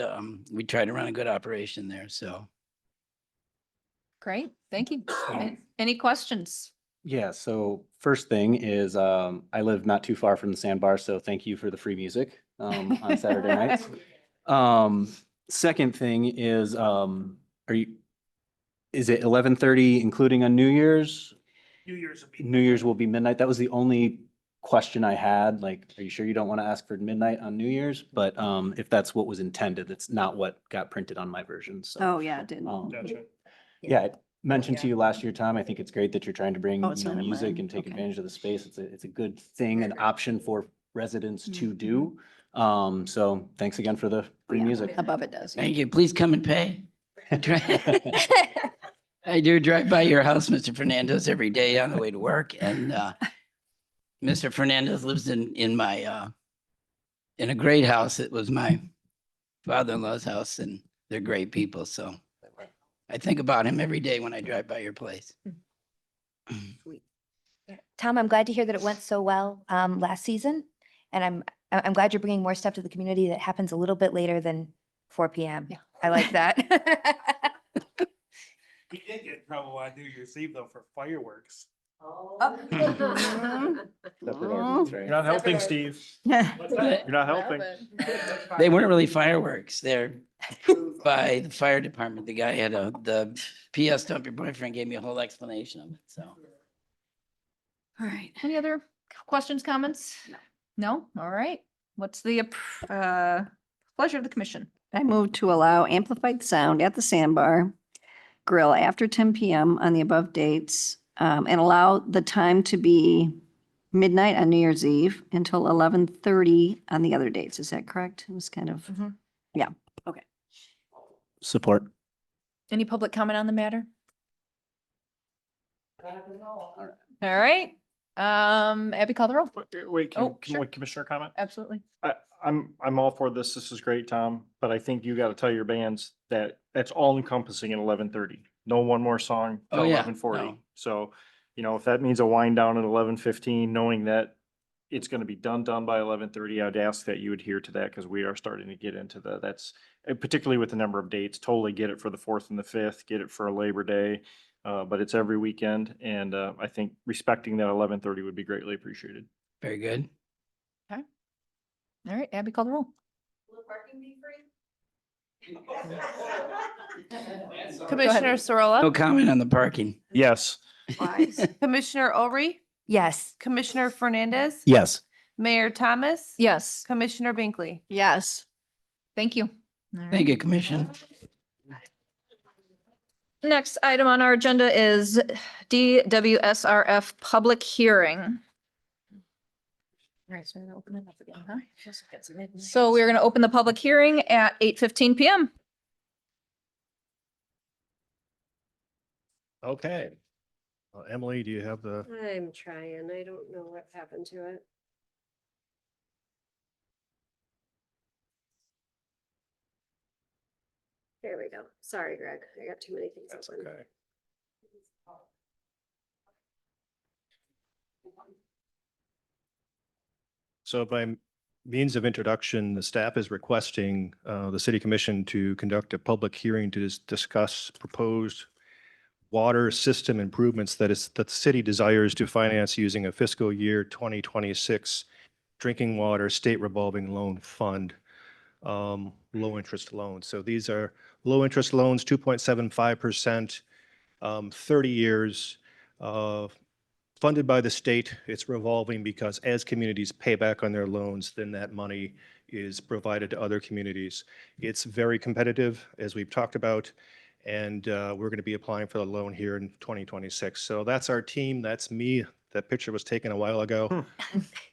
G: we try to run a good operation there. So.
A: Great, thank you. Any questions?
O: Yeah, so first thing is, I live not too far from the Sandbar, so thank you for the free music on Saturday nights. Second thing is, is it 11:30 including on New Year's? New Year's will be midnight. That was the only question I had. Like, are you sure you don't want to ask for midnight on New Year's? But if that's what was intended, it's not what got printed on my version, so.
R: Oh, yeah, it did.
D: Gotcha.
O: Yeah, I mentioned to you last year, Tom, I think it's great that you're trying to bring,
R: Oh, it's not in
O: music
R: mine.
O: and take
R: Okay.
O: advantage of the space. It's a good thing, an option for residents to do. So thanks again for the free
R: Yeah,
O: music.
R: Above it does.
G: Thank you. Please come and pay. I do drive by your house, Mr. Fernandez, every day on the way to work, and Mr. Fernandez lives in my in a great house. It was my father-in-law's house, and they're great people. So I think about him every day when I drive by your place.
E: Tom, I'm glad to hear that it went so well last season. And I'm glad you're bringing more stuff to the community that happens a little bit later than 4 p.m.
A: Yeah.
E: I like that.
D: We did get in trouble on New Year's Eve though for fireworks.
P: You're not helping, Steve. You're not helping.
G: They weren't really fireworks. They're approved by the fire department. The guy had the PS dump your boyfriend gave me a whole explanation of it. So.
A: All right, any other questions, comments? No? All right. What's the pleasure of the commission?
R: I move to allow amplified sound at the Sandbar Grill after 10 p.m. on the above dates, and allow the time to be midnight on New Year's Eve until 11:30 on the other dates. Is that correct? It was kind of, yeah, okay.
O: Support.
A: Any public comment on the matter? All right. Abby, call the roll.
P: Wait,
A: Oh,
P: can
A: sure.
P: one commissioner comment?
A: Absolutely.
P: I'm all for this. This is great, Tom, but I think you got to tell your bands that that's all encompassing at 11:30. No one more song till
G: Oh, yeah,
P: 11:40.
G: no.
P: So, if that means a wind down at 11:15, knowing that it's going to be done by 11:30, I'd ask that you adhere to that because we are starting to get into that's particularly with the number of dates. Totally get it for the 4th and the 5th, get it for Labor Day, but it's every weekend, and I think respecting that 11:30 would be greatly appreciated.
G: Very good.
A: All right, Abby, call the roll.
C: Will parking be free?
F: Commissioner Sorolla,
G: No comment on the parking.
P: Yes.
F: Commissioner Ulrey,
E: Yes.
F: Commissioner Fernandez,
O: Yes.
F: Mayor Thomas,
A: Yes,
F: Commissioner Binkley.
R: Yes.
A: thank you. All
G: Thank
A: right.
G: you, Commission.
A: Next item on our agenda is DWSRF public hearing. All right, so we're gonna open it up again, huh? So we're gonna open the public hearing at 8:15 PM.
K: Okay. Emily, do you have the?
V: I'm trying. I don't know what happened to it. There we go. Sorry, Greg. I got too many things
K: That's
V: open.
K: okay. So by means of introduction, the staff is requesting the city commission to conduct a public hearing to discuss proposed water system improvements that the city desires to finance using a fiscal year 2026 drinking water state revolving loan fund, low interest loans. So these are low interest loans, 2.75%, 30 years, funded by the state. It's revolving because as communities pay back on their loans, then that money is provided to other communities. It's very competitive, as we've talked about, and we're going to be applying for the loan here in 2026. So that's our team. That's me. That picture was taken a while ago.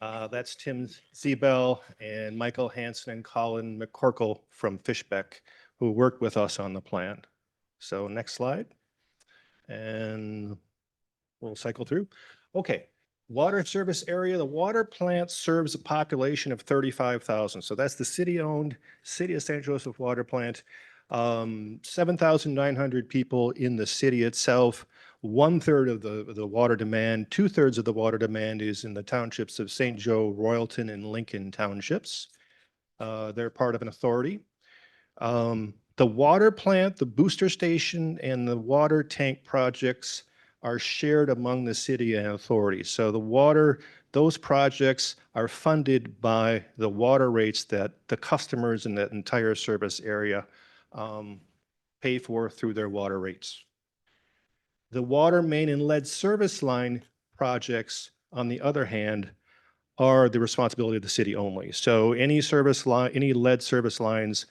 K: That's Tim Zebel and Michael Hansen and Colin McCorkle from Fishbeck, who worked with us on the plan. So next slide. And we'll cycle through. Okay, water service area. The water plant serves a population of 35,000. So that's the city-owned City of St. Joseph water plant. 7,900 people in the city itself. 1/3 of the water demand, 2/3 of the water demand is in the townships of St. Joe, Royalton, and Lincoln townships. They're part of an authority. The water plant, the booster station, and the water tank projects are shared among the city and authority. So those projects are funded by the water rates that the customers in that entire service area pay for through their water rates. The water main and lead service line projects, on the other hand, are the responsibility of the city only. So any service line, any lead service lines,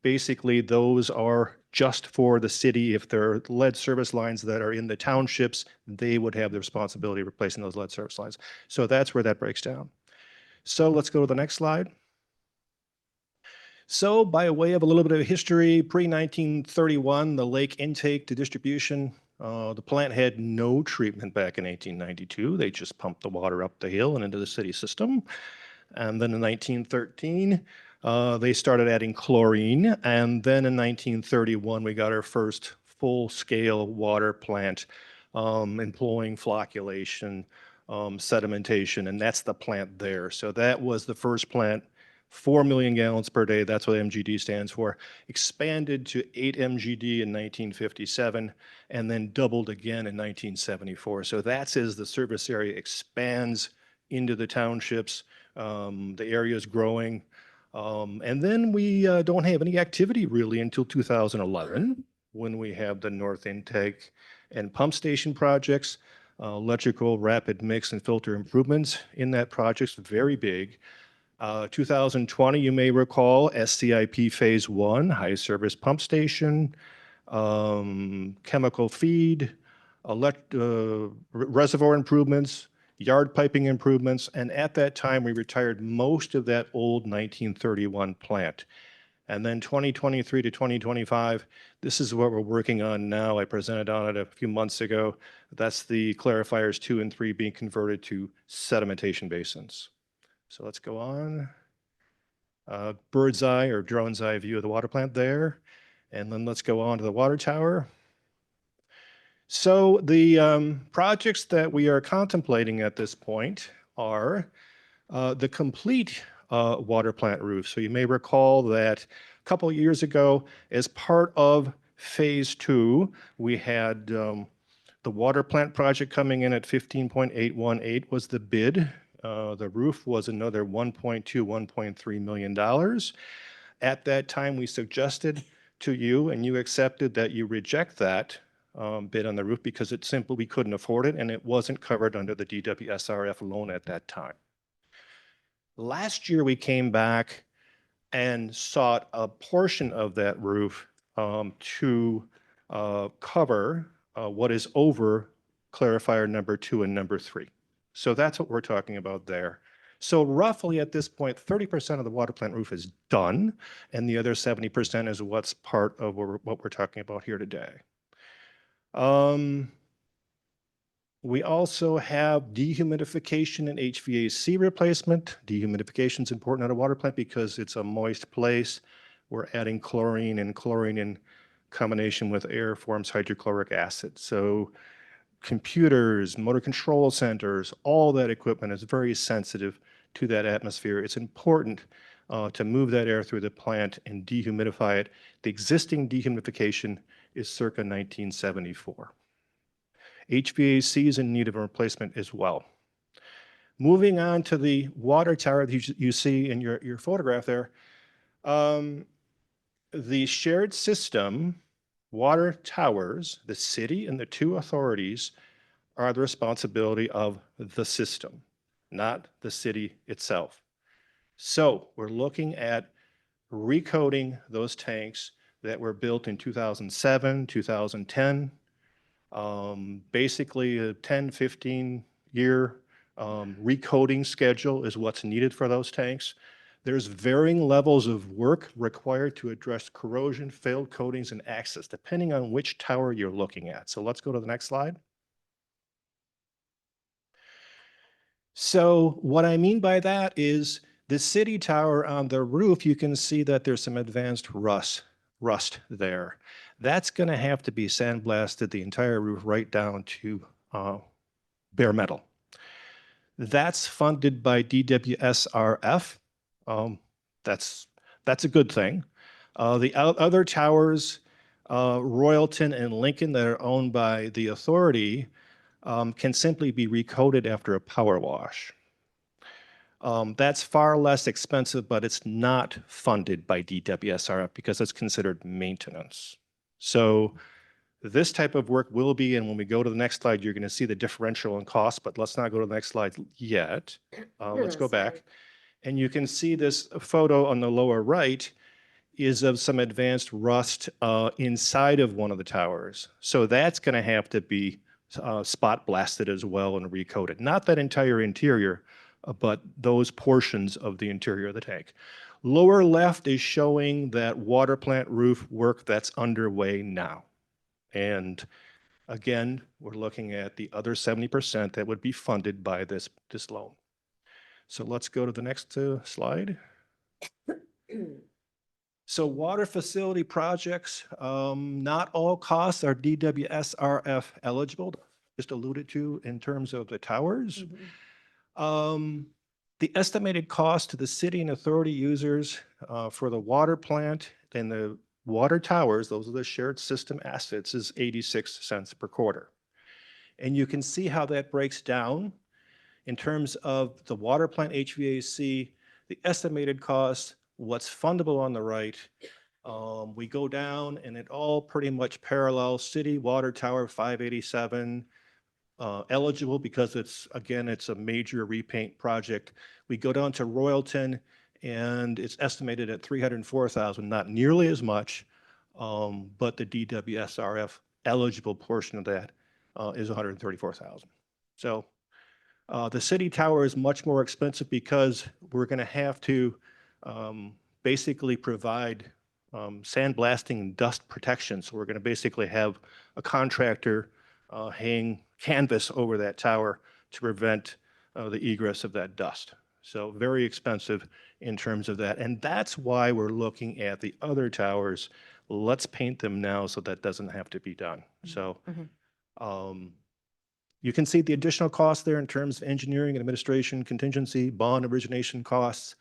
K: basically those are just for the city. If there are lead service lines that are in the townships, they would have the responsibility of replacing those lead service lines. So that's where that breaks down. So let's go to the next slide. So by way of a little bit of history, pre-1931, the lake intake to distribution, the plant had no treatment back in 1892. They just pumped the water up the hill and into the city system. And then in 1913, they started adding chlorine. And then in 1931, we got our first full-scale water plant employing flocculation, sedimentation, and that's the plant there. So that was the first plant. 4 million gallons per day, that's what MGD stands for, expanded to 8 MGD in 1957, and then doubled again in 1974. So that's as the service area expands into the townships, the area is growing. And then we don't have any activity really until 2011, when we have the North Intake and pump station projects, electrical, rapid mix, and filter improvements in that project, very big. 2020, you may recall, SCIP Phase 1, high service pump station, chemical feed, reservoir improvements, yard piping improvements, and at that time, we retired most of that old 1931 plant. And then 2023 to 2025, this is what we're working on now. I presented on it a few months ago. That's the clarifiers 2 and 3 being converted to sedimentation basins. So let's go on. Bird's eye or drone's eye view of the water plant there. And then let's go on to the water tower. So the projects that we are contemplating at this point are the complete water plant roof. So you may recall that a couple of years ago, as part of phase 2, we had the water plant project coming in at 15.818 was the bid. The roof was another $1.2, $1.3 million. At that time, we suggested to you, and you accepted that you reject that bid on the roof because it simply, we couldn't afford it, and it wasn't covered under the DWSRF loan at that time. Last year, we came back and sought a portion of that roof to cover what is over clarifier number 2 and number 3. So that's what we're talking about there. So roughly at this point, 30% of the water plant roof is done, and the other 70% is what's part of what we're talking about here today. We also have dehumidification and HVAC replacement. Dehumidification is important at a water plant because it's a moist place. We're adding chlorine, and chlorine in combination with air forms hydrochloric acid. So computers, motor control centers, all that equipment is very sensitive to that atmosphere. It's important to move that air through the plant and dehumidify it. The existing dehumidification is circa 1974. HVAC is in need of a replacement as well. Moving on to the water tower that you see in your photograph there, the shared system water towers, the city and the 2 authorities are the responsibility of the system, not the city itself. So we're looking at recoding those tanks that were built in 2007, 2010, basically a 10, 15 year recoding schedule is what's needed for those tanks. There's varying levels of work required to address corrosion, failed coatings, and access, depending on which tower you're looking at. So let's go to the next slide. So what I mean by that is the city tower on the roof, you can see that there's some advanced rust there. That's going to have to be sandblasted, the entire roof right down to bare metal. That's funded by DWSRF. That's a good thing. The other towers, Royalton and Lincoln, that are owned by the authority, can simply be recoated after a power wash. That's far less expensive, but it's not funded by DWSRF because it's considered maintenance. So this type of work will be, and when we go to the next slide, you're going to see the differential in cost, but let's not go to the next slide yet. Let's go back. And you can see this photo on the lower right is of some advanced rust inside of one of the towers. So that's going to have to be spot blasted as well and recoated. Not that entire interior, but those portions of the interior of the tank. Lower left is showing that water plant roof work that's underway now. And again, we're looking at the other 70% that would be funded by this loan. So let's go to the next slide. So water facility projects, not all costs are DWSRF eligible, just alluded to in terms of the towers. The estimated cost to the city and authority users for the water plant and the water towers, those are the shared system assets, is 86 cents per quarter. And you can see how that breaks down in terms of the water plant HVAC, the estimated cost, what's fundable on the right. We go down and it all pretty much parallels. City water tower 587, eligible because it's a major repaint project. We go down to Royalton and it's estimated at 304,000, not nearly as much, but the DWSRF eligible portion of that is 134,000. So The city tower is much more expensive because we're going to have to basically provide sandblasting and dust protection. So we're going to basically have a contractor hang canvas over that tower to prevent the egress of that dust. So very expensive in terms of that. And that's why we're looking at the other towers. Let's paint them now so that doesn't have to be done. So you can see the additional costs there in terms of engineering and administration, contingency, bond origination costs.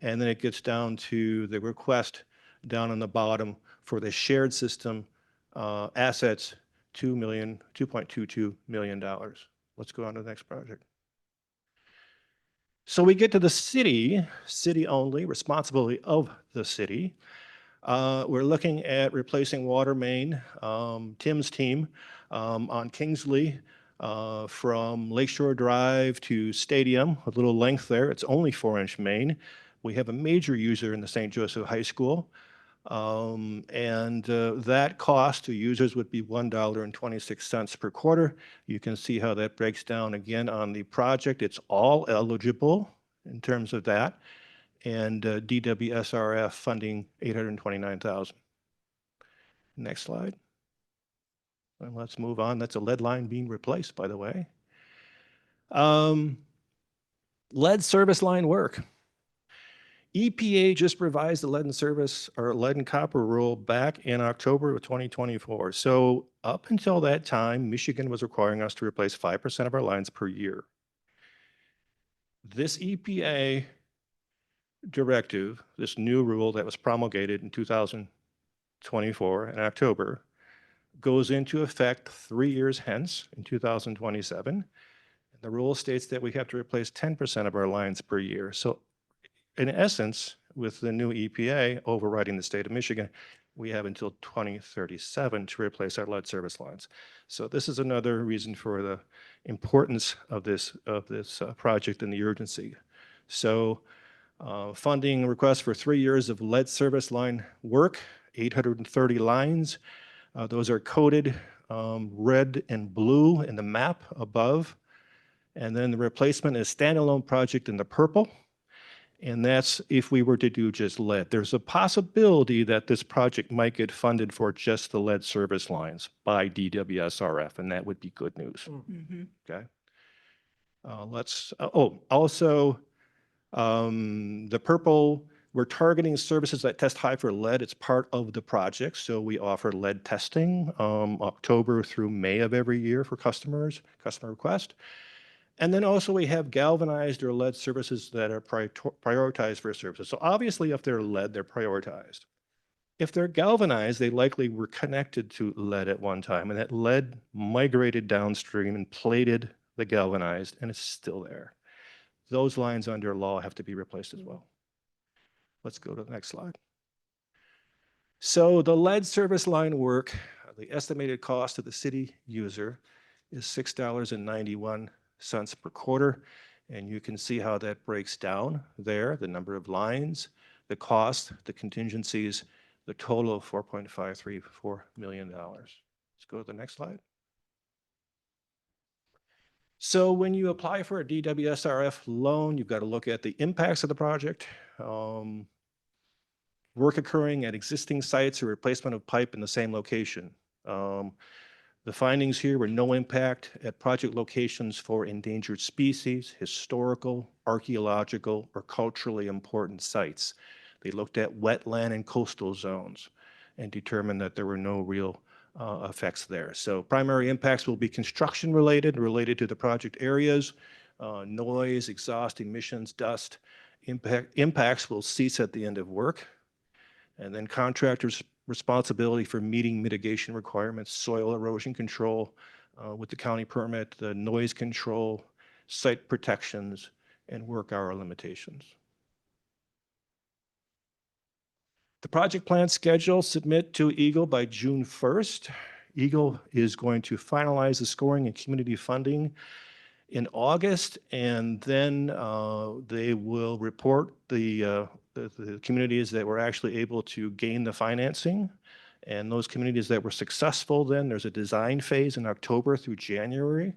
K: And then it gets down to the request down on the bottom for the shared system assets, $2.22 million. Let's go on to the next project. So we get to the city only, responsibility of the city. We're looking at replacing water main, Tim's team on Kingsley from Lakeshore Drive to Stadium, a little length there. It's only 4-inch main. We have a major user in the St. Joseph High School. That cost to users would be $1.26 per quarter. You can see how that breaks down again on the project. It's all eligible in terms of that. And DWSRF funding $829,000. Next slide. And let's move on. That's a lead line being replaced, by the way. Lead service line work. EPA just revised the lead and service or lead and copper rule back in October of 2024. So up until that time, Michigan was requiring us to replace 5% of our lines per year. This EPA directive, this new rule that was promulgated in 2024 in October, goes into effect 3 years hence in 2027. And the rule states that we have to replace 10% of our lines per year. So in essence, with the new EPA overriding the state of Michigan, we have until 2037 to replace our lead service lines. So this is another reason for the importance of this project and the urgency. So funding request for 3 years of lead service line work, 830 lines. Those are coded red and blue in the map above. And then the replacement is standalone project in the purple. And that's if we were to do just lead. There's a possibility that this project might get funded for just the lead service lines by DWSRF, and that would be good news. Okay. Also, the purple, we're targeting services that test high for lead. It's part of the project. So we offer lead testing October through May of every year for customer request. And then also we have galvanized or lead services that are prioritized for services. So obviously if they're lead, they're prioritized. If they're galvanized, they likely were connected to lead at one time, and that lead migrated downstream and plated the galvanized, and it's still there. Those lines under law have to be replaced as well. Let's go to the next slide. So the lead service line work, the estimated cost to the city user is $6.91 per quarter. And you can see how that breaks down there, the number of lines, the cost, the contingencies, the total of $4.534 million. Let's go to the next slide. So when you apply for a DWSRF loan, you've got to look at the impacts of the project, work occurring at existing sites or replacement of pipe in the same location. The findings here were no impact at project locations for endangered species, historical, archaeological, or culturally important sites. They looked at wetland and coastal zones and determined that there were no real effects there. So primary impacts will be construction related to the project areas, noise, exhaust, emissions, dust. Impacts will cease at the end of work. And then contractors' responsibility for meeting mitigation requirements, soil erosion control with the county permit, the noise control, site protections, and work hour limitations. The project plan schedule, submit to Eagle by June 1st. Eagle is going to finalize the scoring and community funding in August, and then they will report the communities that were actually able to gain the financing. And those communities that were successful, then there's a design phase in October through January.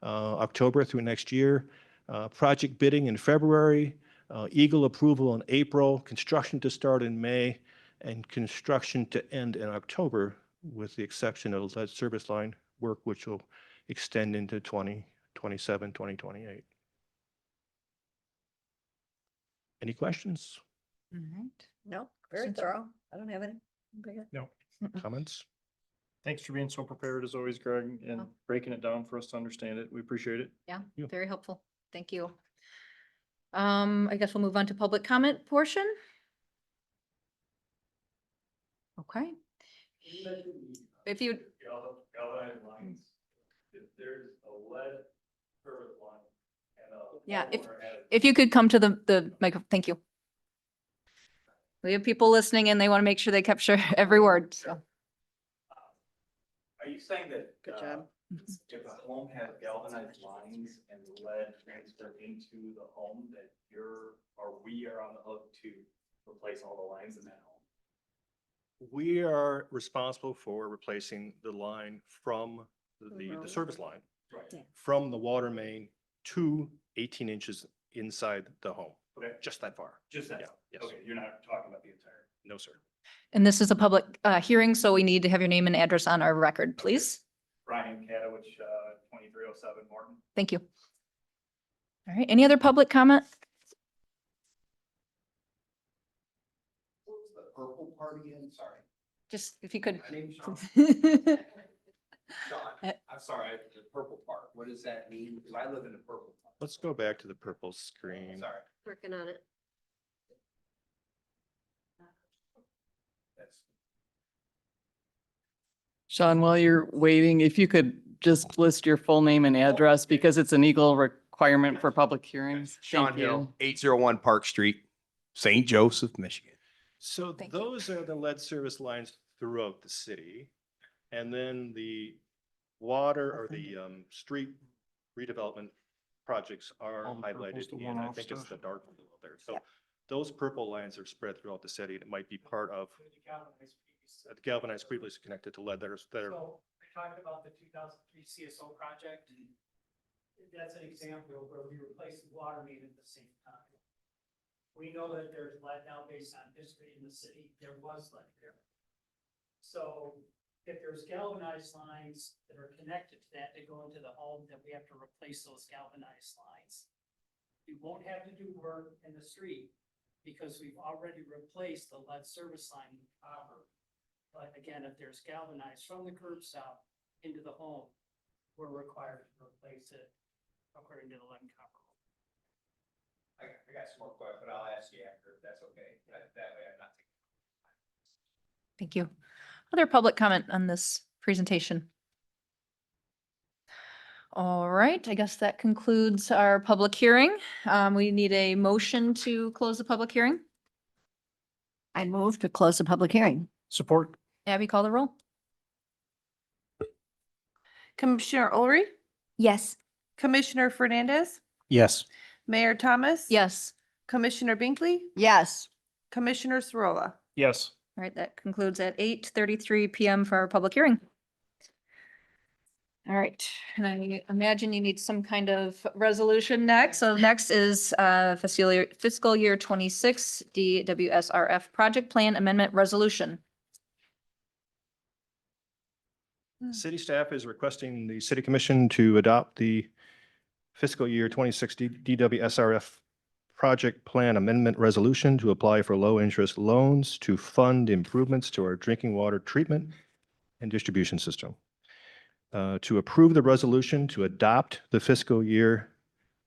K: October through next year. Project bidding in February, Eagle approval in April, construction to start in May, and construction to end in October, with the exception of lead service line work, which will extend into 2027, 2028. Any questions?
A: All right.
R: No, very
A: Since-
R: thorough. I don't have any.
P: No.
K: Comments?
P: Thanks for being so prepared as always, Greg, and
A: Oh.
P: breaking it down for us to understand it. We appreciate it.
A: Yeah,
K: Yeah.
A: very helpful. Thank you. I guess we'll move on to public comment portion. Okay. If you, yeah, if you could come to the microphone, thank you. We have people listening and they want to make sure they capture every word, so.
L: Are you saying that?
R: Good job.
L: If a home has galvanized lines and lead transferred into the home, that we are on the hook to replace all the lines in that home?
K: We are responsible for replacing the line from the service line,
L: Right.
K: from the water main to 18 inches inside the home.
L: Okay.
K: Just that far.
L: Just that?
K: Yeah, yes.
L: Okay, you're not talking about the entire.
K: No, sir.
A: And this is a public hearing, so we need to have your name and address on our record, please.
L: Brian Katowicz, 2307 Morton.
A: Thank you. All right, any other public comment?
L: What was the purple part again? Sorry.
A: Just if you could.
L: My name's Sean. Sean, I'm sorry, the purple part, what does that mean? Because I live in the purple part.
K: Let's go back to the purple screen.
L: Sorry.
V: Working on it.
L: That's
M: Sean, while you're waiting, if you could just list your full name and address, because it's an Eagle requirement for public hearings.
I: Sean
M: Thank you.
I: Hill, 801 Park Street, St. Joseph, Michigan.
K: So
A: Thank you.
K: those are the lead service lines throughout the city. And then the water or the street redevelopment projects are
P: All the purple's
K: highlighted
P: the
K: in, I
P: one-off
K: think it's
P: stuff.
K: the dark blue there. So those purple lines are spread throughout the city. and It might be part of the galvanized previously connected to lead that are,
J: So I talked about the 2003 CSO project. That's an example where we replaced the water main at the same time. We know that there's lead now based on history in the city. There was lead there. So if there's galvanized lines that are connected to that to go into the home, then we have to replace those galvanized lines. We won't have to do work in the street because we've already replaced the lead service line with copper. But again, if there's galvanized from the curb stop into the home, we're required to replace it according to the lead and copper.
L: I got some more questions, but I'll ask you after, if that's okay. That way I'm not taking.
A: Thank you. Other public comment on this presentation? All right, I guess that concludes our public hearing. We need a motion to close the public hearing.
R: I move to close the public hearing.
P: Support.
A: Abby, call the roll.
F: Commissioner Olry,
E: Yes.
F: Commissioner Fernandez,
O: Yes.
F: Mayor Thomas.
A: Yes.
F: Commissioner Binkley,
R: Yes.
F: Commissioner Sorolla.
P: Yes.
A: All right, that concludes at 8:33 PM for our public hearing. All right, and I imagine you need some kind of resolution next. So next is fiscal year 26 DWSRF Project Plan Amendment Resolution.
K: City staff is requesting the city commission to adopt the fiscal year 26 DWSRF project plan amendment resolution to apply for low interest loans to fund improvements to our drinking water treatment and distribution system. To approve the resolution to adopt the fiscal year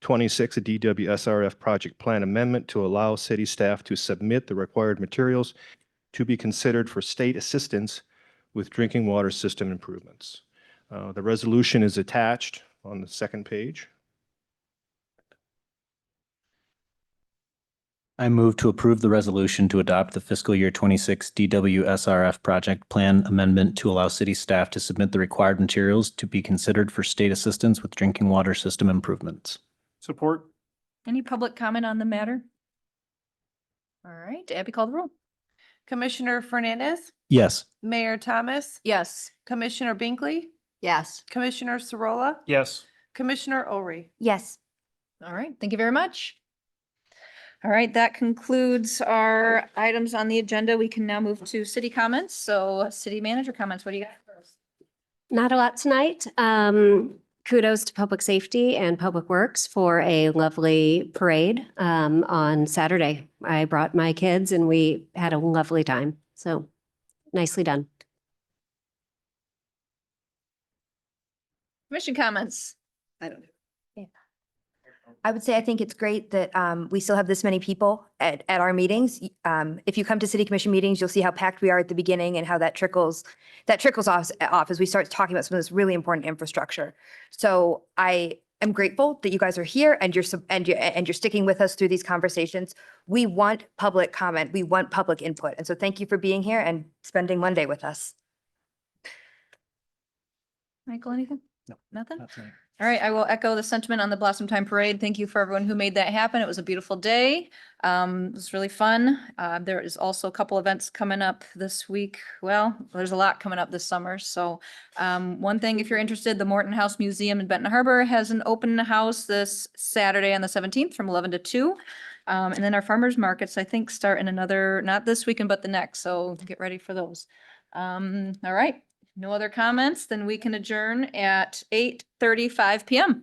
K: 26 DWSRF project plan amendment to allow city staff to submit the required materials to be considered for state assistance with drinking water system improvements. The resolution is attached on the second page.
O: I move to approve the resolution to adopt the fiscal year 26 DWSRF project plan amendment to allow city staff to submit the required materials to be considered for state assistance with drinking water system improvements.
P: Support.
A: Any public comment on the matter? All right, Abby, call the roll.
F: Commissioner Fernandez,
O: Yes.
F: Mayor Thomas,
A: Yes.
F: Commissioner Binkley,
R: Yes.
F: Commissioner Sorolla,
P: Yes.
F: Commissioner Ori.
E: Yes.
A: All right, thank you very much. All right, that concludes our items on the agenda. We can now move to city comments. So city manager comments, what do you got first?
V: Not a lot tonight. Kudos to Public Safety and Public Works for a lovely parade on Saturday. I brought my kids and we had a lovely time. So nicely done.
A: Commission comments.
R: I don't know.
E: I would say I think it's great that we still have this many people at our meetings. If you come to city commission meetings, you'll see how packed we are at the beginning and how that trickles off as we start talking about some of this really important infrastructure. So I am grateful that you guys are here and you're sticking with us through these conversations. We want public comment. We want public input. And so thank you for being here and spending Monday with us.
A: Michael, anything?
O: No,
A: Nothing?
O: not tonight.
A: All right, I will echo the sentiment on the Blossom Time Parade. Thank you for everyone who made that happen. It was a beautiful day. It was really fun. There is also a couple events coming up this week. Well, there's a lot coming up this summer. So one thing, if you're interested, the Morton House Museum in Benton Harbor has an open house this Saturday on the 17th from 11 to 2. And then our farmers markets, I think, start in another, not this weekend, but the next. So get ready for those. All right. No other comments, then we can adjourn at 8:35 PM.